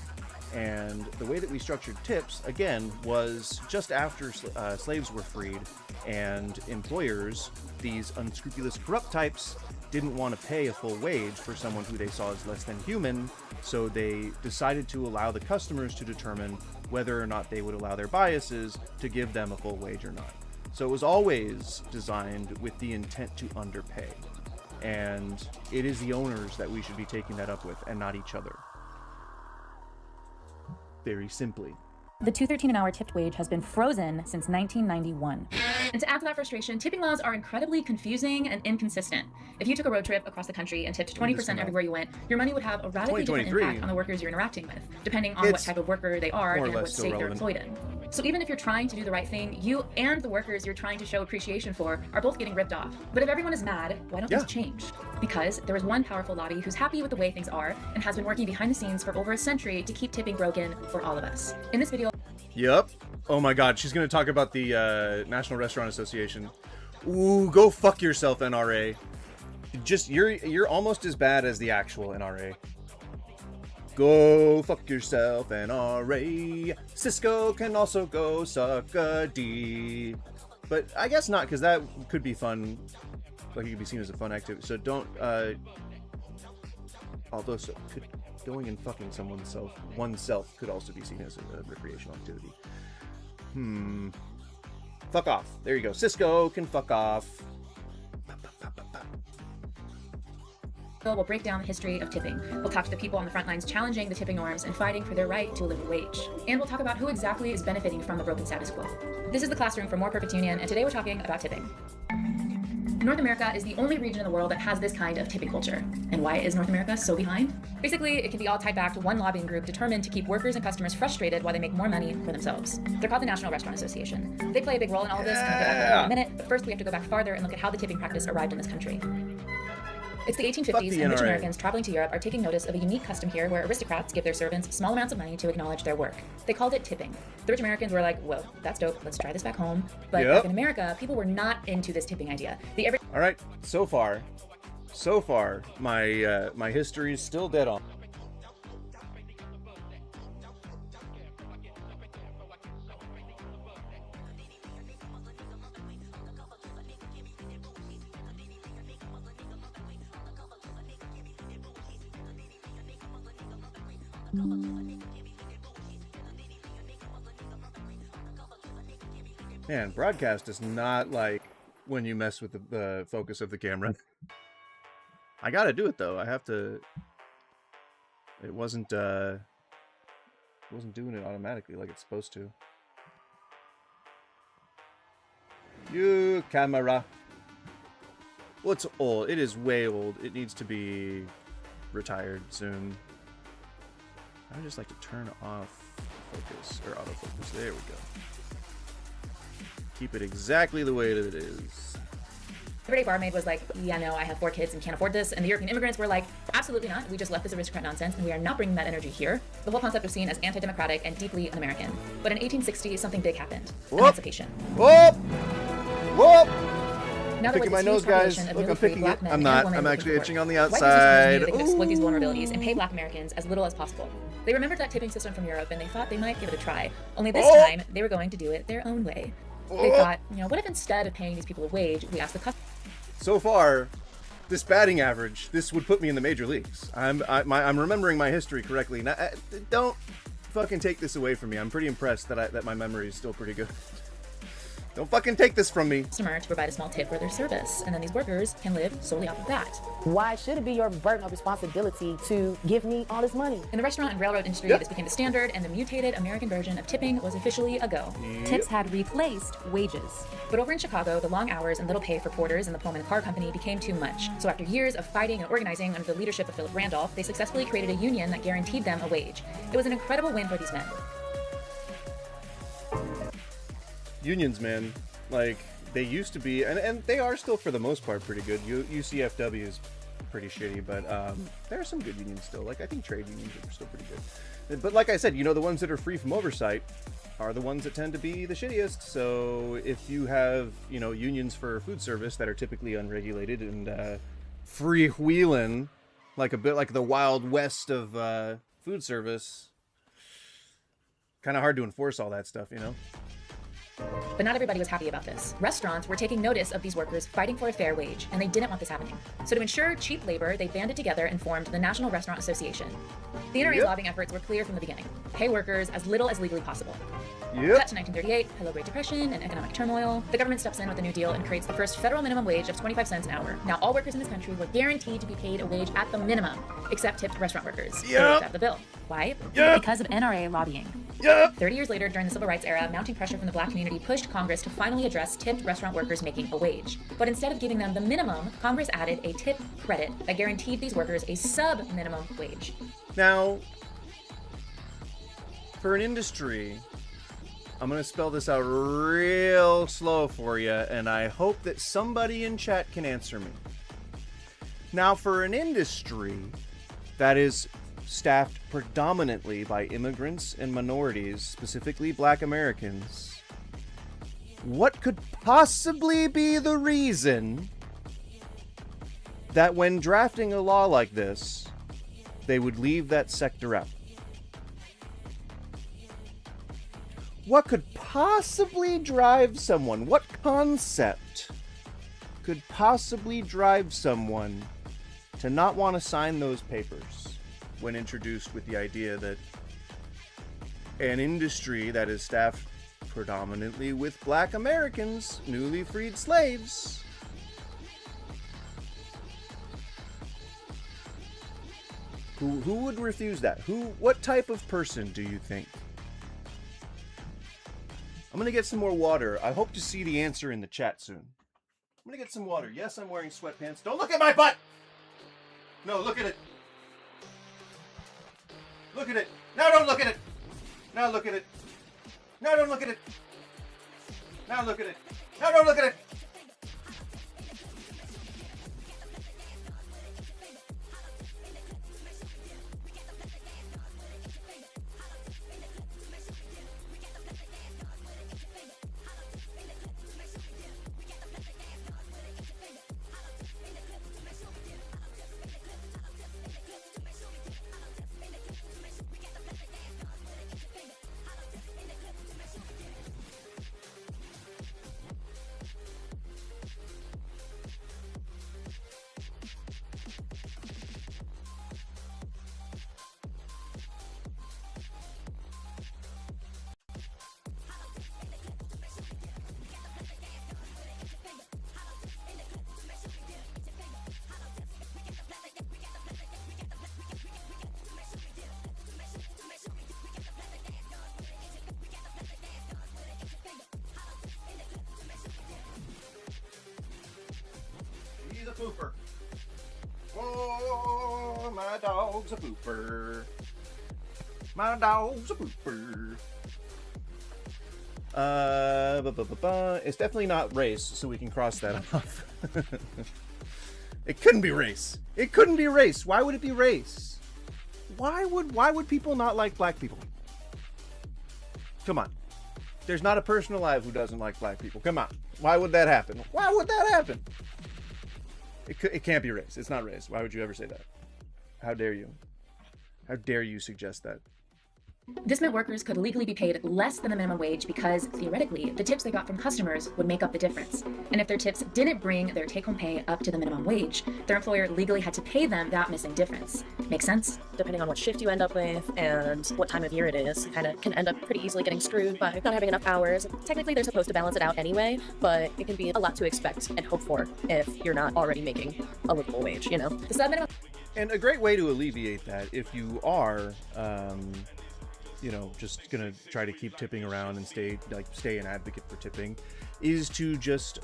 And the way that we structured tips, again, was just after slaves were freed, and employers, these unscrupulous, corrupt types, didn't want to pay a full wage for someone who they saw as less than human, so they decided to allow the customers to determine whether or not they would allow their biases to give them a full wage or not. So it was always designed with the intent to underpay. and it is the owners that we should be taking that up with, and not each other. Very simply. The $2.13 an hour tipped wage has been frozen since 1991. And to add to that frustration, tipping laws are incredibly confusing and inconsistent. If you took a road trip across the country and tipped 20% everywhere you went, your money would have a radically different impact on the workers you're interacting with, depending on what type of worker they are and what state they're employed in. So even if you're trying to do the right thing, you and the workers you're trying to show appreciation for are both getting ripped off. But if everyone is mad, why don't things change? Because there is one powerful lobby who's happy with the way things are and has been working behind the scenes for over a century to keep tipping broken for all of us. In this video, Yep. Oh my god, she's gonna talk about the National Restaurant Association. Ooh, go fuck yourself, NRA. Just you're almost as bad as the actual NRA. Go fuck yourself, NRA. Cisco can also go suck a D. But I guess not, because that could be fun. Like, it could be seen as a fun activity. So don't, although going and fucking oneself could also be seen as a recreational activity. Fuck off. There you go. Cisco can fuck off. we'll break down the history of tipping. We'll talk to the people on the front lines challenging the tipping norms and fighting for their right to a living wage. And we'll talk about who exactly is benefiting from the broken status quo. This is the Classroom for More Perfect Union, and today we're talking about tipping. North America is the only region in the world that has this kind of tipping culture. And why is North America so behind? Basically, it can be all tied back to one lobbying group determined to keep workers and customers frustrated while they make more money for themselves. They're called the National Restaurant Association. They play a big role in all of this, and I'll get back to that in a minute, but first we have to go back farther and look at how the tipping practice arrived in this country. It's the 1850s, and rich Americans traveling to Europe are taking notice of a unique custom here where aristocrats give their servants small amounts of money to acknowledge their work. They called it tipping. The rich Americans were like, whoa, that's dope, let's try this back home. But back in America, people were not into this tipping idea. All right, so far, my history is still dead on. Man, broadcast is not like when you mess with the focus of the camera. I gotta do it though. I have to. It wasn't doing it automatically like it's supposed to. You camera. Well, it's old. It is way old. It needs to be retired soon. I would just like to turn off focus or autofocus. There we go. Keep it exactly the way that it is. Everyday barmaid was like, yeah, no, I have 4 kids and can't afford this. And the European immigrants were like, absolutely not. We just left this aristocrat nonsense and we are not bringing that energy here. The whole concept was seen as anti-democratic and deeply un-American. But in 1860, something big happened. Emancipation. Whoop! Whoop! Now picking my nose, guys. Look, I'm picking it. I'm not. I'm actually itching on the outside. They could exploit these vulnerabilities and pay black Americans as little as possible. They remembered that tipping system from Europe and they thought they might give it a try. Only this time, they were going to do it their own way. They thought, what if instead of paying these people a wage, we ask the customer? So far, this batting average, this would put me in the major leagues. I'm remembering my history correctly. Now, don't fucking take this away from me. I'm pretty impressed that my memory is still pretty good. Don't fucking take this from me. Customer to provide a small tip for their service, and then these workers can live solely off of that. Why should it be your burden of responsibility to give me all this money? In the restaurant and railroad industry, this became the standard, and the mutated American version of tipping was officially a go. Tips had replaced wages. But over in Chicago, the long hours and little pay for porters in the Pullman Car Company became too much. So after years of fighting and organizing under the leadership of Philip Randolph, they successfully created a union that guaranteed them a wage. It was an incredible win for these men. Unions, man, like they used to be, and they are still for the most part pretty good. UCFW is pretty shitty, but there are some good unions still. Like I think trade unions are still pretty good. But like I said, the ones that are free from oversight are the ones that tend to be the shittiest. So if you have unions for food service that are typically unregulated and freewheeling, like a bit like the Wild West of food service, kind of hard to enforce all that stuff, But not everybody was happy about this. Restaurants were taking notice of these workers fighting for a fair wage, and they didn't want this happening. So to ensure cheap labor, they banded together and formed the National Restaurant Association. The NRA's Yep. lobbying efforts were clear from the beginning. Pay workers as little as legally possible. Yep. Cut to 1938, hello Great Depression and economic turmoil. The government steps in with a new deal and creates the first federal minimum wage of 25 cents an hour. Now all workers in this country were guaranteed to be paid a wage at the minimum, except tipped restaurant workers. They Yep. worked out of the bill. Why? Yep. Because of NRA lobbying. Yep. 30 years later, during the Civil Rights era, mounting pressure from the black community pushed Congress to finally address tipped restaurant workers making a wage. But instead of giving them the minimum, Congress added a tip credit that guaranteed these workers a sub-minimum wage. Now, for an industry, I'm going to spell this out real slow for you, and I hope that somebody in chat can answer me. Now, for an industry that is staffed predominantly by immigrants and minorities, specifically Black Americans, what could possibly be the reason that when drafting a law like this, they would leave that sector out? What could possibly drive someone? What concept could possibly drive someone to not want to sign those papers when introduced with the idea that an industry that is staffed predominantly with Black Americans, newly freed slaves, who would refuse that? What type of person do you think? I'm gonna get some more water. I hope to see the answer in the chat soon. I'm gonna get some water. Yes, I'm wearing sweatpants. Don't look at my butt! No, look at it. Look at it. Now don't look at it. Now look at it. Now don't look at it. Now look at it. Now don't look at it. He's a pooper. Oh, my dog's a pooper. My dog's a pooper. It's definitely not race, so we can cross that off. It couldn't be race. It couldn't be race. Why would it be race? Why would people not like Black people? Come on. There's not a person alive who doesn't like Black people. Come on. Why would that happen? Why would that happen? It can't be race. It's not race. Why would you ever say that? How dare you? How dare you suggest that? This meant workers could legally be paid less than the minimum wage because, theoretically, the tips they got from customers would make up the difference. And if their tips didn't bring their take-home pay up to the minimum wage, their employer legally had to pay them that missing difference. Make sense? Depending on what shift you end up with and what time of year it is, kind of can end up pretty easily getting screwed by not having enough hours. Technically, they're supposed to balance it out anyway, but it can be a lot to expect and hope for if you're not already making a livable wage, you know? The sub-minimum And a great way to alleviate that, if you are, just gonna try to keep tipping around and stay an advocate for tipping, is to just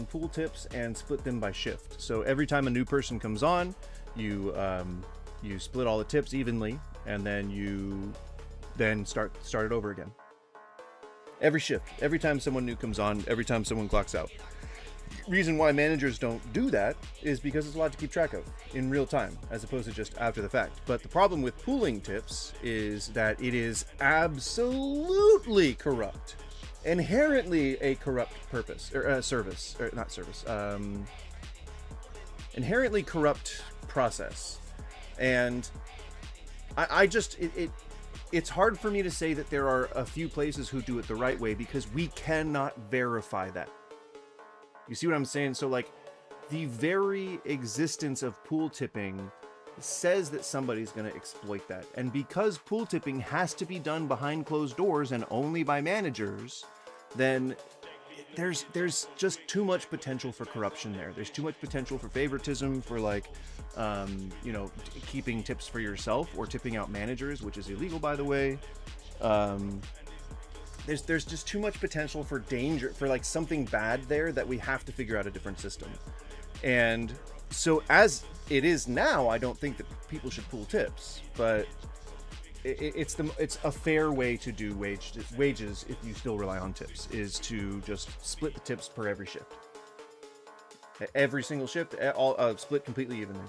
pool tips and split them by shift. So every time a new person comes on, you split all the tips evenly, and then you start it over again. Every shift, every time someone new comes on, every time someone clocks out. Reason why managers don't do that is because it's a lot to keep track of in real time as opposed to just after the fact. But the problem with pooling tips is that it is absolutely corrupt, inherently a corrupt inherently corrupt process. And it's hard for me to say that there are a few places who do it the right way because we cannot verify that. You see what I'm saying? So like the very existence of pool tipping says that somebody's going to exploit that. And because pool tipping has to be done behind closed doors and only by managers, then there's just too much potential for corruption there. There's too much potential for favoritism, for like, keeping tips for yourself or tipping out managers, which is illegal, by the way. There's just too much potential for danger, for like something bad there that we have to figure out a different system. And so as it is now, I don't think that people should pool tips, but it's a fair way to do wages if you still rely on tips, is to just split the tips per every shift. Every single shift, all split completely evenly.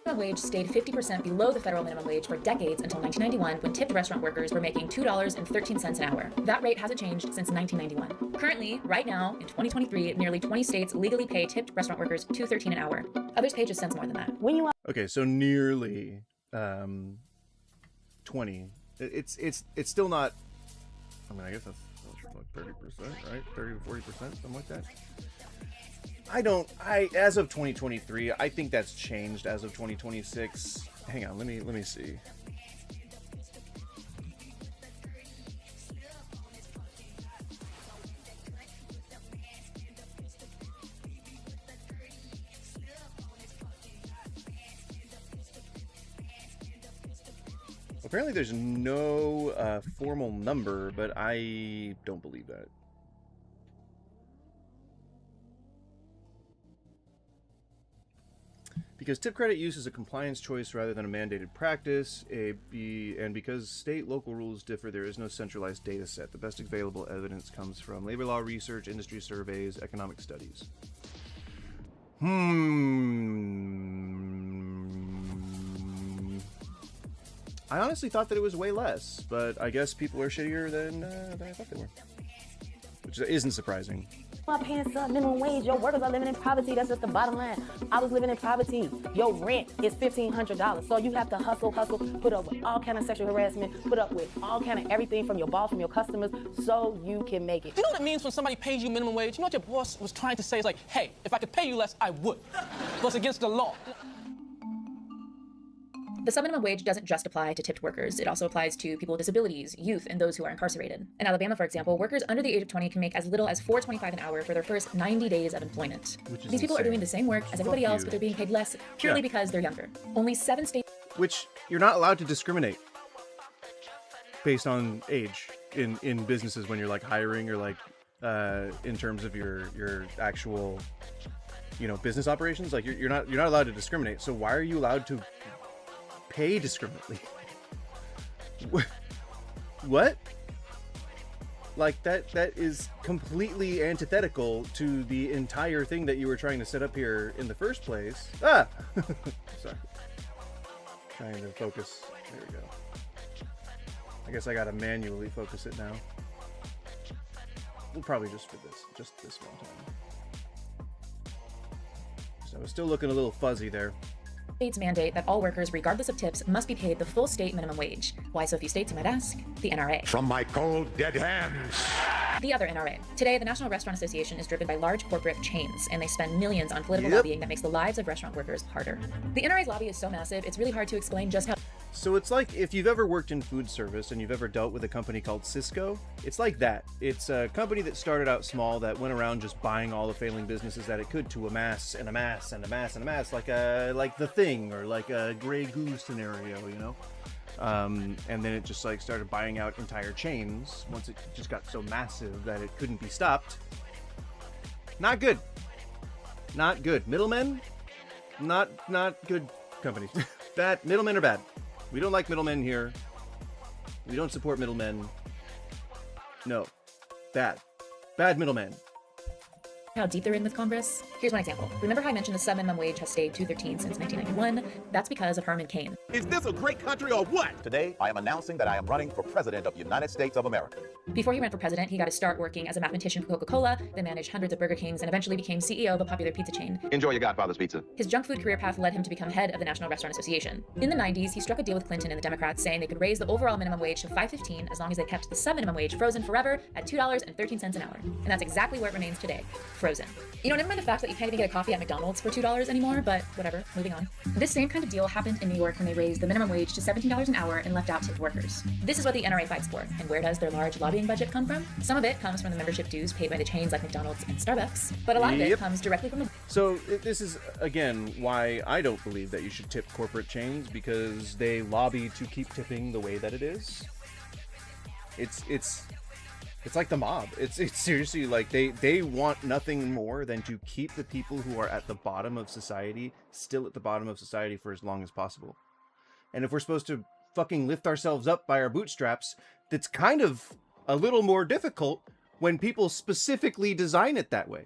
Minimum wage stayed 50% below the federal minimum wage for decades until 1991, when tipped restaurant workers were making $2.13 an hour. That rate hasn't changed since 1991. Currently, right now, in 2023, nearly 20 states legally pay tipped restaurant workers $2.13 an hour. Others pay just cents more than that. When you Okay, so nearly 20. It's still not. I mean, I guess that's like 30%, right? 30 to 40%, something like that. As of 2023, I think that's changed as of 2026. Hang on, let me see. Apparently there's no formal number, but I don't believe that. Because tip credit use is a compliance choice rather than a mandated practice, and because state-local rules differ, there is no centralized data set. The best available evidence comes from labor law research, industry surveys, economic studies. I honestly thought that it was way less, but I guess people are shittier than I thought they were. Which isn't surprising. are paying sub minimum wage, your workers are living in poverty. That's just the bottom line. I was living in poverty. Your rent is $1,500. So you have to hustle, put up with all kind of sexual harassment, put up with all kind of everything from your boss, from your customers, so you can make it. You know what it means when somebody pays you minimum wage? You know what your boss was trying to say is like, hey, if I could pay you less, I would. But it's against the law. The subminimum wage doesn't just apply to tipped workers. It also applies to people with disabilities, youth, and those who are incarcerated. In Alabama, for example, workers under the age of 20 can make as little as $4.25 an hour for their first 90 days of employment. These people are doing the same work as everybody else, but they're being paid less purely because they're younger. Only 7 states... Which you're not allowed to discriminate based on age in businesses when you're like hiring or like in terms of your actual, you know, business operations. Like you're not allowed to discriminate. So why are you allowed to pay discriminately? What? Like that is completely antithetical to the entire thing that you were trying to set up here in the first place. Sorry. Trying to focus. There we go. I guess I gotta manually focus it now. We'll probably just for just this one time. So I was still looking a little fuzzy there. States mandate that all workers, regardless of tips, must be paid the full state minimum wage. Why so few states, you might ask? The NRA. From my cold, dead hands. The other NRA. Today, the National Restaurant Association is driven by large corporate chains, and they spend millions on political lobbying that makes the lives of restaurant workers harder. The NRA's lobby is so massive, it's really hard to explain just how... So it's like if you've ever worked in food service and you've ever dealt with a company called Sysco, it's like that. It's a company that started out small that went around just buying all the failing businesses that it could to amass and amass and amass and amass, like The Thing or like a Grey Goo scenario, you know? And then it just like started buying out entire chains once it just got so massive that it couldn't be stopped. Not good. Not good. Middlemen, not good companies. Bad. Middlemen are bad. We don't like middlemen here. We don't support middlemen. No. Bad. Bad middlemen. how deep they're in with Congress? Here's one example. Remember how I mentioned the sub-minimum wage has stayed $2.13 since 1991? That's because of Herman Cain. Is this a great country or what? Today, I am announcing that I am running for president of the United States of America. Before he ran for president, he got to start working as a mathematician for Coca-Cola, then managed hundreds of Burger Kings, and eventually became CEO of a popular pizza chain. Enjoy your Godfather's pizza. His junk food career path led him to become head of the National Restaurant Association. In the 90s, he struck a deal with Clinton and the Democrats saying they could raise the overall minimum wage to $5.15 as long as they kept the sub-minimum wage frozen forever at $2.13 an hour. And that's exactly where it remains today, frozen. You know, never mind the fact that you can't even get a coffee at McDonald's for $2 anymore, but whatever, moving on. This same kind of deal happened in New York when they raised the minimum wage to $17 an hour and left out tipped workers. This is what the NRA fights for, and where does their large lobbying budget come from? Some of it comes from the membership dues paid by the chains like McDonald's and Starbucks, but a lot of it comes directly from the... So this is, again, why I don't believe that you should tip corporate chains, because they lobby to keep tipping the way that it is. It's like the mob. It's seriously like they want nothing more than to keep the people who are at the bottom of society still at the bottom of society for as long as possible. And if we're supposed to fucking lift ourselves up by our bootstraps, that's kind of a little more difficult when people specifically design it that way.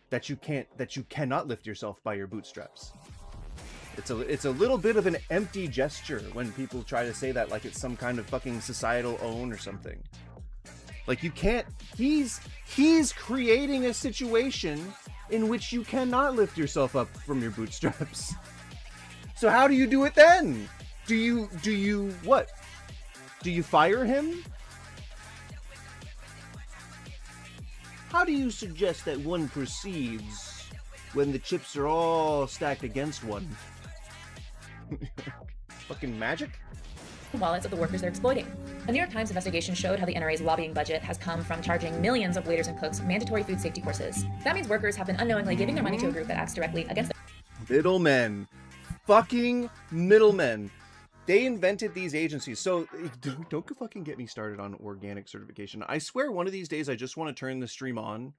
That you cannot lift yourself by your bootstraps. It's a little bit of an empty gesture when people try to say that like it's some kind of fucking societal own or something. Like you can't, he's creating a situation in which you cannot lift yourself up from your bootstraps. So how do you do it then? Do you what? Do you fire him? How do you suggest that one proceeds when the chips are all stacked against one? Fucking magic? wallets of the workers they're exploiting. A New York Times investigation showed how the NRA's lobbying budget has come from charging millions of waiters and cooks mandatory food safety courses. That means workers have been unknowingly giving their money to a group that acts directly against them. Middlemen. Fucking middlemen. They invented these agencies. So don't fucking get me started on organic certification. I swear one of these days I just want to turn the stream on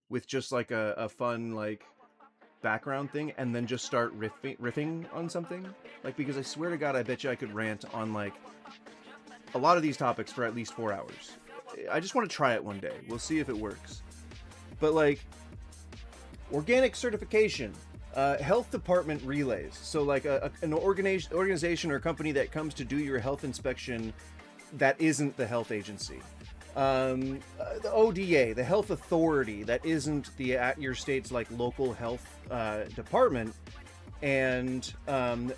with just like a fun like background thing and then just start riffing on something. Like, because I swear to God, I bet you I could rant on like a lot of these topics for at least 4 hours. I just want to try it one day. We'll see if it works. But like organic certification, health department relays. So like an organization or company that comes to do your health inspection that isn't the health agency. The ODA, the health authority that isn't the at your state's like local health department, and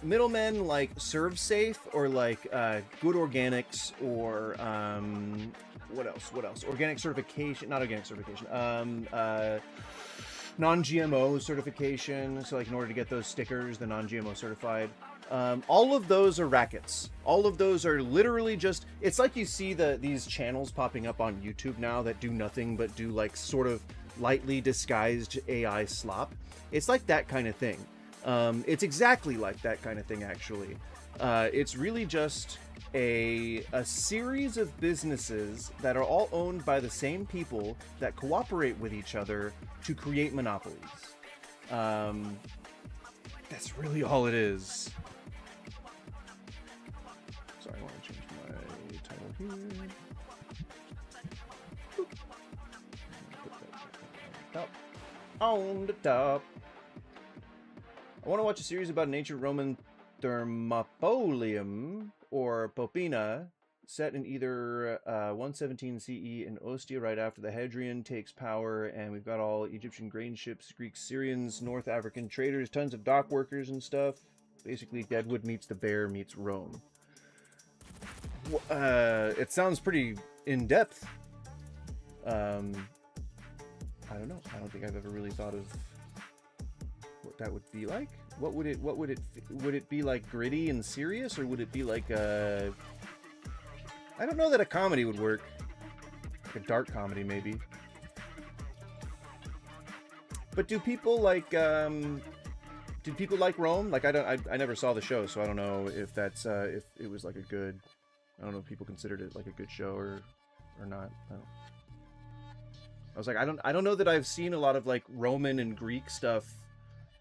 middlemen like ServSafe or like Good Organics or what else? Organic certification, not organic certification. Non-GMO certification. So like in order to get those stickers, the non-GMO certified. All of those are rackets. All of those are literally just, it's like you see these channels popping up on YouTube now that do nothing but do like sort of lightly disguised AI slop. It's like that kind of thing. It's exactly like that kind of thing, actually. It's really just a series of businesses that are all owned by the same people that cooperate with each other to create monopolies. That's really all it is. Sorry, I want to change my title here. Boop. Put that top. On the top. I want to watch a series about an ancient Roman thermopolium or popina set in either 117 CE in Ostia right after the Hadrian takes power, and we've got all Egyptian grain ships, Greek, Syrians, North African traders, tons of dock workers and stuff. Basically, Deadwood meets the Bear meets Rome. It sounds pretty in-depth. I don't know. I don't think I've ever really thought of what that would be like. Would it be like gritty and serious, or would it be like a... I don't know that a comedy would work. Like a dark comedy, maybe. But do people like, did people like Rome? Like, I never saw the show, so I don't know if that's, if it was like a good, I don't know if people considered it like a good show or not. I was like, I don't know that I've seen a lot of like Roman and Greek stuff,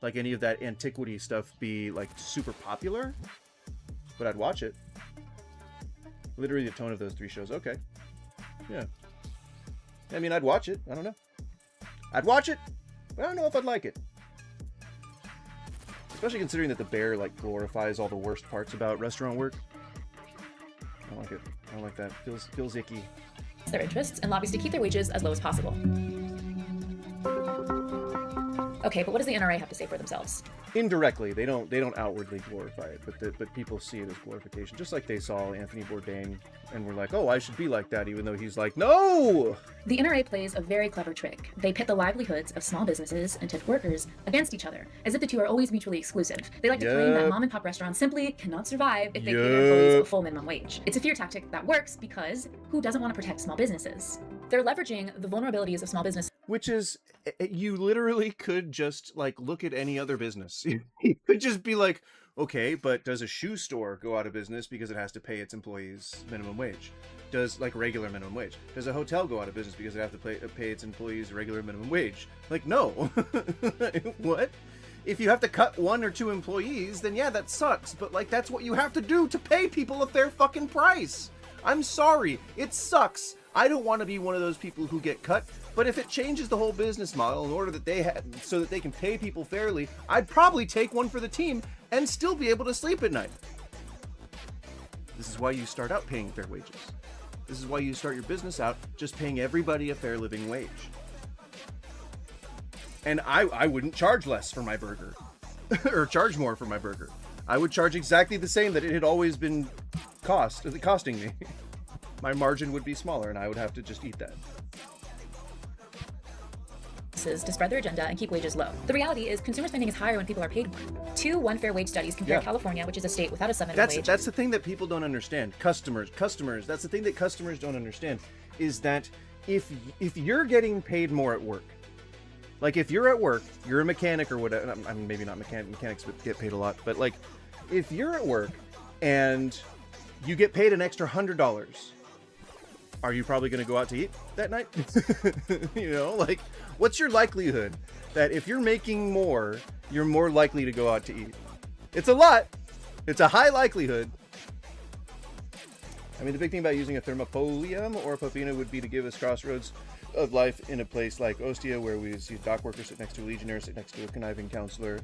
like any of that antiquity stuff be like super popular, but I'd watch it. Literally the tone of those three shows. Okay. Yeah. I mean, I'd watch it. I don't know. I'd watch it. But I don't know if I'd like it. Especially considering that the bear, like, glorifies all the worst parts about restaurant work. I don't like it. I don't like that. Feels icky. Their interests and lobbies to keep their wages as low as possible. Okay, but what does the NRA have to say for themselves? Indirectly, they don't outwardly glorify it, but people see it as glorification. Just like they saw Anthony Bourdain and were like, oh, I should be like that, even though he's like, no! The NRA plays a very clever trick. They pit the livelihoods of small businesses and tipped workers against each other, as if the two are always mutually exclusive. They like to claim that mom and pop restaurants simply cannot survive if they pay their employees a full minimum wage. It's a fear tactic that works because who doesn't want to protect small businesses? They're leveraging the vulnerabilities of small business. Which is, you literally could just, like, look at any other business. You could just be like, okay, but does a shoe store go out of business because it has to pay its employees minimum wage? Does, like, regular minimum wage? Does a hotel go out of business because it has to pay its employees regular minimum wage? Like, no. What? If you have to cut 1 or 2 employees, then yeah, that sucks. But, like, that's what you have to do to pay people a fair fucking price. I'm sorry. It sucks. I don't want to be one of those people who get cut, but if it changes the whole business model in order that so that they can pay people fairly, I'd probably take one for the team and still be able to sleep at night. This is why you start out paying fair wages. This is why you start your business out just paying everybody a fair living wage. And I wouldn't charge less for my burger or charge more for my burger. I would charge exactly the same that it had always been costing me. My margin would be smaller and I would have to just eat that. To spread their agenda and keep wages low. The reality is consumer spending is higher when people are paid more. 2 one fair wage studies compare California, which is a state without a minimum wage. That's the thing that people don't understand. Customers, that's the thing that customers don't understand, is that if you're getting paid more at work, like if you're at work, you're a mechanic or whatever, I mean, maybe not mechanics get paid a lot, but like if you're at work and you get paid an extra $100, are you probably going to go out to eat that night? You know, like, what's your likelihood that if you're making more, you're more likely to go out to eat? It's a lot. It's a high likelihood. I mean, the big thing about using a thermopolium or a popina would be to give us crossroads of life in a place like Ostia, where we see a dock worker sit next to a legionnaire, sit next to a conniving counselor.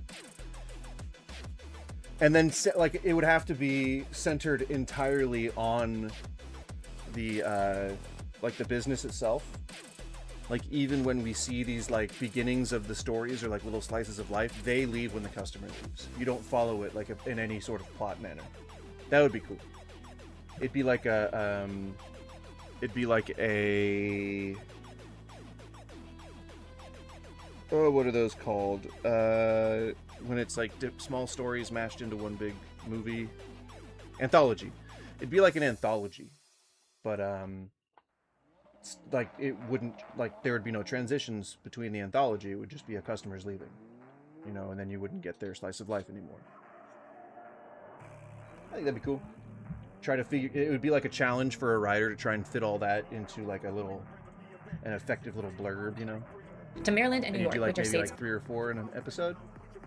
And then, like, it would have to be centered entirely on the like the business itself. Like, even when we see these like beginnings of the stories or like little slices of life, they leave when the customer leaves. You don't follow it like in any sort of plot manner. That would be cool. It'd be like a oh, what are those called? When it's like small stories mashed into one big movie. Anthology. It'd be like an anthology. But, like, it wouldn't, like, there would be no transitions between the anthology. It would just be a customer's leaving, you know, and then you wouldn't get their slice of life anymore. I think that'd be cool. Try to figure, it would be like a challenge for a writer to try and fit all that into, like, an effective little blurb, you know? To Maryland and New York, like which are maybe states like 3 or 4 in an episode.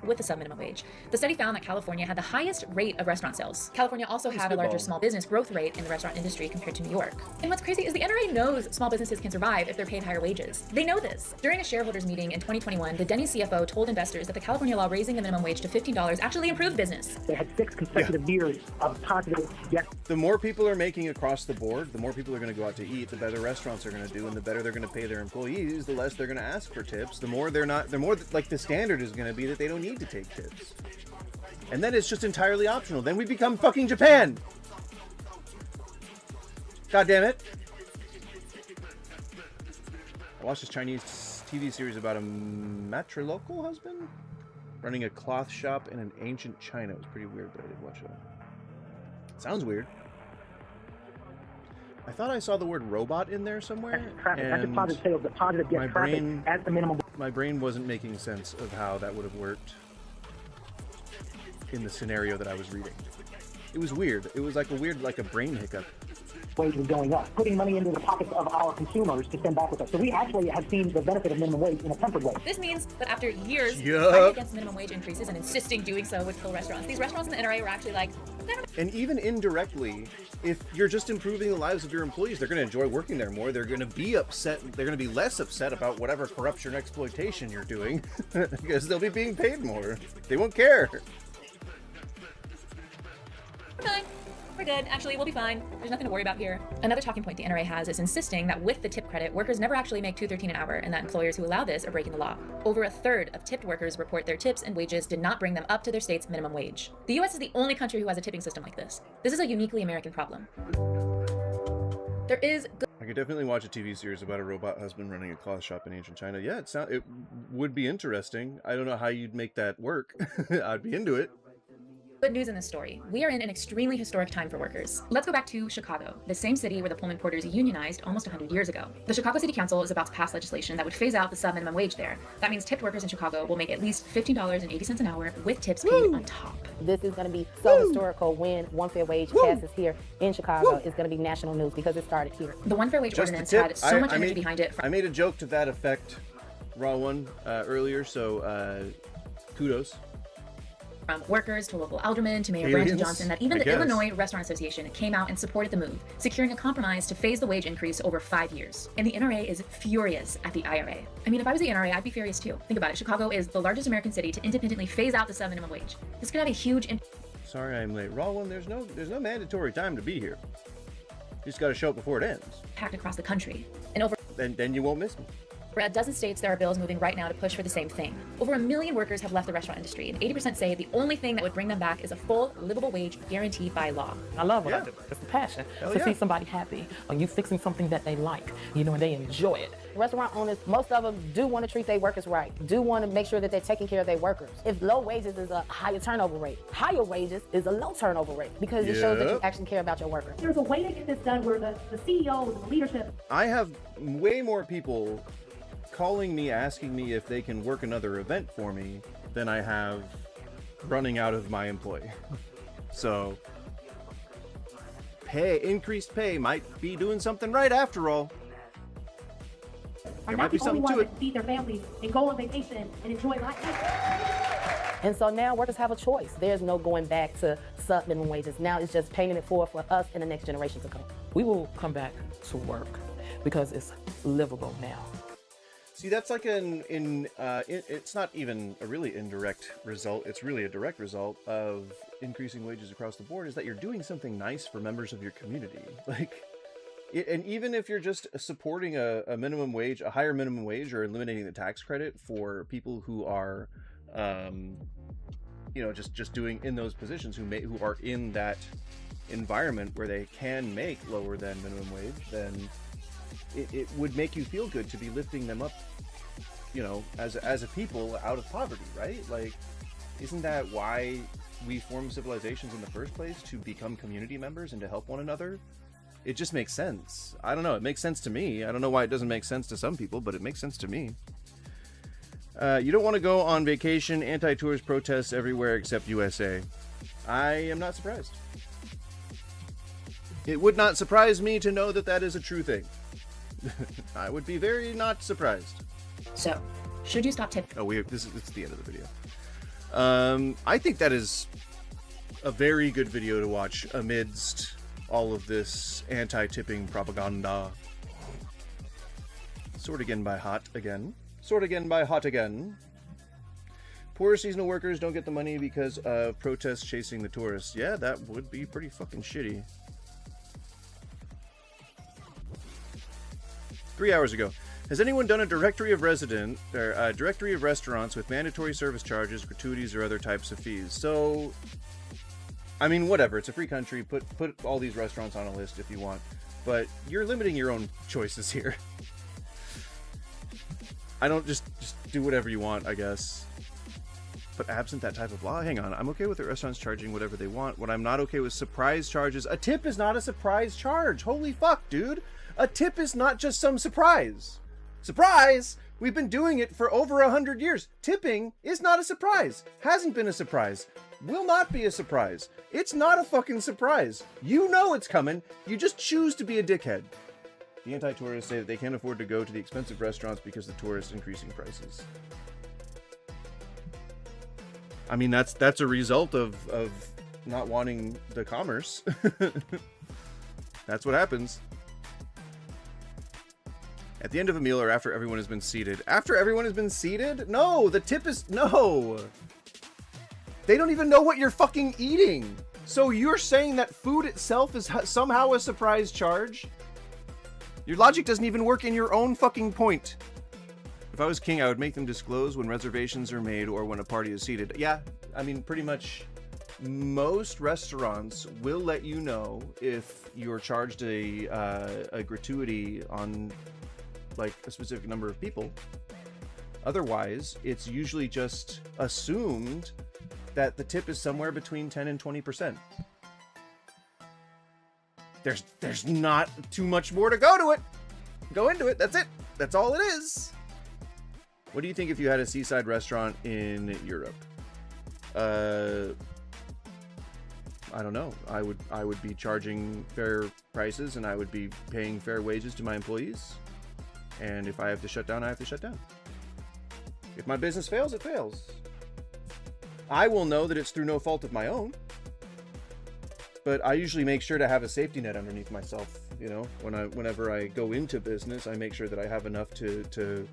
with the sub-minimum wage. The study found that California had the highest rate of restaurant sales. California also had a larger small business growth rate in the restaurant industry compared to New York. And what's crazy is the NRA knows small businesses can survive if they're paid higher wages. They know this. During a shareholders meeting in 2021, the Denny's CFO told investors that the California law raising the minimum wage to $15 actually improved business. They had 6 consecutive years of positive yes. The more people are making across the board, the more people are going to go out to eat, the better restaurants are going to do, and the better they're going to pay their employees, the less they're going to ask for tips, the more like the standard is going to be that they don't need to take tips. And then it's just entirely optional. Then we become fucking Japan. God damn it. I watched this Chinese TV series about a matrilocal husband running a cloth shop in an ancient China. It was pretty weird, but I did watch it. Sounds weird. I thought I saw the word robot in there somewhere, and my brain wasn't making sense of how that would have worked in the scenario that I was reading. It was weird. It was like a brain hiccup. wage was going up, putting money into the pockets of our consumers to spend back with us. So we actually have seen the benefit of minimum wage in a tempered way. This means that after years Yup. fighting against minimum wage increases and insisting doing so would kill restaurants, these restaurants in the NRA were actually like, never mind. And even indirectly, if you're just improving the lives of your employees, they're going to enjoy working there more. They're going to be upset. They're going to be less upset about whatever corruption or exploitation you're doing because they'll be being paid more. They won't care. We're fine. We're good. Actually, we'll be fine. There's nothing to worry about here. Another talking point the NRA has is insisting that with the tip credit, workers never actually make $2.13 an hour, and that employers who allow this are breaking the law. Over a third of tipped workers report their tips and wages did not bring them up to their state's minimum wage. The US is the only country who has a tipping system like this. This is a uniquely American problem. There is good I could definitely watch a TV series about a robot husband running a cloth shop in ancient China. Yeah, it would be interesting. I don't know how you'd make that work. I'd be into it. Good news in this story. We are in an extremely historic time for workers. Let's go back to Chicago, the same city where the Pullman Porters unionized almost 100 years ago. The Chicago City Council is about to pass legislation that would phase out the sub-minimum wage there. That means tipped workers in Chicago will make at least $15.80 an hour with tips paid on top. This is going to be so historical when One Fair Wage passes here in Chicago. It's going to be national news because it started here. The One Fair Wage Just the ordinance tip. had so much energy behind it. I made a joke to that effect, Raw One, earlier, so kudos. From workers to local aldermen to Mayor Aliens, Brandon Johnson, that even I the guess. Illinois Restaurant Association came out and supported the move, securing a compromise to phase the wage increase over 5 years. And the NRA is furious at the IRA. I mean, if I was the NRA, I'd be furious too. Think about it. Chicago is the largest American city to independently phase out the sub-minimum wage. This could have a huge Sorry I'm late. Raw One, there's no mandatory time to be here. You just got to show up before it ends. impact across the country. And over Then you won't miss me. a dozen states, there are bills moving right now to push for the same thing. Over 1 million workers have left the restaurant industry, and 80% say the only thing that would bring them back is a full, livable wage guaranteed by law. I love what I do. It's the passion to see somebody happy, or you fixing something that they like, and they enjoy it. Restaurant owners, most of them do want to treat their workers right, do want to make sure that they're taking care of their workers. If low wages is a higher turnover rate, higher wages is a low turnover rate because it shows that you actually care about your workers. There's a way to get this done where the CEOs and the leadership. I have way more people calling me asking me if they can work another event for me than I have running out of my employee. So increased pay might be doing something right after all. There might be something to it. Feed their families and go on vacation and enjoy life. And so now workers have a choice. There's no going back to sub-minimum wages. Now it's just paying it forward for us and the next generation to come. We will come back to work because it's livable now. See, that's like it's not even a really indirect result. It's really a direct result of increasing wages across the board, is that you're doing something nice for members of your community. And even if you're just supporting a minimum wage, a higher minimum wage, or eliminating the tax credit for people who are, just doing in those positions, who are in that environment where they can make lower than minimum wage, then it would make you feel good to be lifting them up, as a people out of poverty, right? Like, isn't that why we form civilizations in the first place? To become community members and to help one another? It just makes sense. I don't know. It makes sense to me. I don't know why it doesn't make sense to some people, but it makes sense to me. You don't want to go on vacation. Anti-tourist protests everywhere except USA. I am not surprised. It would not surprise me to know that that is a true thing. I would be very not surprised. So, should you stop tipping? Oh, it's the end of the video. I think that is a very good video to watch amidst all of this anti-tipping propaganda. Sort again by hot again. Sort again by hot again. Poor seasonal workers don't get the money because of protests chasing the tourists. Yeah, that would be pretty fucking shitty. 3 hours ago. Has anyone done a directory of restaurants with mandatory service charges, gratuities, or other types of fees? So, I mean, whatever. It's a free country. Put all these restaurants on a list if you want, but you're limiting your own choices here. I don't just do whatever you want, I guess. But absent that type of law, hang on. I'm okay with the restaurants charging whatever they want. What I'm not okay with surprise charges. A tip is not a surprise charge. Holy fuck, dude. A tip is not just some surprise. Surprise! We've been doing it for over 100 years. Tipping is not a surprise. Hasn't been a surprise. Will not be a surprise. It's not a fucking surprise. You know it's coming. You just choose to be a dickhead. The anti-tourists say that they can't afford to go to the expensive restaurants because the tourists increasing prices. I mean, that's a result of not wanting the commerce. That's what happens. At the end of a meal or after everyone has been seated. After everyone has been seated? No, the tip is... No! They don't even know what you're fucking eating. So you're saying that food itself is somehow a surprise charge? Your logic doesn't even work in your own fucking point. If I was king, I would make them disclose when reservations are made or when a party is seated. Yeah, I mean, pretty much most restaurants will let you know if you're charged a gratuity on like a specific number of people. Otherwise, it's usually just assumed that the tip is somewhere between 10 and 20%. There's not too much more to go into it. That's it. That's all it is. What do you think if you had a seaside restaurant in Europe? I don't know. I would be charging fair prices and I would be paying fair wages to my employees. And if I have to shut down, I have to shut down. If my business fails, it fails. I will know that it's through no fault of my own. But I usually make sure to have a safety net underneath myself. You know, whenever I go into business, I make sure that I have enough to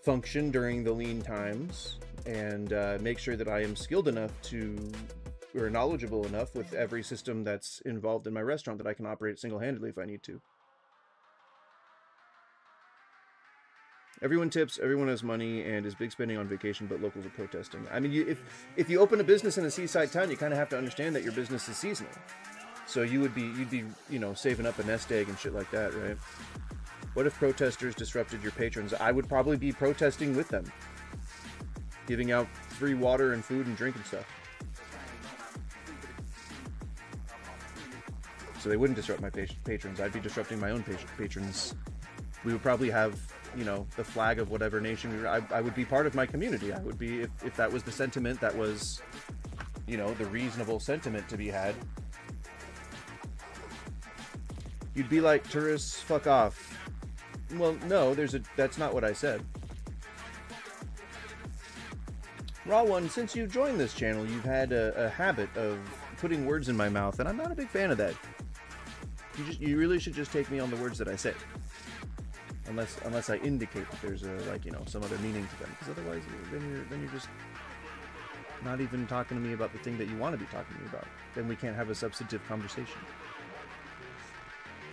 function during the lean times, and make sure that I am skilled enough or knowledgeable enough with every system that's involved in my restaurant that I can operate single-handedly if I need to. Everyone tips, everyone has money, and is big spending on vacation, but locals are protesting. I mean, if you open a business in a seaside town, you kind of have to understand that your business is seasonal. So you'd be, you know, saving up a nest egg and shit like that, right? What if protesters disrupted your patrons? I would probably be protesting with them, giving out free water and food and drink and stuff. So they wouldn't disrupt my patrons. I'd be disrupting my own patrons. We would probably have, you know, the flag of whatever nation we were. I would be part of my community. I would be, if that was the sentiment that was, you know, the reasonable sentiment to be had. You'd be like, tourists, fuck off. Well, no, that's not what I said. Raw One, since you joined this channel, you've had a habit of putting words in my mouth, and I'm not a big fan of that. You really should just take me on the words that I say. Unless I indicate that there's some other meaning to them, because otherwise then you're just not even talking to me about the thing that you want to be talking to me about. Then we can't have a substantive conversation.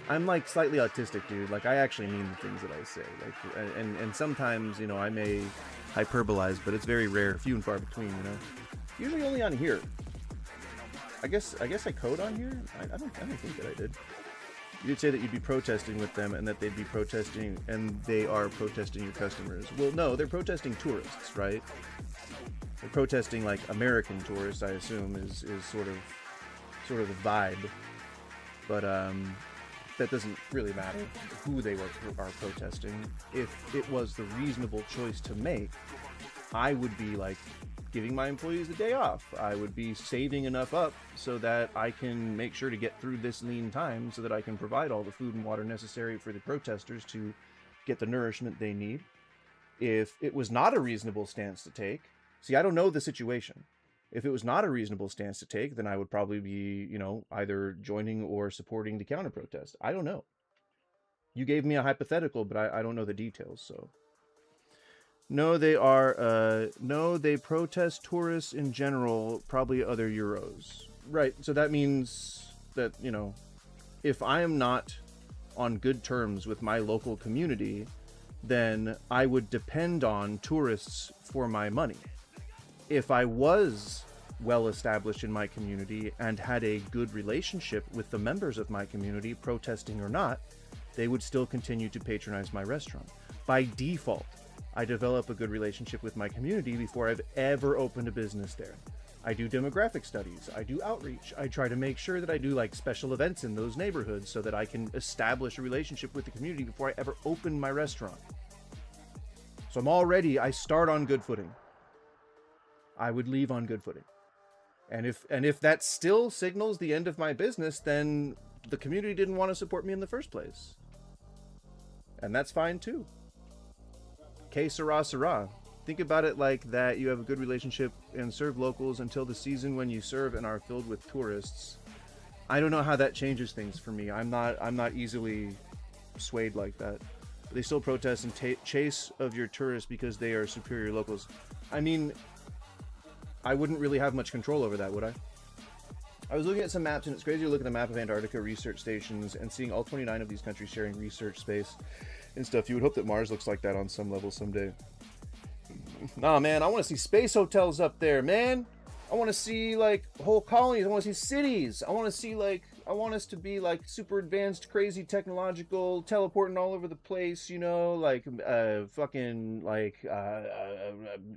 I'm like slightly autistic, dude. Like I actually mean the things that I say. Like and sometimes, you know, I may hyperbolize, but it's very rare, few and far between, you know. Usually only on here. I guess I code on here. I don't think that I did. You did say that you'd be protesting with them and that they'd be protesting, and they are protesting your customers. Well, no, they're protesting tourists, right? They're protesting like American tourists, I assume, is sort of the vibe. But that doesn't really matter who they are protesting. If it was the reasonable choice to make, I would be like giving my employees a day off. I would be saving enough up so that I can make sure to get through this lean time so that I can provide all the food and water necessary for the protesters to get the nourishment they need. If it was not a reasonable stance to take, see, I don't know the situation. If it was not a reasonable stance to take, then I would probably be, you know, either joining or supporting the counter-protest. I don't know. You gave me a hypothetical, but I don't know the details, so... No, they protest tourists in general, probably other Euros. Right, so that means that, you know, if I am not on good terms with my local community, then I would depend on tourists for my money. If I was well established in my community and had a good relationship with the members of my community, protesting or not, they would still continue to patronize my restaurant. By default, I develop a good relationship with my community before I've ever opened a business there. I do demographic studies, I do outreach, I try to make sure that I do like special events in those neighborhoods so that I can establish a relationship with the community before I ever open my restaurant. So I start on good footing. I would leave on good footing. And if that still signals the end of my business, then the community didn't want to support me in the first place. And that's fine too. Que sera, sera. Think about it like that. You have a good relationship and serve locals until the season when you serve and are filled with tourists. I don't know how that changes things for me. I'm not easily swayed like that. They still protest and chase of your tourists because they are superior locals. I mean, I wouldn't really have much control over that, would I? I was looking at some maps, and it's crazy to look at the map of Antarctica research stations and seeing all 29 of these countries sharing research space and stuff. You would hope that Mars looks like that on some level someday. Nah, man, I want to see space hotels up there, man. I want to see, like, whole colonies. I want to see cities. I want to see, like, I want us to be, like, super advanced, crazy, technological, teleporting all over the place, you know, like,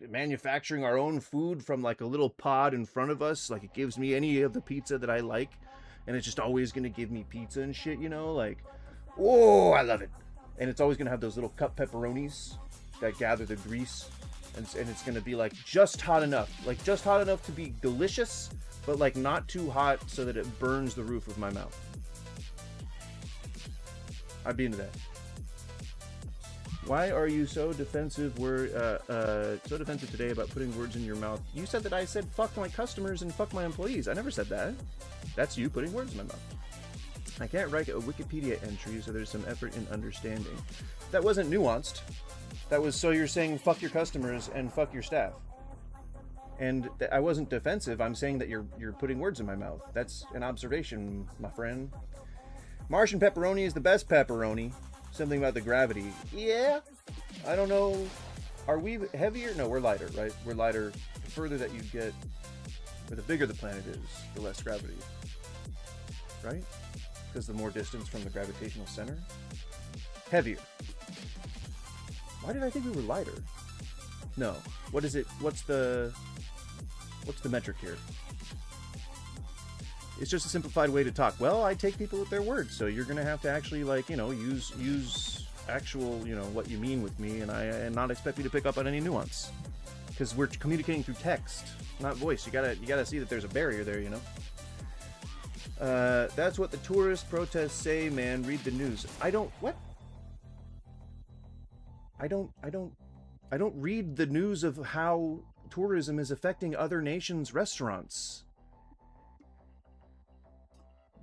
manufacturing our own food from, like, a little pod in front of us. Like, it gives me any of the pizza that I like, and it's just always going to give me pizza and shit, you know, like, whoa, I love it. And it's always going to have those little cup pepperonis that gather the grease. And it's going to be like just hot enough to be delicious, but like not too hot so that it burns the roof of my mouth. I'd be into that. Why are you so defensive? So defensive today about putting words in your mouth. You said that I said fuck my customers and fuck my employees. I never said that. That's you putting words in my mouth. I can't write a Wikipedia entry, so there's some effort in understanding. That wasn't nuanced. That was, so you're saying fuck your customers and fuck your staff. And I wasn't defensive. I'm saying that you're putting words in my mouth. That's an observation, my friend. Martian pepperoni is the best pepperoni. Something about the gravity. Yeah. I don't know. Are we heavier? No, we're lighter, right? We're lighter. The further that you get, or the bigger the planet is, the less gravity. Right? Because the more distance from the gravitational center. Heavier. Why did I think we were lighter? No. What is it? What's the metric here? It's just a simplified way to talk. Well, I take people at their word, so you're gonna have to actually, like, you know, use actual, you know, what you mean with me, and not expect me to pick up on any nuance, because we're communicating through text, not voice. You gotta see that there's a barrier there, you know. That's what the tourist protests say, man. Read the news. I don't read the news of how tourism is affecting other nations' restaurants.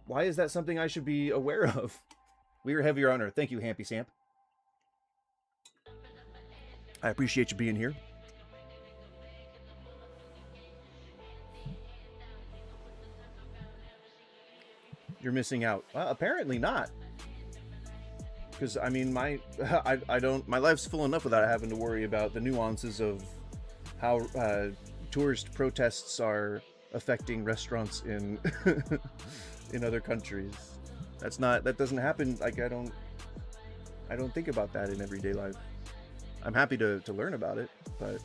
Why is that something I should be aware of? We are heavier on Earth. Thank you, Hampy Samp. I appreciate you being here. You're missing out. Well, apparently not. Because, I mean, my life's full enough without having to worry about the nuances of how tourist protests are affecting restaurants in in other countries. That doesn't happen. Like, I don't think about that in everyday life. I'm happy to learn about it, but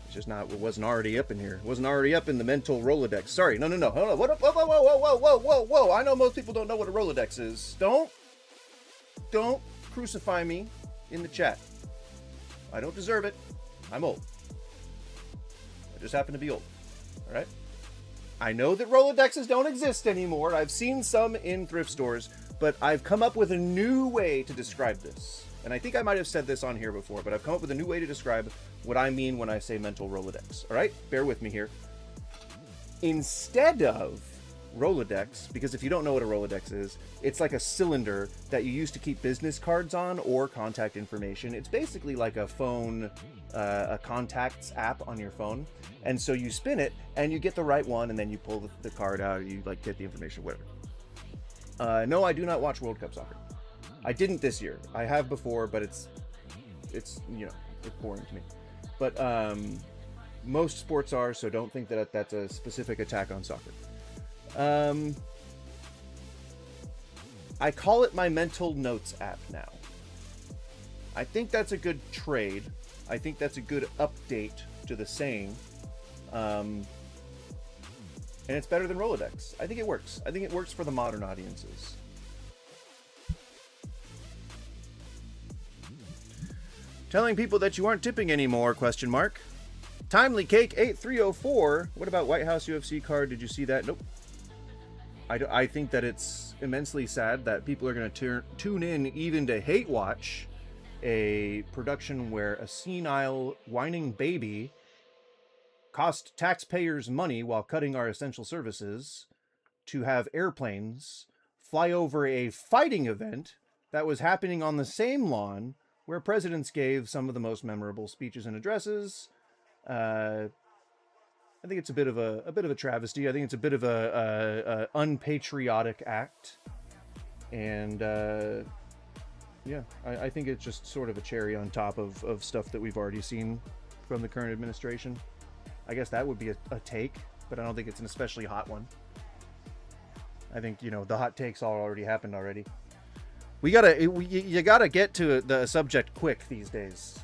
it's just not, it wasn't already up in here. It wasn't already up in the mental Rolodex. Sorry, no. Hold on. Whoa. I know most people don't know what a Rolodex is. Don't crucify me in the chat. I don't deserve it. I'm old. I just happen to be old. All right? I know that Rolodexes don't exist anymore. I've seen some in thrift stores, but I've come up with a new way to describe this. And I think I might have said this on here before, but I've come up with a new way to describe what I mean when I say mental Rolodex. All right? Bear with me here. Instead of Rolodex, because if you don't know what a Rolodex is, it's like a cylinder that you use to keep business cards on or contact information. It's basically like a phone, a contacts app on your phone. And so you spin it and you get the right one, and then you pull the card out, or you like get the information, whatever. No, I do not watch World Cup soccer. I didn't this year. I have before, but it's you know, it's boring to me. But most sports are, so don't think that that's a specific attack on soccer. I call it my mental notes app now. I think that's a good trade. I think that's a good update to the saying. And it's better than Rolodex. I think it works. I think it works for the modern audiences. Telling people that you aren't tipping anymore, question mark. Timely Cake 8304. What about White House UFC card? Did you see that? Nope. I think that it's immensely sad that people are going to tune in even to hate watch a production where a senile, whining baby cost taxpayers money while cutting our essential services to have airplanes fly over a fighting event that was happening on the same lawn where presidents gave some of the most memorable speeches and addresses. I think it's a bit of a travesty. I think it's a bit of a unpatriotic act, and yeah, I think it's just sort of a cherry on top of stuff that we've already seen from the current administration. I guess that would be a take, but I don't think it's an especially hot one. I think, you know, the hot takes all already happened already. You gotta get to the subject quick these days,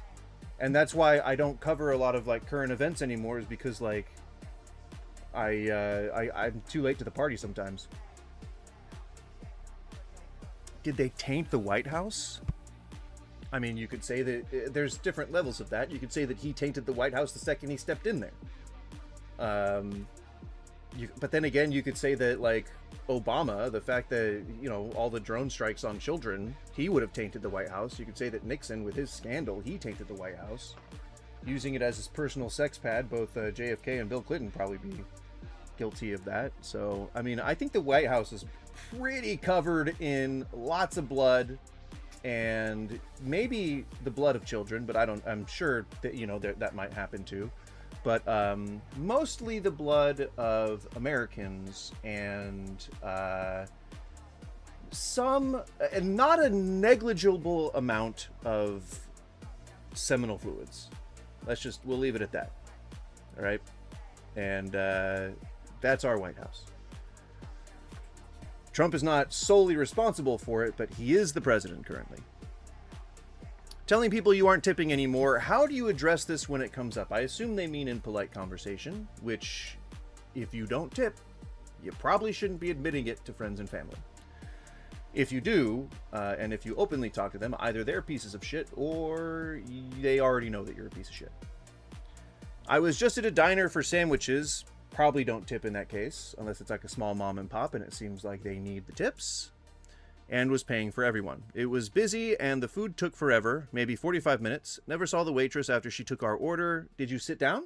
and that's why I don't cover a lot of like current events anymore. Is because like I'm too late to the party sometimes. Did they taint the White House? I mean, you could say that there's different levels of that. You could say that he tainted the White House the second he stepped in there. But then again, you could say that, like, Obama, the fact that, you know, all the drone strikes on children, he would have tainted the White House. You could say that Nixon, with his scandal, he tainted the White House. Using it as his personal sex pad, both JFK and Bill Clinton probably be guilty of that. So, I mean, I think the White House is pretty covered in lots of blood, and maybe the blood of children, but I'm sure that, you know, that might happen too. But mostly the blood of Americans, and not a negligible amount of seminal fluids. We'll leave it at that. All right. And that's our White House. Trump is not solely responsible for it, but he is the president currently. Telling people you aren't tipping anymore, how do you address this when it comes up? I assume they mean in polite conversation, which, if you don't tip, you probably shouldn't be admitting it to friends and family. If you do, and if you openly talk to them, either they're pieces of shit or they already know that you're a piece of shit. I was just at a diner for sandwiches. Probably don't tip in that case, unless it's like a small mom and pop and it seems like they need the tips. And was paying for everyone. It was busy and the food took forever, maybe 45 minutes. Never saw the waitress after she took our order. Did you sit down?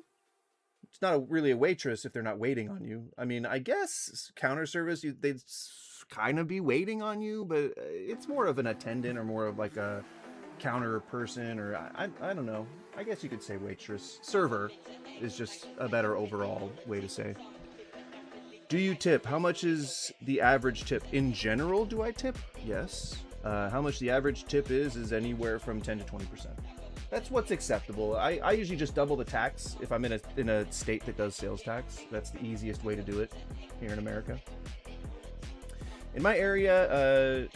It's not really a waitress if they're not waiting on you. I mean, I guess counter service, they'd kind of be waiting on you, but it's more of an attendant or more of like a counter person, or I don't know. I guess you could say waitress. Server is just a better overall way to say. Do you tip? How much is the average tip? In general, do I tip? Yes. How much the average tip is anywhere from 10 to 20%. That's what's acceptable. I usually just double the tax if I'm in a state that does sales tax. That's the easiest way to do it here in America. In my area,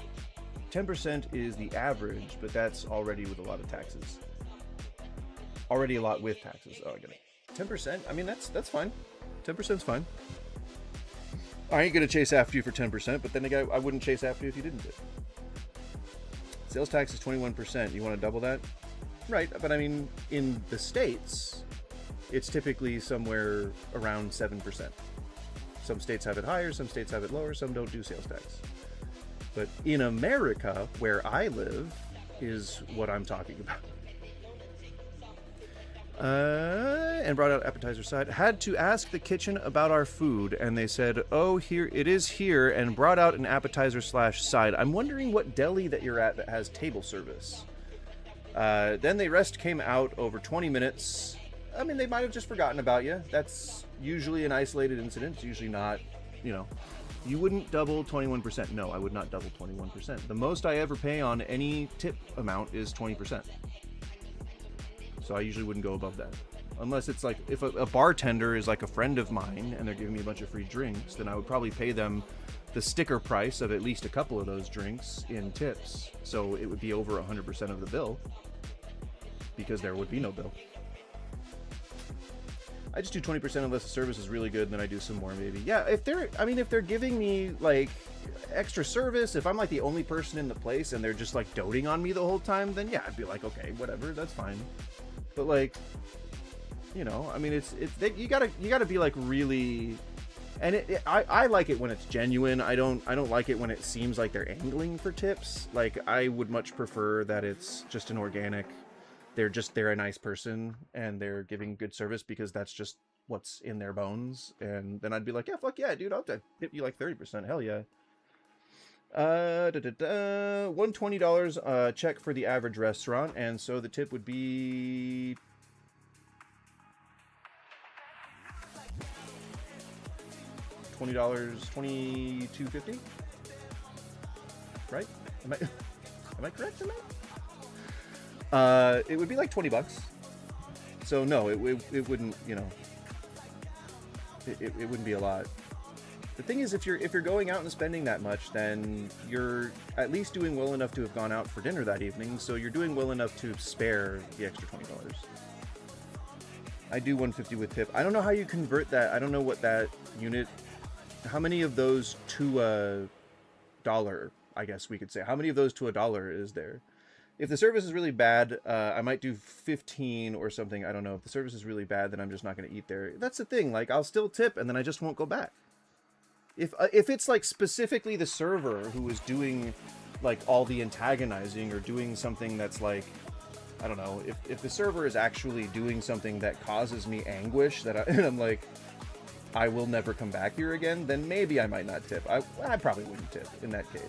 10% is the average, but that's already with a lot of taxes. Already a lot with taxes. Oh, I get it. 10%? I mean, that's fine. 10%'s fine. I ain't gonna chase after you for 10%, but then again, I wouldn't chase after you if you didn't tip. Sales tax is 21%. You want to double that? Right, but I mean, in the States, it's typically somewhere around 7%. Some states have it higher, some states have it lower, some don't do sales tax. But in America, where I live, is what I'm talking about. And brought out appetizer side. Had to ask the kitchen about our food, and they said, "Oh, here it is here," and brought out an appetizer / side. I'm wondering what deli that you're at that has table service. Then the rest came out over 20 minutes. I mean, they might have just forgotten about you. That's usually an isolated incident. It's usually not, you know. You wouldn't double 21%. No, I would not double 21%. The most I ever pay on any tip amount is 20%. So I usually wouldn't go above that. Unless it's like, if a bartender is like a friend of mine and they're giving me a bunch of free drinks, then I would probably pay them the sticker price of at least a couple of those drinks in tips. So it would be over 100% of the bill, because there would be no bill. I just do 20% unless the service is really good, and then I do some more maybe. Yeah, if they're giving me like extra service, if I'm like the only person in the place and they're just like doting on me the whole time, then yeah, I'd be like, okay, whatever, that's fine. But like, you know, I mean, you gotta be like really, and I like it when it's genuine. I don't like it when it seems like they're angling for tips. Like, I would much prefer that it's just an organic. They're a nice person and they're giving good service because that's just what's in their bones. And then I'd be like, yeah, fuck yeah, dude, I'll tip you like 30%. Hell yeah. $120 check for the average restaurant, and so the tip would be $20, $22.50, right? Am I correct in that? It would be like $20. So no, it wouldn't, you know, it wouldn't be a lot. The thing is, if you're going out and spending that much, then you're at least doing well enough to have gone out for dinner that evening, so you're doing well enough to spare the extra $20. I do 150 with tip. I don't know how you convert that. I don't know what that unit, how many of those to a dollar, I guess we could say. How many of those to a dollar is there? If the service is really bad, I might do 15 or something. I don't know. If the service is really bad, then I'm just not going to eat there. That's the thing. Like, I'll still tip, and then I just won't go back. If it's like specifically the server who is doing like all the antagonizing or doing something that's like, I don't know, if the server is actually doing something that causes me anguish, and I'm like, I will never come back here again, then maybe I might not tip. I probably wouldn't tip in that case.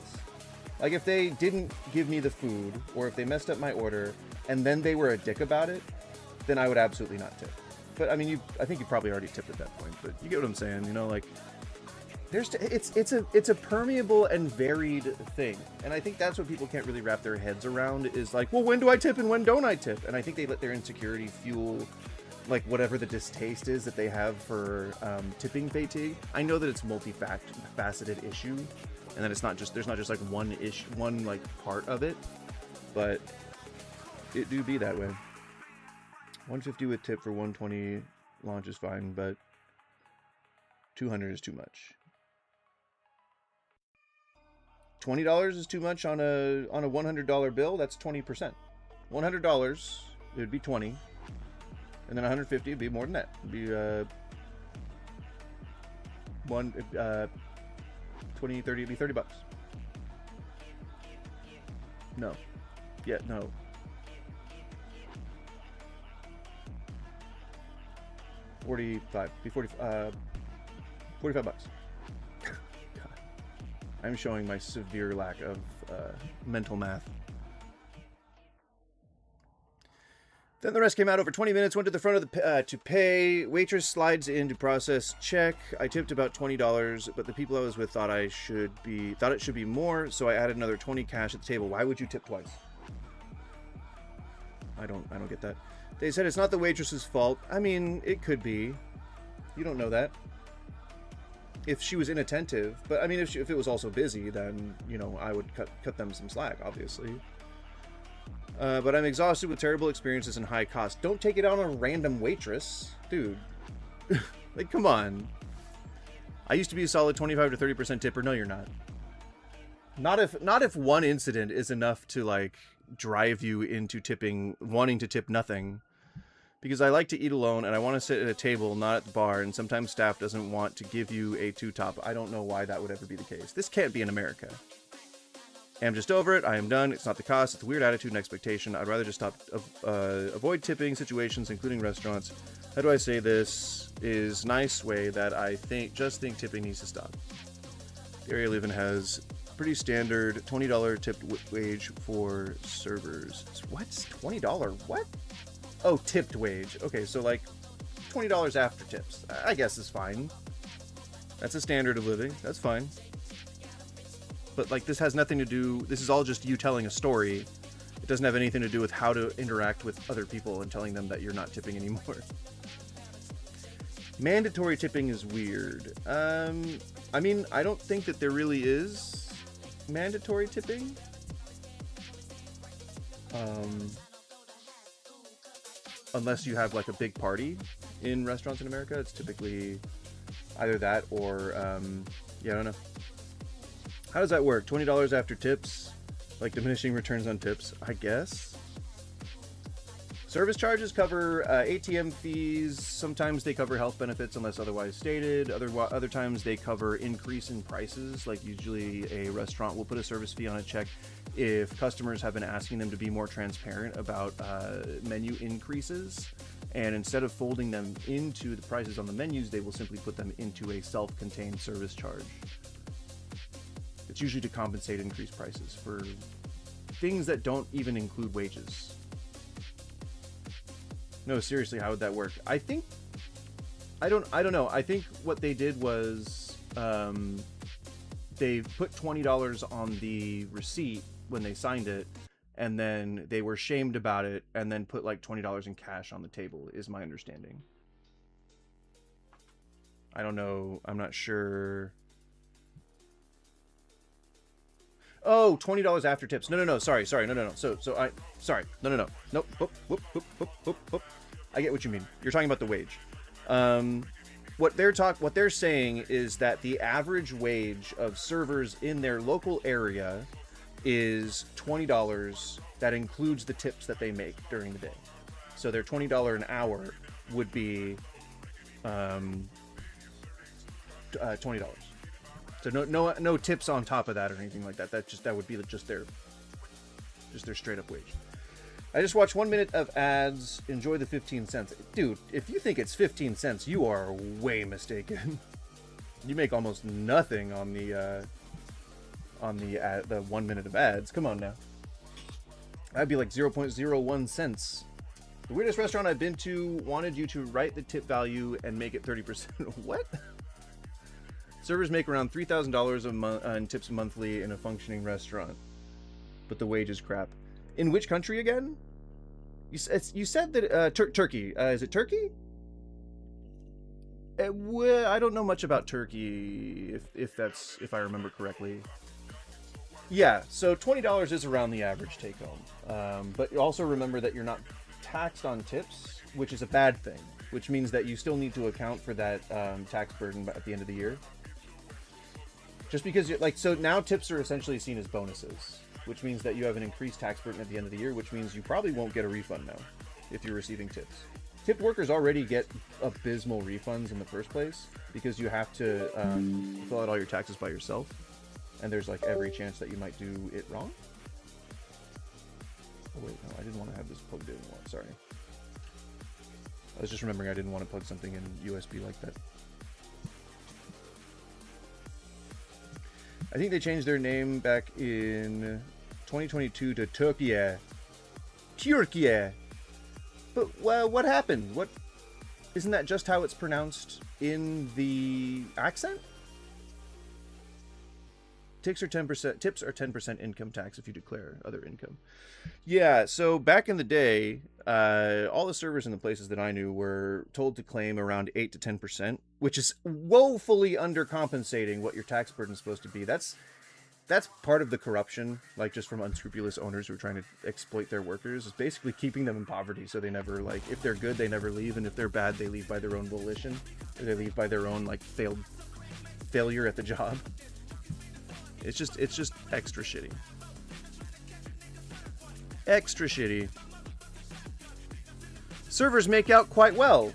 Like, if they didn't give me the food, or if they messed up my order, and then they were a dick about it, then I would absolutely not tip. But I mean, I think you probably already tipped at that point. But you get what I'm saying, you know? Like, it's a permeable and varied thing, and I think that's what people can't really wrap their heads around. Is like, well, when do I tip and when don't I tip? And I think they let their insecurity fuel like whatever the distaste is that they have for tipping fatigue. I know that it's multifaceted issue, and that there's not just like one like part of it, but it do be that way. 150 with tip for 120 launch is fine, but 200 is too much. $20 is too much on a $100 bill. That's 20%. $100, it would be 20, and then 150 would be more than that. It'd be 20, 30, it'd be $30. No. Yeah, no. $45. Be 45 bucks. God. I'm showing my severe lack of mental math. Then the rest came out over 20 minutes, went to the front of the to pay. Waitress slides in to process check. I tipped about $20, but the people I was with thought it should be more, so I added another 20 cash at the table. Why would you tip twice? I don't get that. They said it's not the waitress's fault. I mean, it could be. You don't know that. If she was inattentive, but I mean, if it was also busy, then, you know, I would cut them some slack, obviously. But I'm exhausted with terrible experiences and high costs. Don't take it on a random waitress. Dude. Like, come on. I used to be a solid 25 to 30% tipper. No, you're not. Not if one incident is enough to, like, drive you into tipping, wanting to tip nothing. Because I like to eat alone, and I want to sit at a table, not at the bar, and sometimes staff doesn't want to give you a two-top. I don't know why that would ever be the case. This can't be in America. I'm just over it. I am done. It's not the cost. It's the weird attitude and expectation. I'd rather just avoid tipping situations, including restaurants. How do I say this? Is nice way that I think tipping needs to stop. The area I live in has pretty standard $20 tipped wage for servers. What? $20? What? Oh, tipped wage. Okay, so like $20 after tips. I guess is fine. That's a standard of living. That's fine. But like, this has nothing to do, this is all just you telling a story. It doesn't have anything to do with how to interact with other people and telling them that you're not tipping anymore. Mandatory tipping is weird. I mean, I don't think that there really is mandatory tipping. Unless you have like a big party. in restaurants in America. It's typically either that or, yeah, I don't know. How does that work? $20 after tips? Like diminishing returns on tips, I guess. Service charges cover ATM fees. Sometimes they cover health benefits unless otherwise stated. Other times they cover increase in prices. Like usually a restaurant will put a service fee on a check if customers have been asking them to be more transparent about menu increases. And instead of folding them into the prices on the menus, they will simply put them into a self-contained service charge. It's usually to compensate increased prices for things that don't even include wages. No, seriously, how would that work? I think I don't know. I think what they did was they put $20 on the receipt when they signed it, and then they were shamed about it and then put like $20 in cash on the table, is my understanding. I don't know. I'm not sure. Oh, $20 after tips. No. Sorry. No. Sorry. No. Nope. Whoop. I get what you mean. You're talking about the wage. What they're saying is that the average wage of servers in their local area is $20. That includes the tips that they make during the day. So their $20 an hour would be $20. So no tips on top of that or anything like that. That would be just their straight up wage. I just watched 1 minute of ads. Enjoy the 15 cents. Dude, if you think it's 15 cents, you are way mistaken. You make almost nothing on the 1 minute of ads. Come on now. That'd be like 0.01 cents. The weirdest restaurant I've been to wanted you to write the tip value and make it 30%. What? Servers make around $3,000 in tips monthly in a functioning restaurant, but the wage is crap. In which country again? You said that Turkey. Is it Turkey? I don't know much about Turkey, if I remember correctly. Yeah, so $20 is around the average take home. But also remember that you're not taxed on tips, which is a bad thing, which means that you still need to account for that tax burden at the end of the year. Just because so now tips are essentially seen as bonuses, which means that you have an increased tax burden at the end of the year, which means you probably won't get a refund now if you're receiving tips. Tipped workers already get abysmal refunds in the first place because you have to fill out all your taxes by yourself, and there's like every chance that you might do it wrong. Oh wait, no, I didn't want to have this plugged in. Sorry. I was just remembering I didn't want to plug something in USB like that. I think they changed their name back in 2022 to Turkey. But what happened? Isn't that just how it's pronounced in the accent? Tips are 10% income tax if you declare other income. Yeah, so back in the day, all the servers in the places that I knew were told to claim around 8 to 10%, which is woefully undercompensating what your tax burden is supposed to be. That's part of the corruption, like just from unscrupulous owners who are trying to exploit their workers. Is basically keeping them in poverty so they never, like, if they're good, they never leave, and if they're bad, they leave by their own volition, or they leave by their own, like, failure at the job. It's just extra shitty. Extra shitty. Servers make out quite well.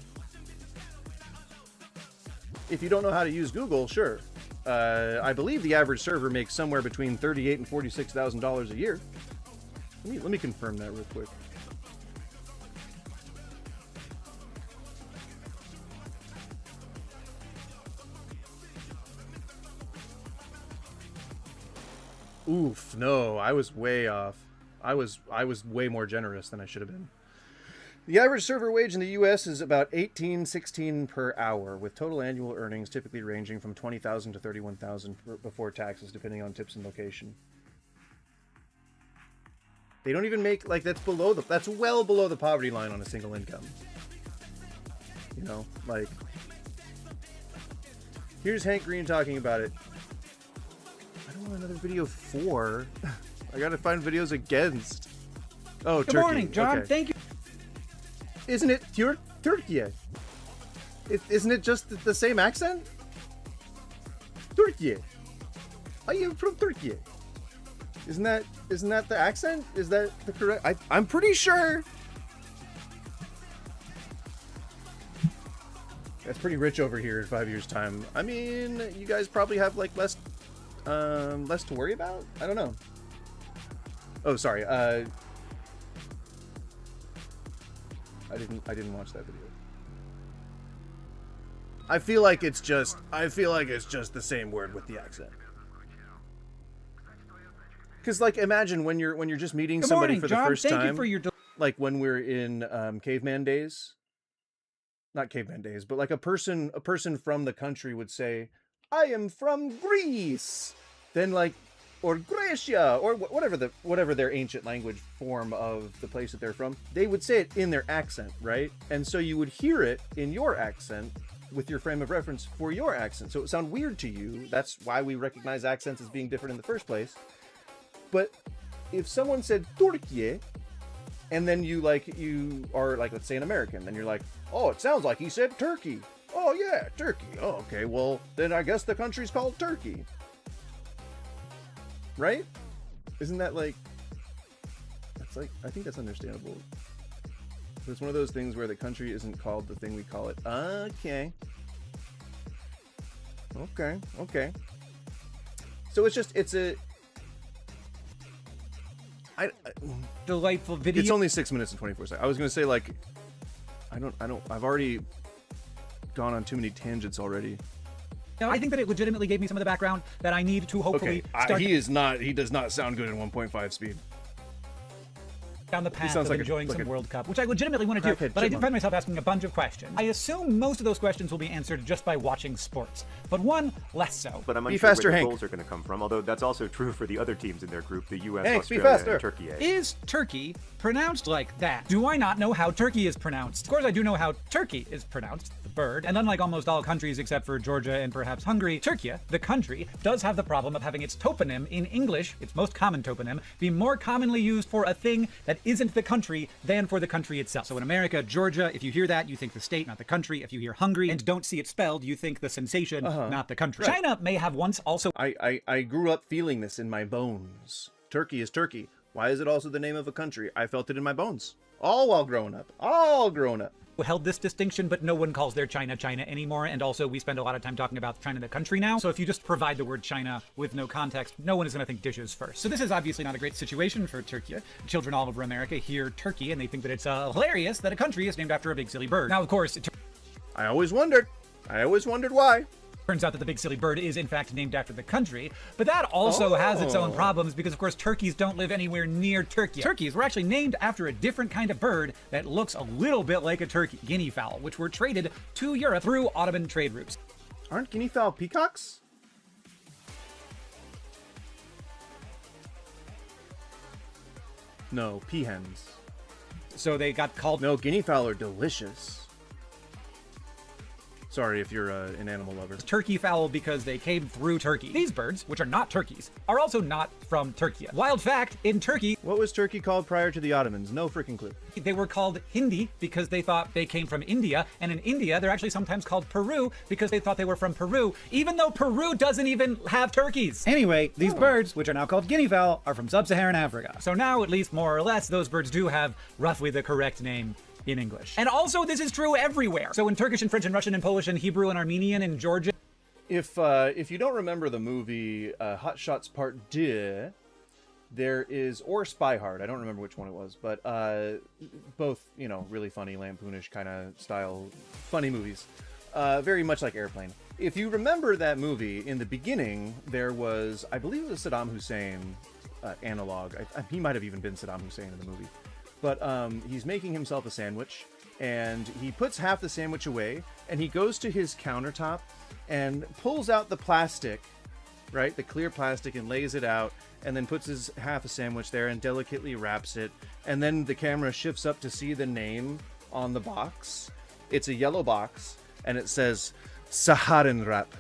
If you don't know how to use Google, sure. I believe the average server makes somewhere between $38,000 and $46,000 a year. Let me confirm that real quick. Oof, no, I was way off. I was way more generous than I should have been. The average server wage in the US is about $18.16 per hour, with total annual earnings typically ranging from $20,000 to $31,000 before taxes, depending on tips and location. They don't even make, like, that's well below the poverty line on a single income. You know, like, here's Hank Green talking about it. I don't want another video for. I gotta find videos against. Oh, Turkey. Good morning, John. Okay. Thank you. Isn't it Turkey? Isn't it just the same accent? Turkey. I am from Turkey. Isn't that the accent? Is that the correct? I'm pretty sure. That's pretty rich over here in 5 years' time. I mean, you guys probably have like less to worry about. I don't know. Oh, sorry. I didn't watch that video. I feel like it's just the same word with the accent. Because like, imagine when you're just meeting somebody for the first time. Like when we're in caveman days. Not caveman days, but like a person from the country would say, "I am from Greece." Then like, or Gracia, or whatever their ancient language form of the place that they're from, they would say it in their accent, right? And so you would hear it in your accent with your frame of reference for your accent. So it would sound weird to you. That's why we recognize accents as being different in the first place. But if someone said Turkey, and then you are like, let's say an American, then you're like, oh, it sounds like he said Turkey. Oh yeah, Turkey. Oh, okay, well then I guess the country's called Turkey. Right? Isn't that like, that's like, I think that's understandable. It's one of those things where the country isn't called the thing we call it. Okay. So it's a delightful video. It's only 6 minutes and 24 seconds. I was gonna say like, I've already gone on too many tangents already. No, I think that it legitimately gave me some of the background that I need to hopefully start. He does not sound good in 1.5 speed. Down the path of enjoying some World Cup, which I legitimately want to do, but I did find myself asking a bunch of questions. I assume most of those questions will be answered just by watching sports, but one less so. But I'm unsure where the goals are going to come from, although that's also true for the other teams in their group, the US, Australia, and Turkey. Is Turkey pronounced like that? Do I not know how Turkey is pronounced? Of course I do know how Turkey is pronounced, the bird, and unlike almost all countries except for Georgia and perhaps Hungary, Turkey, the country, does have the problem of having its toponym in English, its most common toponym, be more commonly used for a thing that isn't the country than for the country itself. So in America, Georgia, if you hear that, you think the state, not the country. If you hear Hungary and don't see it spelled, you think the sensation, not the country. Right. China may have once also... I grew up feeling this in my bones. Turkey is Turkey. Why is it also the name of a country? I felt it in my bones. All while growing up. Held this distinction, but no one calls their China China anymore, and also we spend a lot of time talking about China the country now, so if you just provide the word China with no context, no one is going to think dishes first. So this is obviously not a great situation for Turkey. Children all over America hear Turkey and they think that it's hilarious that a country is named after a big silly bird. Now of course, I always wondered why. Turns out that the big silly bird is in fact named after the country, but that also has its own problems because of course turkeys don't live anywhere near Turkey. Turkeys were actually named after a different kind of bird that looks a little bit like a turkey, guinea fowl, which were traded to Europe through Ottoman trade routes. Aren't guinea fowl peacocks? No, peahens. So they got called... No, guinea fowl are delicious. Sorry if you're an animal lover. Turkey fowl because they came through Turkey. These birds, which are not turkeys, are also not from Turkey. Wild fact, in Turkey... What was Turkey called prior to the Ottomans? No freaking clue. They were called Hindi because they thought they came from India, and in India they're actually sometimes called Peru because they thought they were from Peru, even though Peru doesn't even have turkeys. Anyway, these birds, which are now called guinea fowl, are from sub-Saharan Africa. So now, at least more or less, those birds do have roughly the correct name in English. And also this is true everywhere. So in Turkish and French and Russian and Polish and Hebrew and Armenian and Georgian. If you don't remember the movie Hot Shots Part 2, there is, or Spy Hard, I don't remember which one it was, but both, you know, really funny, lampoonish kind of style, funny movies. Very much like Airplane. If you remember that movie, in the beginning, there was, I believe it was Saddam Hussein analog. He might have even been Saddam Hussein in the movie. But he's making himself a sandwich, and he puts half the sandwich away, and he goes to his countertop and pulls out the plastic, right, the clear plastic, and lays it out, and then puts his half a sandwich there and delicately wraps it, and then the camera shifts up to see the name on the box. It's a yellow box, and it says Saharan Wrap.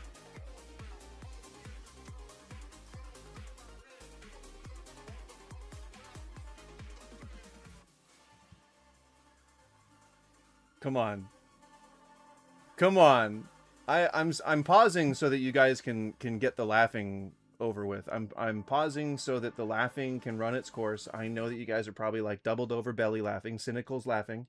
Come on. Come on. I'm pausing so that you guys can get the laughing over with. I'm pausing so that the laughing can run its course. I know that you guys are probably like doubled over belly laughing, Cynical's laughing.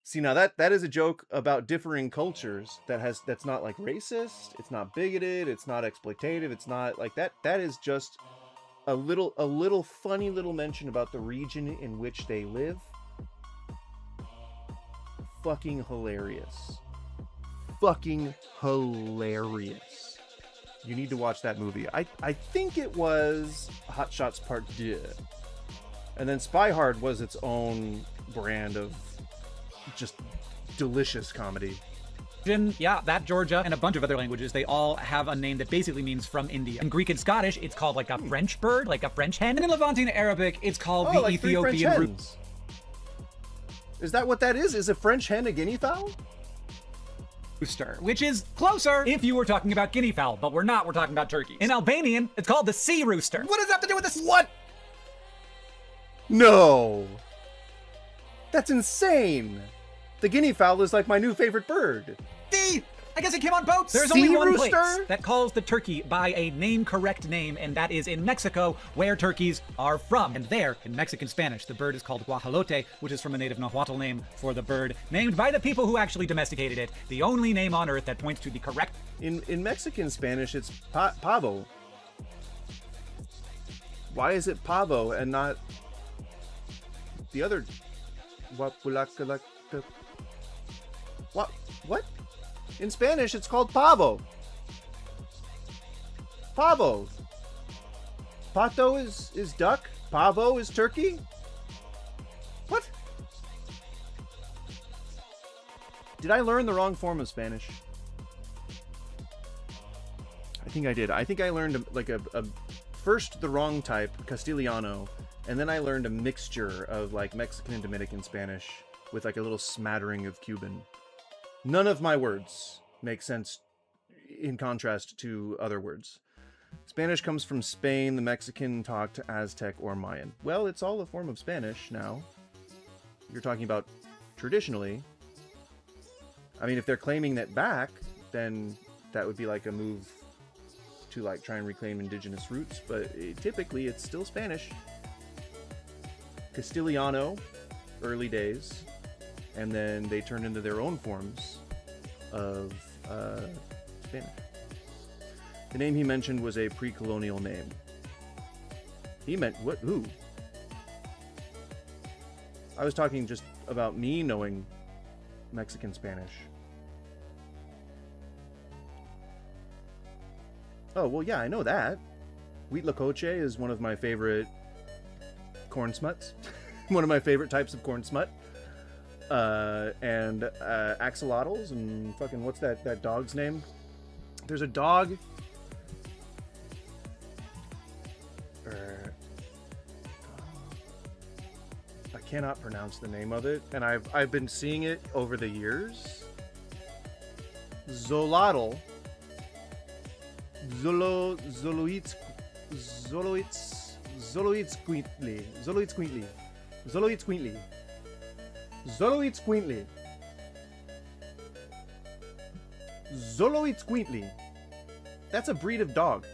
See, now that is a joke about differing cultures that's not like racist, it's not bigoted, it's not exploitative, it's not like that. That is just a little funny little mention about the region in which they live. Fucking hilarious. Fucking hilarious. You need to watch that movie. I think it was Hot Shots Part 2. And then Spy Hard was its own brand of just delicious comedy. Yeah, that Georgia and a bunch of other languages, they all have a name that basically means from India. In Greek and Scottish, it's called like a French bird, like a French hen. And in Levantine Arabic, it's called the like Ethiopian root. Is that what that is? Is a French hen a guinea fowl? Rooster, which is closer if you were talking about guinea fowl, but we're not. We're talking about turkeys. In Albanian, it's called the sea rooster. What does that have to do with this? What? No. That's insane. The guinea fowl is like my new favorite bird. See? I guess it came on boats. There's Sea only one rooster? place that calls the turkey by a name-correct name, and that is in Mexico, where turkeys are from. And there, in Mexican Spanish, the bird is called guajolote, which is from a native Nahuatl name for the bird, named by the people who actually domesticated it. The only name on Earth that points to the correct... In Mexican Spanish, it's pavo. Why is it pavo and not the other... What? In Spanish, it's called pavo. Pavo. Pato is duck. Pavo is turkey. What? Did I learn the wrong form of Spanish? I think I did. I think I learned first the wrong type, Castiliano, and then I learned a mixture of like Mexican and Dominican Spanish with like a little smattering of Cuban. None of my words make sense in contrast to other words. Spanish comes from Spain. The Mexican talked Aztec or Mayan. Well, it's all a form of Spanish now. You're talking about traditionally. I mean, if they're claiming that back, then that would be like a move to like try and reclaim indigenous roots, but typically it's still Spanish. Castiliano, early days. And then they turned into their own forms of Spanish. The name he mentioned was a pre-colonial name. He meant what? Who? I was talking just about me knowing Mexican Spanish. Oh, well, yeah, I know that. Huitlacoche is one of my favorite corn smuts. One of my favorite types of corn smut. And axolotls and fucking what's that dog's name? There's a dog. I cannot pronounce the name of it, and I've been seeing it over the years. Zolotl. Xoloitzcuintli. That's a breed of dog.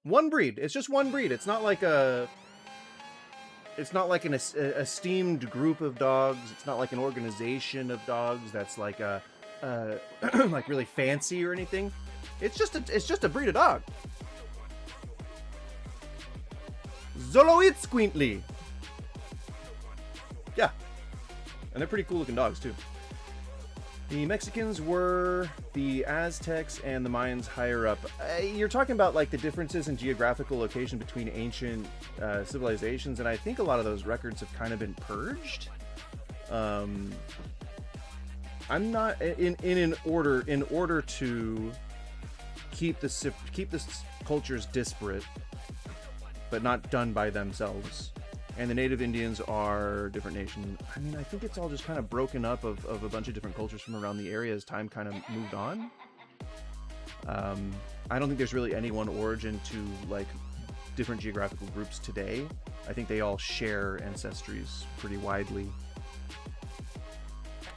One breed. It's just one breed. It's not like an esteemed group of dogs. It's not like an organization of dogs that's like a like really fancy or anything. It's just a breed of dog. Xoloitzcuintli. Yeah. And they're pretty cool looking dogs too. The Mexicans were the Aztecs and the Mayans higher up. You're talking about like the differences in geographical location between ancient civilizations, and I think a lot of those records have kind of been purged. I'm not in order to keep the cultures disparate, but not done by themselves. And the native Indians are a different nation. I mean, I think it's all just kind of broken up of a bunch of different cultures from around the area as time kind of moved on. I don't think there's really any one origin to like different geographical groups today. I think they all share ancestries pretty widely.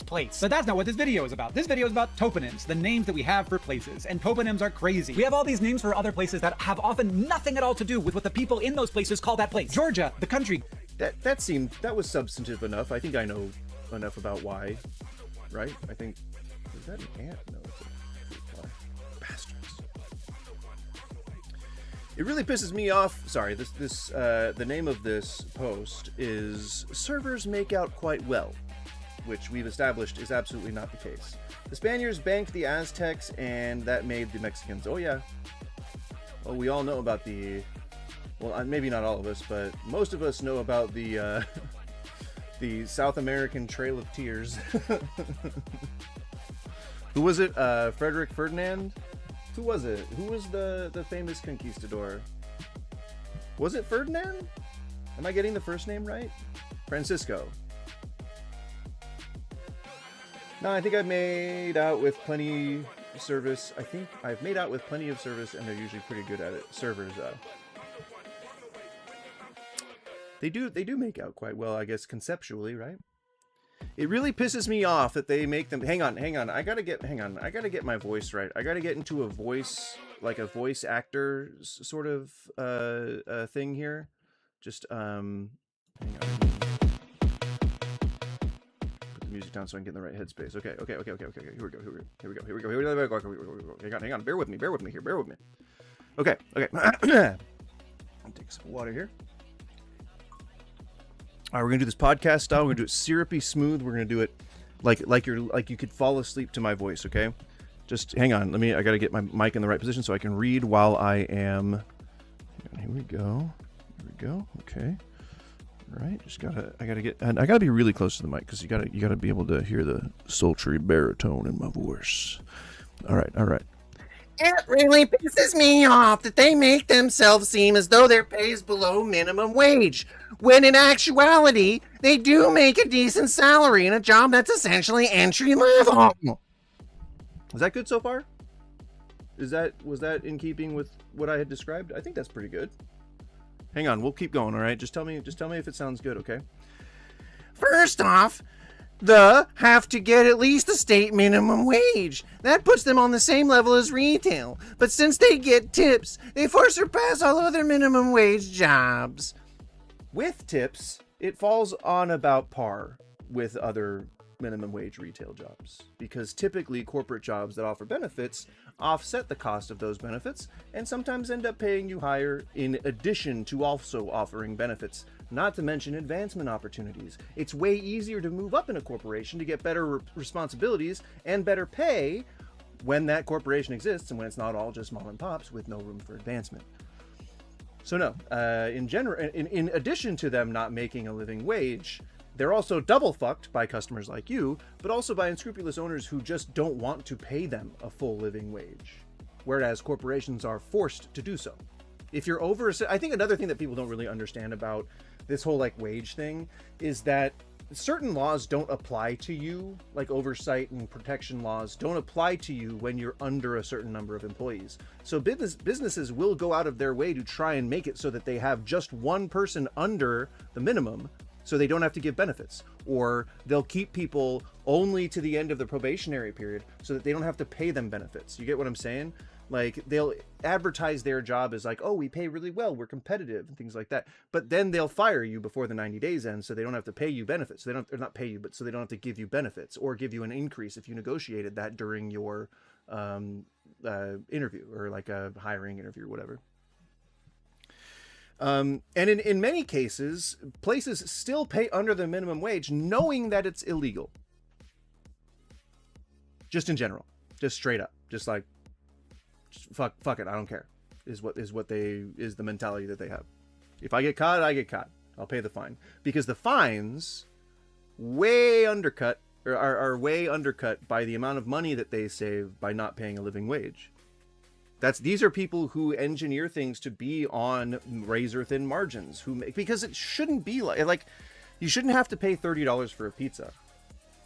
place. But that's not what this video is about. This video is about toponyms, the names that we have for places. And toponyms are crazy. We have all these names for other places that have often nothing at all to do with what the people in those places call that place. Georgia, the country. That was substantive enough. I think I know enough about why, right? I think, is that an ant? No, it's a fly. Bastards. It really pisses me off. Sorry, the name of this post is "Servers Make Out Quite Well," which we've established is absolutely not the case. The Spaniards banked the Aztecs, and that made the Mexicans. Oh yeah. Well, we all know about the. Well, maybe not all of us, but most of us know about the the South American Trail of Tears. Who was it? Frederick Ferdinand? Who was it? Who was the famous conquistador? Was it Ferdinand? Am I getting the first name right? Francisco. No, I think I've made out with plenty of service. I think I've made out with plenty of service, and they're usually pretty good at it. Servers, They do make out quite well, I guess, conceptually, right? It really pisses me off that they make them. Hang on. I gotta get my voice right. I gotta get into a voice, like a voice actor sort of thing here. Just hang on. Put the music down so I can get in the right headspace. Okay. Here we go. Hang on. Bear with me here. Okay. I'll take some water here. All right, we're gonna do this podcast style. We're gonna do it syrupy smooth. We're gonna do it like you could fall asleep to my voice. Okay, just hang on. I gotta get my mic in the right position so I can read while I am. Here we go. Okay. All right. I gotta be really close to the mic because you gotta be able to hear the sultry baritone in my voice. All right. It really pisses me off that they make themselves seem as though their pay is below minimum wage, when in actuality, they do make a decent salary in a job that's essentially entry level. Was that good so far? Was that in keeping with what I had described? I think that's pretty good. Hang on, we'll keep going, all right? Just tell me if it sounds good, okay? First off, have to get at least the state minimum wage. That puts them on the same level as retail. But since they get tips, they far surpass all other minimum wage jobs. With tips, it falls on about par with other minimum wage retail jobs, because typically corporate jobs that offer benefits offset the cost of those benefits and sometimes end up paying you higher in addition to also offering benefits, not to mention advancement opportunities. It's way easier to move up in a corporation to get better responsibilities and better pay when that corporation exists and when it's not all just mom and pops with no room for advancement. So no, in general, in addition to them not making a living wage, they're also double fucked by customers like you, but also by unscrupulous owners who just don't want to pay them a full living wage, whereas corporations are forced to do so. If you're I think another thing that people don't really understand about this whole wage thing is that certain laws don't apply to you, like oversight and protection laws don't apply to you when you're under a certain number of employees. So businesses will go out of their way to try and make it so that they have just one person under the minimum, so they don't have to give benefits, or they'll keep people only to the end of the probationary period so that they don't have to pay them benefits. You get what I'm saying? Like, they'll advertise their job as like, oh, we pay really well, we're competitive, and things like that. But then they'll fire you before the 90 days end, so they don't have to pay you benefits. So they not pay you, but so they don't have to give you benefits or give you an increase if you negotiated that during your interview, or like a hiring interview or whatever. And in many cases, places still pay under the minimum wage, knowing that it's illegal. Just in general, just straight up, just like, fuck it, I don't care. Is the mentality that they have. If I get caught, I get caught. I'll pay the fine, because the fines way undercut, or are way undercut by the amount of money that they save by not paying a living wage. These are people who engineer things to be on razor thin margins, because it shouldn't be like you shouldn't have to pay $30 for a pizza.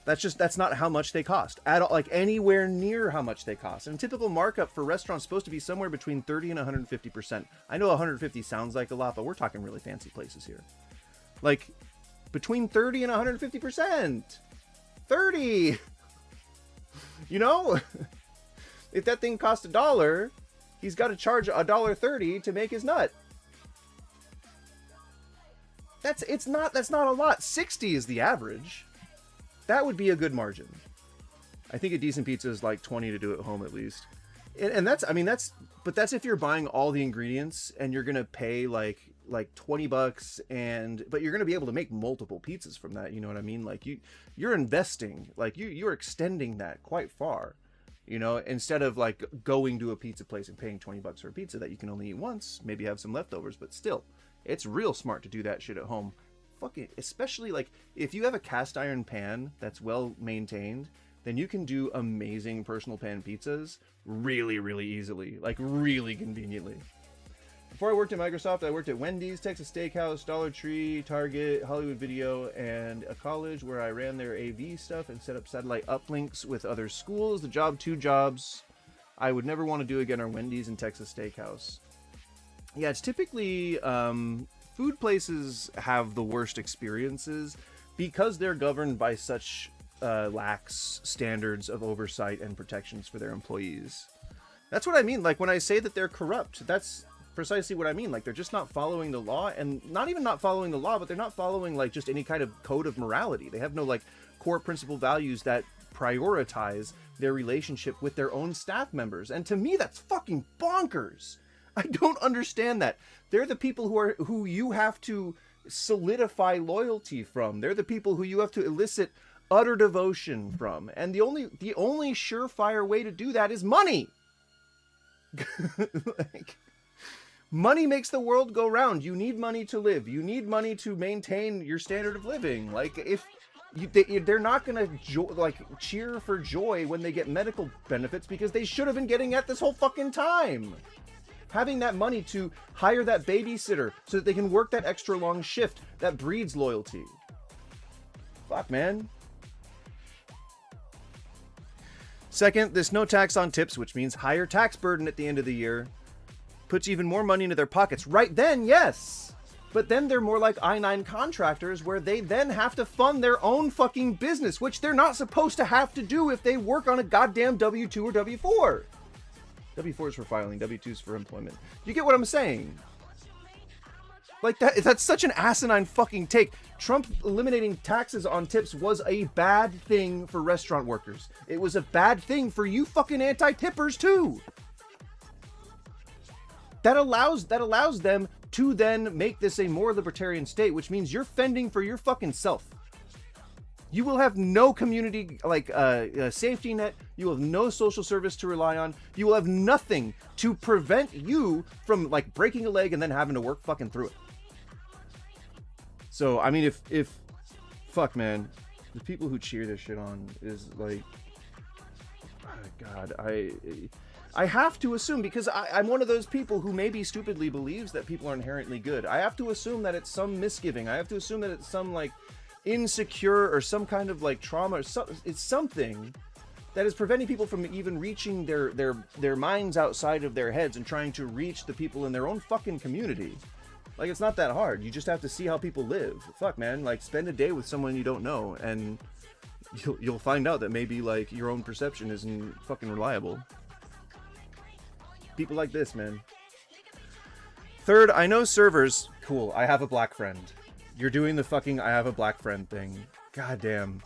That's not how much they cost at all, like anywhere near how much they cost. And typical markup for restaurants is supposed to be somewhere between 30 and 150%. I know 150 sounds like a lot, but we're talking really fancy places here. Like between 30 and 150%. $1.30. You know, if that thing cost $1, he's got to charge $1.30 to make his nut. That's not a lot. 60 is the average. That would be a good margin. I think a decent pizza is like 20 to do at home at least. And that's that's if you're buying all the ingredients and you're gonna pay like $20 but you're gonna be able to make multiple pizzas from that. You know what I mean? Like you're investing, like you're extending that quite far. You know, instead of like going to a pizza place and paying $20 for a pizza that you can only eat once, maybe have some leftovers, but still, it's real smart to do that shit at home. Fucking, especially like if you have a cast iron pan that's well maintained, then you can do amazing personal pan pizzas really, really easily, like really conveniently. Before I worked at Microsoft, I worked at Wendy's, Texas Steakhouse, Dollar Tree, Target, Hollywood Video, and a college where I ran their AV stuff and set up satellite uplinks with other schools. The job, 2 jobs I would never want to do again are Wendy's and Texas Steakhouse. Yeah, it's typically food places have the worst experiences because they're governed by such lax standards of oversight and protections for their employees. That's what I mean. Like when I say that they're corrupt, that's precisely what I mean. Like they're just not following the law, and not even not following the law, but they're not following like just any kind of code of morality. They have no like core principle values that prioritize their relationship with their own staff members. And to me, that's fucking bonkers. I don't understand that. They're the people who you have to solidify loyalty from. They're the people who you have to elicit utter devotion from. And the only surefire way to do that is money. Like, money makes the world go round. You need money to live. You need money to maintain your standard of living. Like if they're not gonna cheer for joy when they get medical benefits because they should have been getting at this whole fucking time. Having that money to hire that babysitter so that they can work that extra long shift, that breeds loyalty. Fuck, man. Second, this no tax on tips, which means higher tax burden at the end of the year, puts even more money into their pockets. Right then, yes. But then they're more like I-9 contractors where they then have to fund their own fucking business, which they're not supposed to have to do if they work on a goddamn W-2 or W-4. W-4 is for filing, W-2 is for employment. You get what I'm saying? Like that's such an asinine fucking take. Trump eliminating taxes on tips was a bad thing for restaurant workers. It was a bad thing for you fucking anti-tippers too. That allows them to then make this a more libertarian state, which means you're fending for your fucking self. You will have no community safety net. You will have no social service to rely on. You will have nothing to prevent you from like breaking a leg and then having to work fucking through it. So I mean, if fuck, man, the people who cheer this shit on is like, oh God, I have to assume, because I'm one of those people who maybe stupidly believes that people are inherently good. I have to assume that it's some misgiving. I have to assume that it's some like insecure or some kind of like trauma or it's something that is preventing people from even reaching their minds outside of their heads and trying to reach the people in their own fucking community. Like, it's not that hard. You just have to see how people live. Fuck, man, like spend a day with someone you don't know and you'll find out that maybe like your own perception isn't fucking reliable. People like this, man. Third, I know servers. Cool, I have a black friend. You're doing the fucking I have a black friend thing. God damn.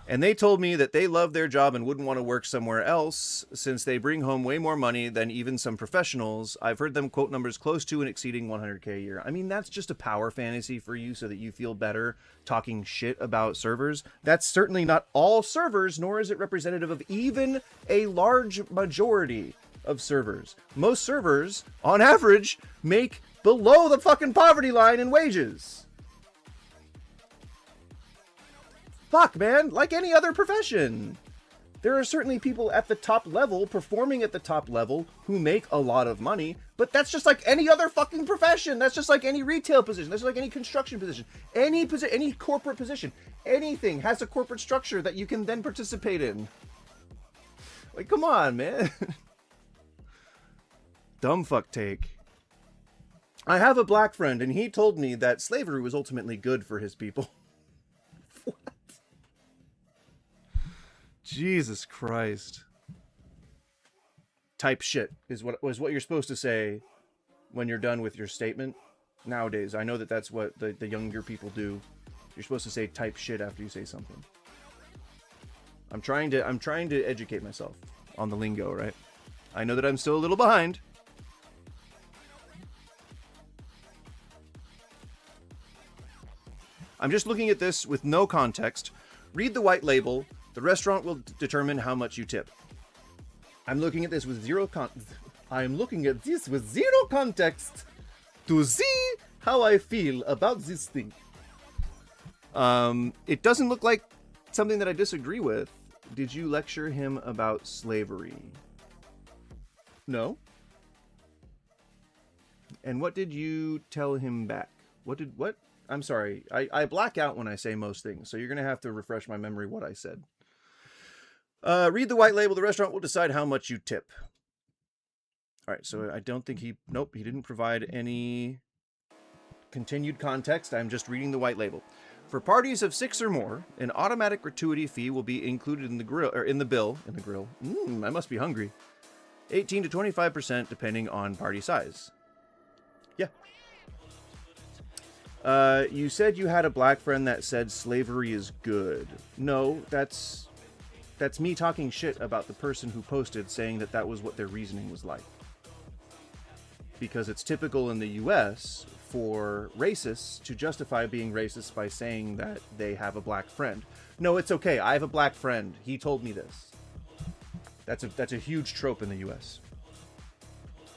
And they told me that they love their job and wouldn't want to work somewhere else since they bring home way more money than even some professionals. I've heard them quote numbers close to and exceeding 100K a year. I mean, that's just a power fantasy for you so that you feel better talking shit about servers. That's certainly not all servers, nor is it representative of even a large majority of servers. Most servers, on average, make below the fucking poverty line in wages. Fuck, man, like any other profession. There are certainly people at the top level, performing at the top level, who make a lot of money, but that's just like any other fucking profession. That's just like any retail position. That's like any construction position. Any corporate position. Anything has a corporate structure that you can then participate in. Like, come on, man. Dumb fuck take. I have a black friend, and he told me that slavery was ultimately good for his people. What? Jesus Christ. Type shit is what you're supposed to say when you're done with your statement nowadays. I know that that's what the younger people do. You're supposed to say type shit after you say something. I'm trying to educate myself on the lingo, right? I know that I'm still a little behind. I'm just looking at this with no context. Read the white label. The restaurant will determine how much you tip. I'm looking at this with zero context to see how I feel about this thing. It doesn't look like something that I disagree with. Did you lecture him about slavery? No. And what did you tell him back? What? I'm sorry. I black out when I say most things, so you're going to have to refresh my memory what I said. Read the white label. The restaurant will decide how much you tip. All right, so I don't think he didn't provide any continued context. I'm just reading the white label. For parties of 6 or more, an automatic gratuity fee will be included in the bill. I must be hungry. 18 to 25% depending on party size. Yeah. You said you had a black friend that said slavery is good. No, that's me talking shit about the person who posted, saying that was what their reasoning was like. Because it's typical in the US for racists to justify being racist by saying that they have a black friend. No, it's okay. I have a black friend. He told me this. That's a huge trope in the US.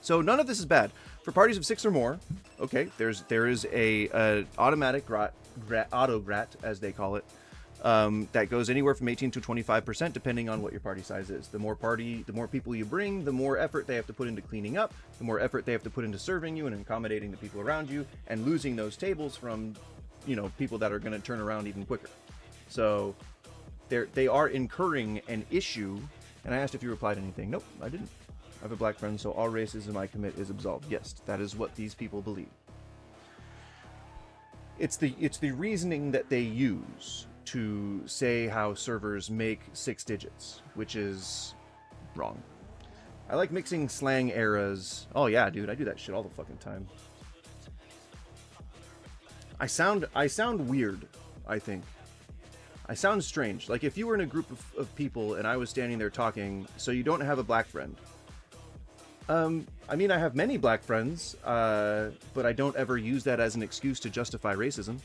So none of this is bad. For parties of 6 or more, okay, there is a automatic auto-grat, as they call it, that goes anywhere from 18 to 25% depending on what your party size is. The more people you bring, the more effort they have to put into cleaning up, the more effort they have to put into serving you and accommodating the people around you, and losing those tables from, people that are going to turn around even quicker. So they are incurring an issue. And I asked if you replied anything. Nope, I didn't. I have a black friend, so all racism I commit is absolved. Yes, that is what these people believe. It's the reasoning that they use to say how servers make 6 digits, which is wrong. I like mixing slang eras. Oh yeah, dude, I do that shit all the fucking time. I sound weird, I think. I sound strange. Like if you were in a group of people and I was standing there talking, so you don't have a black friend. I mean, I have many black friends, but I don't ever use that as an excuse to justify racism.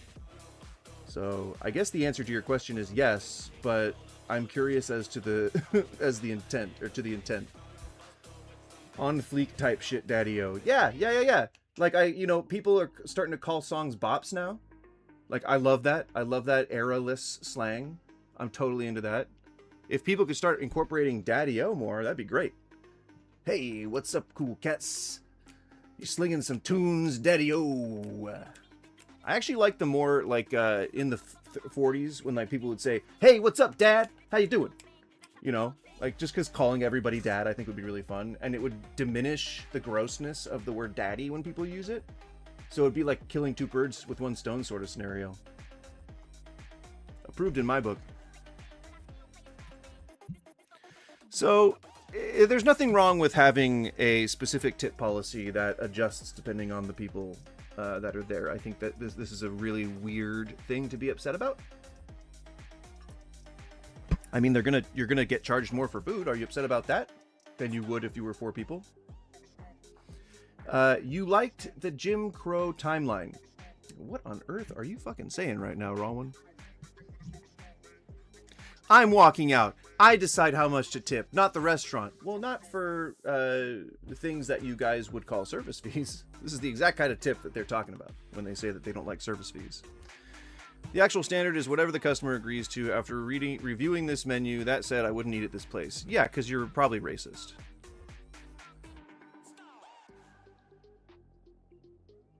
So I guess the answer to your question is yes, but I'm curious as to the intent. On fleek type shit, Daddy-O. Yeah. Like people are starting to call songs bops now. Like I love that. I love that era-less slang. I'm totally into that. If people could start incorporating Daddy-O more, that'd be great. Hey, what's up, cool cats? You slinging some tunes, Daddy-O. I actually like the more like in the 40s when like people would say, "Hey, what's up, Dad? How you doing?" Like just because calling everybody Dad I think would be really fun, and it would diminish the grossness of the word Daddy when people use it. So it'd be like killing 2 birds with 1 stone sort of scenario. Approved in my book. So there's nothing wrong with having a specific tip policy that adjusts depending on the people that are there. I think that this is a really weird thing to be upset about. I mean, you're gonna get charged more for food. Are you upset about that than you would if you were 4 people? You liked the Jim Crow timeline. What on earth are you fucking saying right now, Rawlin? I'm walking out. I decide how much to tip, not the restaurant. Well, not for the things that you guys would call service fees. This is the exact kind of tip that they're talking about when they say that they don't like service fees. The actual standard is whatever the customer agrees to after reviewing this menu. That said, I wouldn't eat at this place. Yeah, because you're probably racist.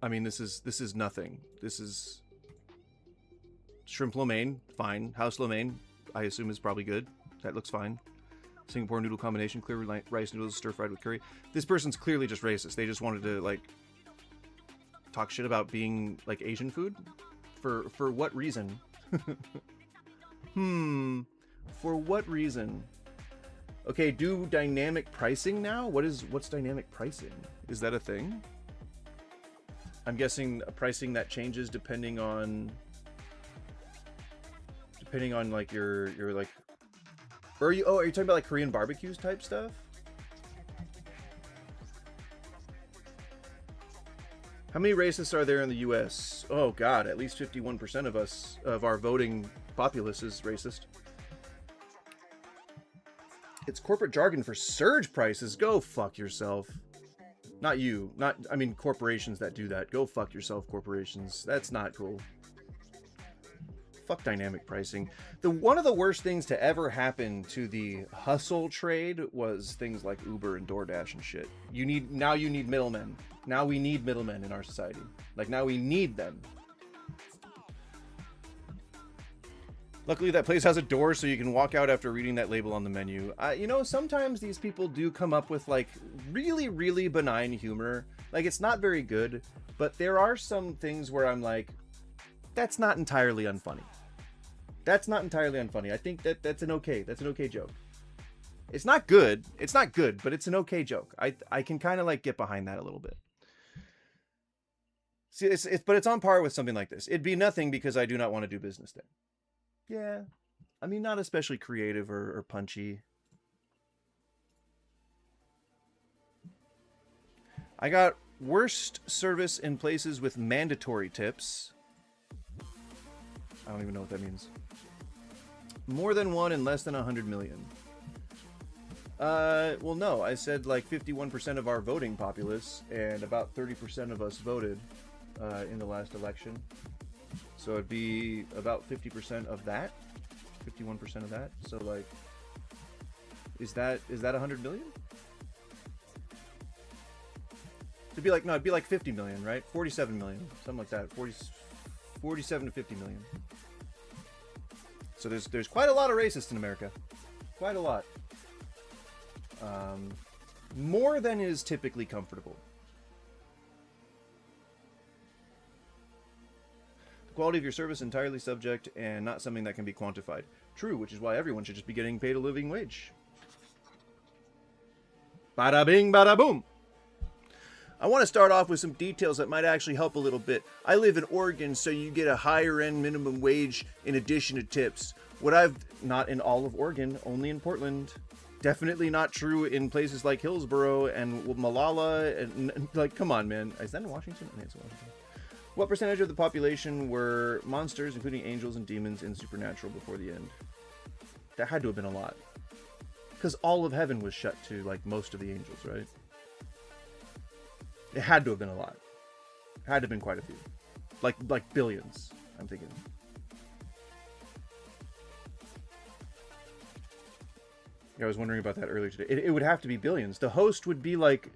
I mean, this is nothing. This is shrimp lo mein, fine. House lo mein, I assume is probably good. That looks fine. Singapore noodle combination, clear rice noodles stir fried with curry. This person's clearly just racist. They just wanted to like talk shit about being like Asian food. For what reason? For what reason? Okay, do dynamic pricing now? What's dynamic pricing? Is that a thing? I'm guessing a pricing that changes depending on like your like, or are you talking about like Korean barbecues type stuff? How many racists are there in the US? Oh god, at least 51% of our voting populace is racist. It's corporate jargon for surge prices. Go fuck yourself. Not you. I mean corporations that do that. Go fuck yourself, corporations. That's not cool. Fuck dynamic pricing. One of the worst things to ever happen to the hustle trade was things like Uber and DoorDash and shit. You need middlemen. Now we need middlemen in our society. Like now we need them. Luckily that place has a door so you can walk out after reading that label on the menu. You know, sometimes these people do come up with like really, really benign humor. Like it's not very good, but there are some things where I'm like, that's not entirely unfunny. That's not entirely unfunny. I think that's an okay joke. It's not good, but it's an okay joke. I can kind of like get behind that a little bit. See, but it's on par with something like this. It'd be nothing because I do not want to do business there. Yeah, I mean, not especially creative or punchy. I got worst service in places with mandatory tips. I don't even know what that means. More than one and less than 100 million. Well, no, I said like 51% of our voting populace, and about 30% of us voted in the last election. So it'd be about 50% of that, 51% of that. So like, is that 100 million? It'd be like 50 million, right? 47 million, something like that. 47 to 50 million. So there's quite a lot of racists in America, quite a lot. More than is typically comfortable. Quality of your service entirely subject and not something that can be quantified. True, which is why everyone should just be getting paid a living wage. Bada bing, bada boom. I want to start off with some details that might actually help a little bit. I live in Oregon, so you get a higher end minimum wage in addition to tips. Not in all of Oregon, only in Portland. Definitely not true in places like Hillsboro and Malala. And like, come on, man. Is that in Washington? I think it's in Washington. What percentage of the population were monsters, including angels and demons, in Supernatural before the end? That had to have been a lot. Because all of heaven was shut to, like, most of the angels, right? It had to have been a lot. It had to have been quite a few. Like billions, I'm thinking. Yeah, I was wondering about that earlier today. It would have to be billions. The host would be, like,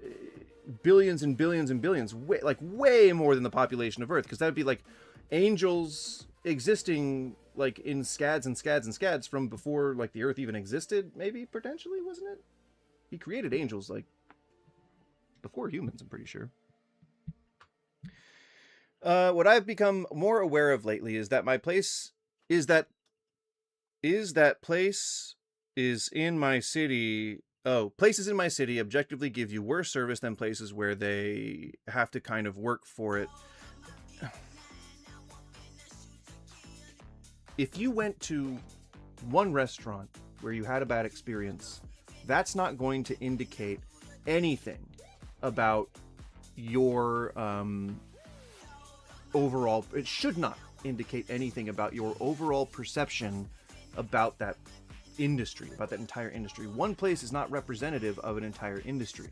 billions and billions and billions, way more than the population of Earth, because that would be like angels existing like in scads and scads and scads from before like the Earth even existed, maybe, potentially, wasn't it? He created angels like before humans, I'm pretty sure. What I've become more aware of lately is that my place is that place is in my city. Oh, places in my city objectively give you worse service than places where they have to kind of work for it. If you went to one restaurant where you had a bad experience, that's not going to indicate anything about your overall... It should not indicate anything about your overall perception about that industry, about that entire industry. One place is not representative of an entire industry.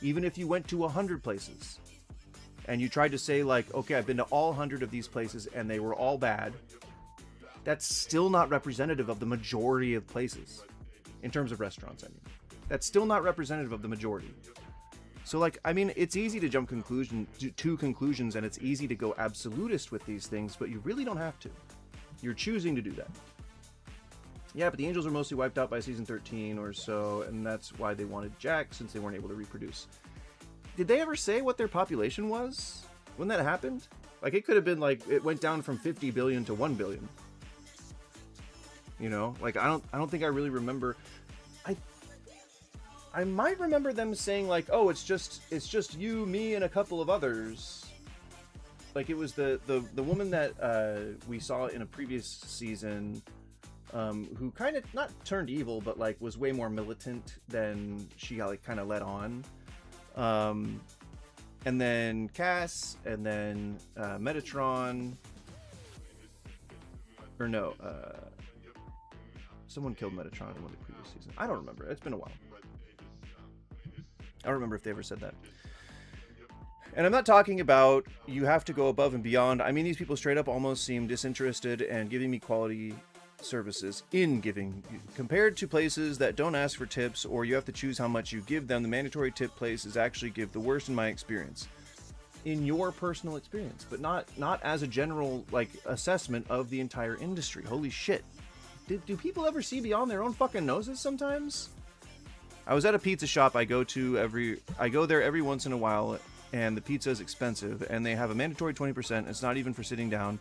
Even if you went to 100 places and you tried to say like, okay, I've been to all 100 of these places and they were all bad, that's still not representative of the majority of places in terms of restaurants. I mean, that's still not representative of the majority. So like, I mean, it's easy to jump to conclusions and it's easy to go absolutist with these things, but you really don't have to. You're choosing to do that. Yeah, but the angels were mostly wiped out by season 13 or so, and that's why they wanted Jack, since they weren't able to reproduce. Did they ever say what their population was when that happened? Like, it could have been like, it went down from 50 billion to 1 billion. You know, like I don't think I really remember. I might remember them saying like, oh, it's just you, me, and a couple of others. Like it was the woman that we saw in a previous season, who kind of not turned evil, but like was way more militant than she like kind of let on. And then Cass, and then Metatron, or no, someone killed Metatron in one of the previous seasons. I don't remember. It's been a while. I don't remember if they ever said that. And I'm not talking about you have to go above and beyond. I mean, these people straight up almost seem disinterested and giving me quality services in giving. Compared to places that don't ask for tips or you have to choose how much you give them, the mandatory tip places actually give the worst in my experience. In your personal experience, but not as a general like assessment of the entire industry. Holy shit. Do people ever see beyond their own fucking noses sometimes? I was at a pizza shop I go there every once in a while, and the pizza is expensive, and they have a mandatory 20%. It's not even for sitting down.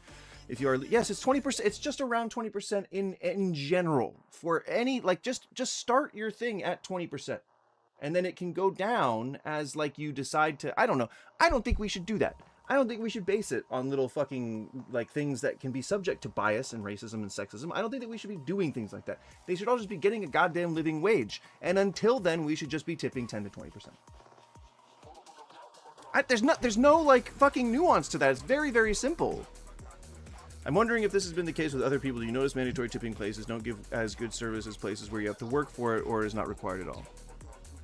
If you are, yes, it's 20%. It's just around 20% in general for any, like, just start your thing at 20%, and then it can go down as like you decide to. I don't know. I don't think we should do that. I don't think we should base it on little fucking like things that can be subject to bias and racism and sexism. I don't think that we should be doing things like that. They should all just be getting a goddamn living wage. And until then, we should just be tipping 10 to 20%. There's no like fucking nuance to that. It's very, very simple. I'm wondering if this has been the case with other people. Do you notice mandatory tipping places don't give as good service as places where you have to work for it or is not required at all?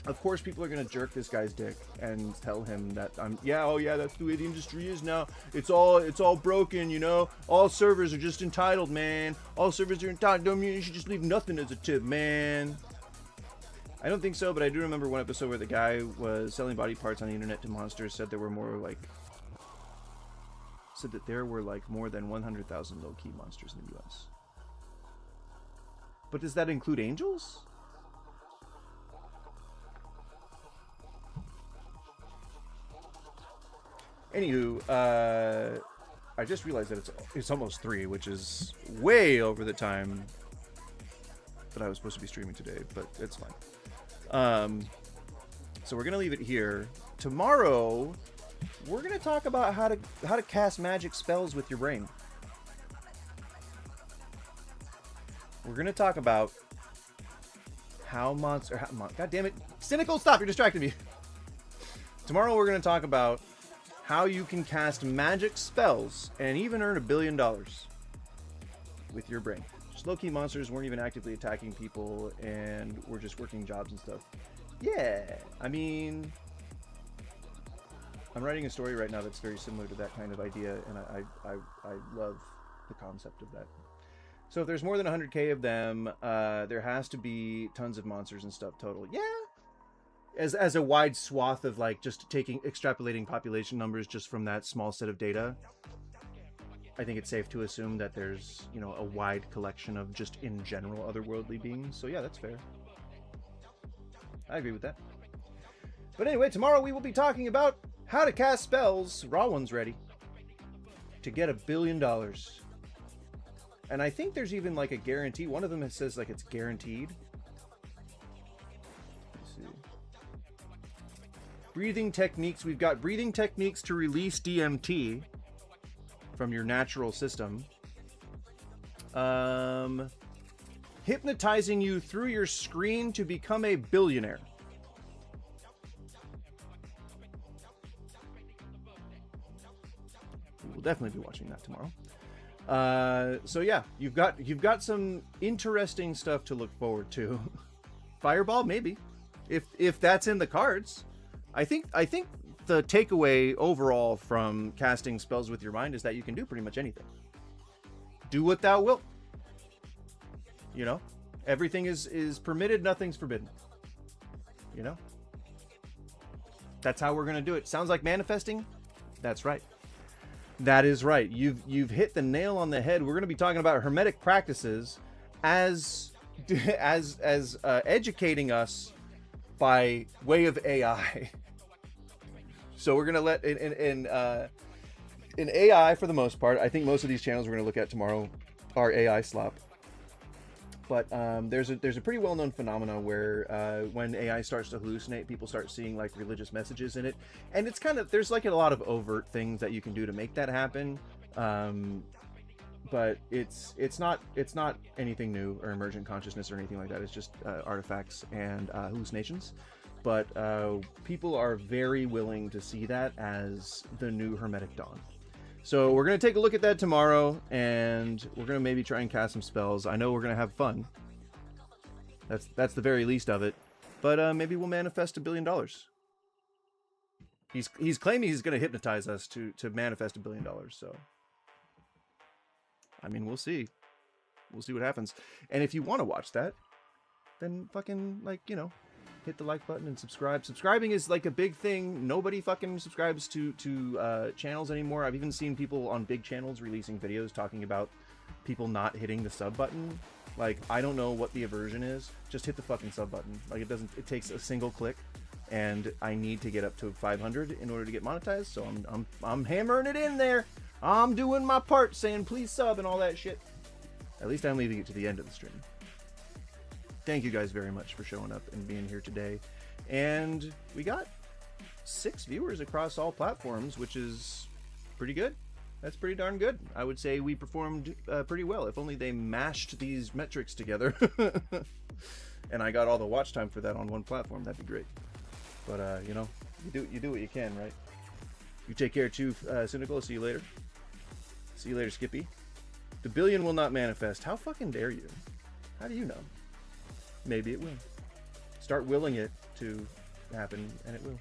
Of course, people are going to jerk this guy's dick and tell him that that's the way the industry is now. It's all broken, you know. All servers are just entitled, man. All servers are entitled. Don't mean you should just leave nothing as a tip, man. I don't think so, but I do remember one episode where the guy was selling body parts on the internet to monsters. Said there were more than 100,000 low-key monsters in the U.S. But does that include angels? Anywho, I just realized that it's almost 3, which is way over the time that I was supposed to be streaming today, but it's fine. So we're gonna leave it here. Tomorrow, we're gonna talk about how to cast magic spells with your brain. We're gonna talk about God damn it, Cynical, stop! You're distracting me. Tomorrow, we're gonna talk about how you can cast magic spells and even earn $1 billion with your brain. Just low-key monsters weren't even actively attacking people and were just working jobs and stuff. Yeah, I mean, I'm writing a story right now that's very similar to that kind of idea, and I love the concept of that. So if there's more than 100k of them, there has to be tons of monsters and stuff total. Yeah. As a wide swath of like just extrapolating population numbers just from that small set of data, I think it's safe to assume that there's, you know, a wide collection of just in general otherworldly beings. So yeah, that's fair. I agree with that. But anyway, tomorrow we will be talking about how to cast spells, raw ones ready, to get $1 billion. And I think there's even like a guarantee. One of them says like it's guaranteed. Breathing techniques. We've got breathing techniques to release DMT from your natural system. Hypnotizing you through your screen to become a billionaire. We'll definitely be watching that tomorrow. So yeah, you've got some interesting stuff to look forward to. Fireball, maybe, if that's in the cards. I think the takeaway overall from casting spells with your mind is that you can do pretty much anything. Do what thou wilt. You know, everything is permitted, nothing's forbidden. You know, that's how we're gonna do it. Sounds like manifesting? That's right. That is right. You've hit the nail on the head. We're gonna be talking about hermetic practices as educating us by way of AI. So we're gonna let in AI for the most part. I think most of these channels we're gonna look at tomorrow are AI slop. But there's a pretty well-known phenomena where when AI starts to hallucinate, people start seeing like religious messages in it, and it's kind of, there's like a lot of overt things that you can do to make that happen. But it's not anything new or emergent consciousness or anything like that. It's just artifacts and hallucinations. But people are very willing to see that as the new Hermetic Dawn. So we're going to take a look at that tomorrow, and we're going to maybe try and cast some spells. I know we're going to have fun. That's the very least of it. But maybe we'll manifest $1 billion. He's claiming he's going to hypnotize us to manifest $1 billion. So, I mean, we'll see. We'll see what happens. And if you want to watch that, then fucking, like, you know, hit the like button and subscribe. Subscribing is like a big thing. Nobody fucking subscribes to channels anymore. I've even seen people on big channels releasing videos talking about people not hitting the sub button. Like, I don't know what the aversion is. Just hit the fucking sub button. Like, it takes a single click, and I need to get up to 500 in order to get monetized. So I'm hammering it in there. I'm doing my part, saying please sub and all that shit. At least I'm leaving it to the end of the stream. Thank you guys very much for showing up and being here today. And we got 6 viewers across all platforms, which is pretty good. That's pretty darn good. I would say we performed pretty well. If only they mashed these metrics together and I got all the watch time for that on one platform, that'd be great. But you know, you do what you can, right? You take care too, Cynical. See you later. See you later, Skippy. The billion will not manifest. How fucking dare you? How do you know? Maybe it will. Start willing it to happen, and it will.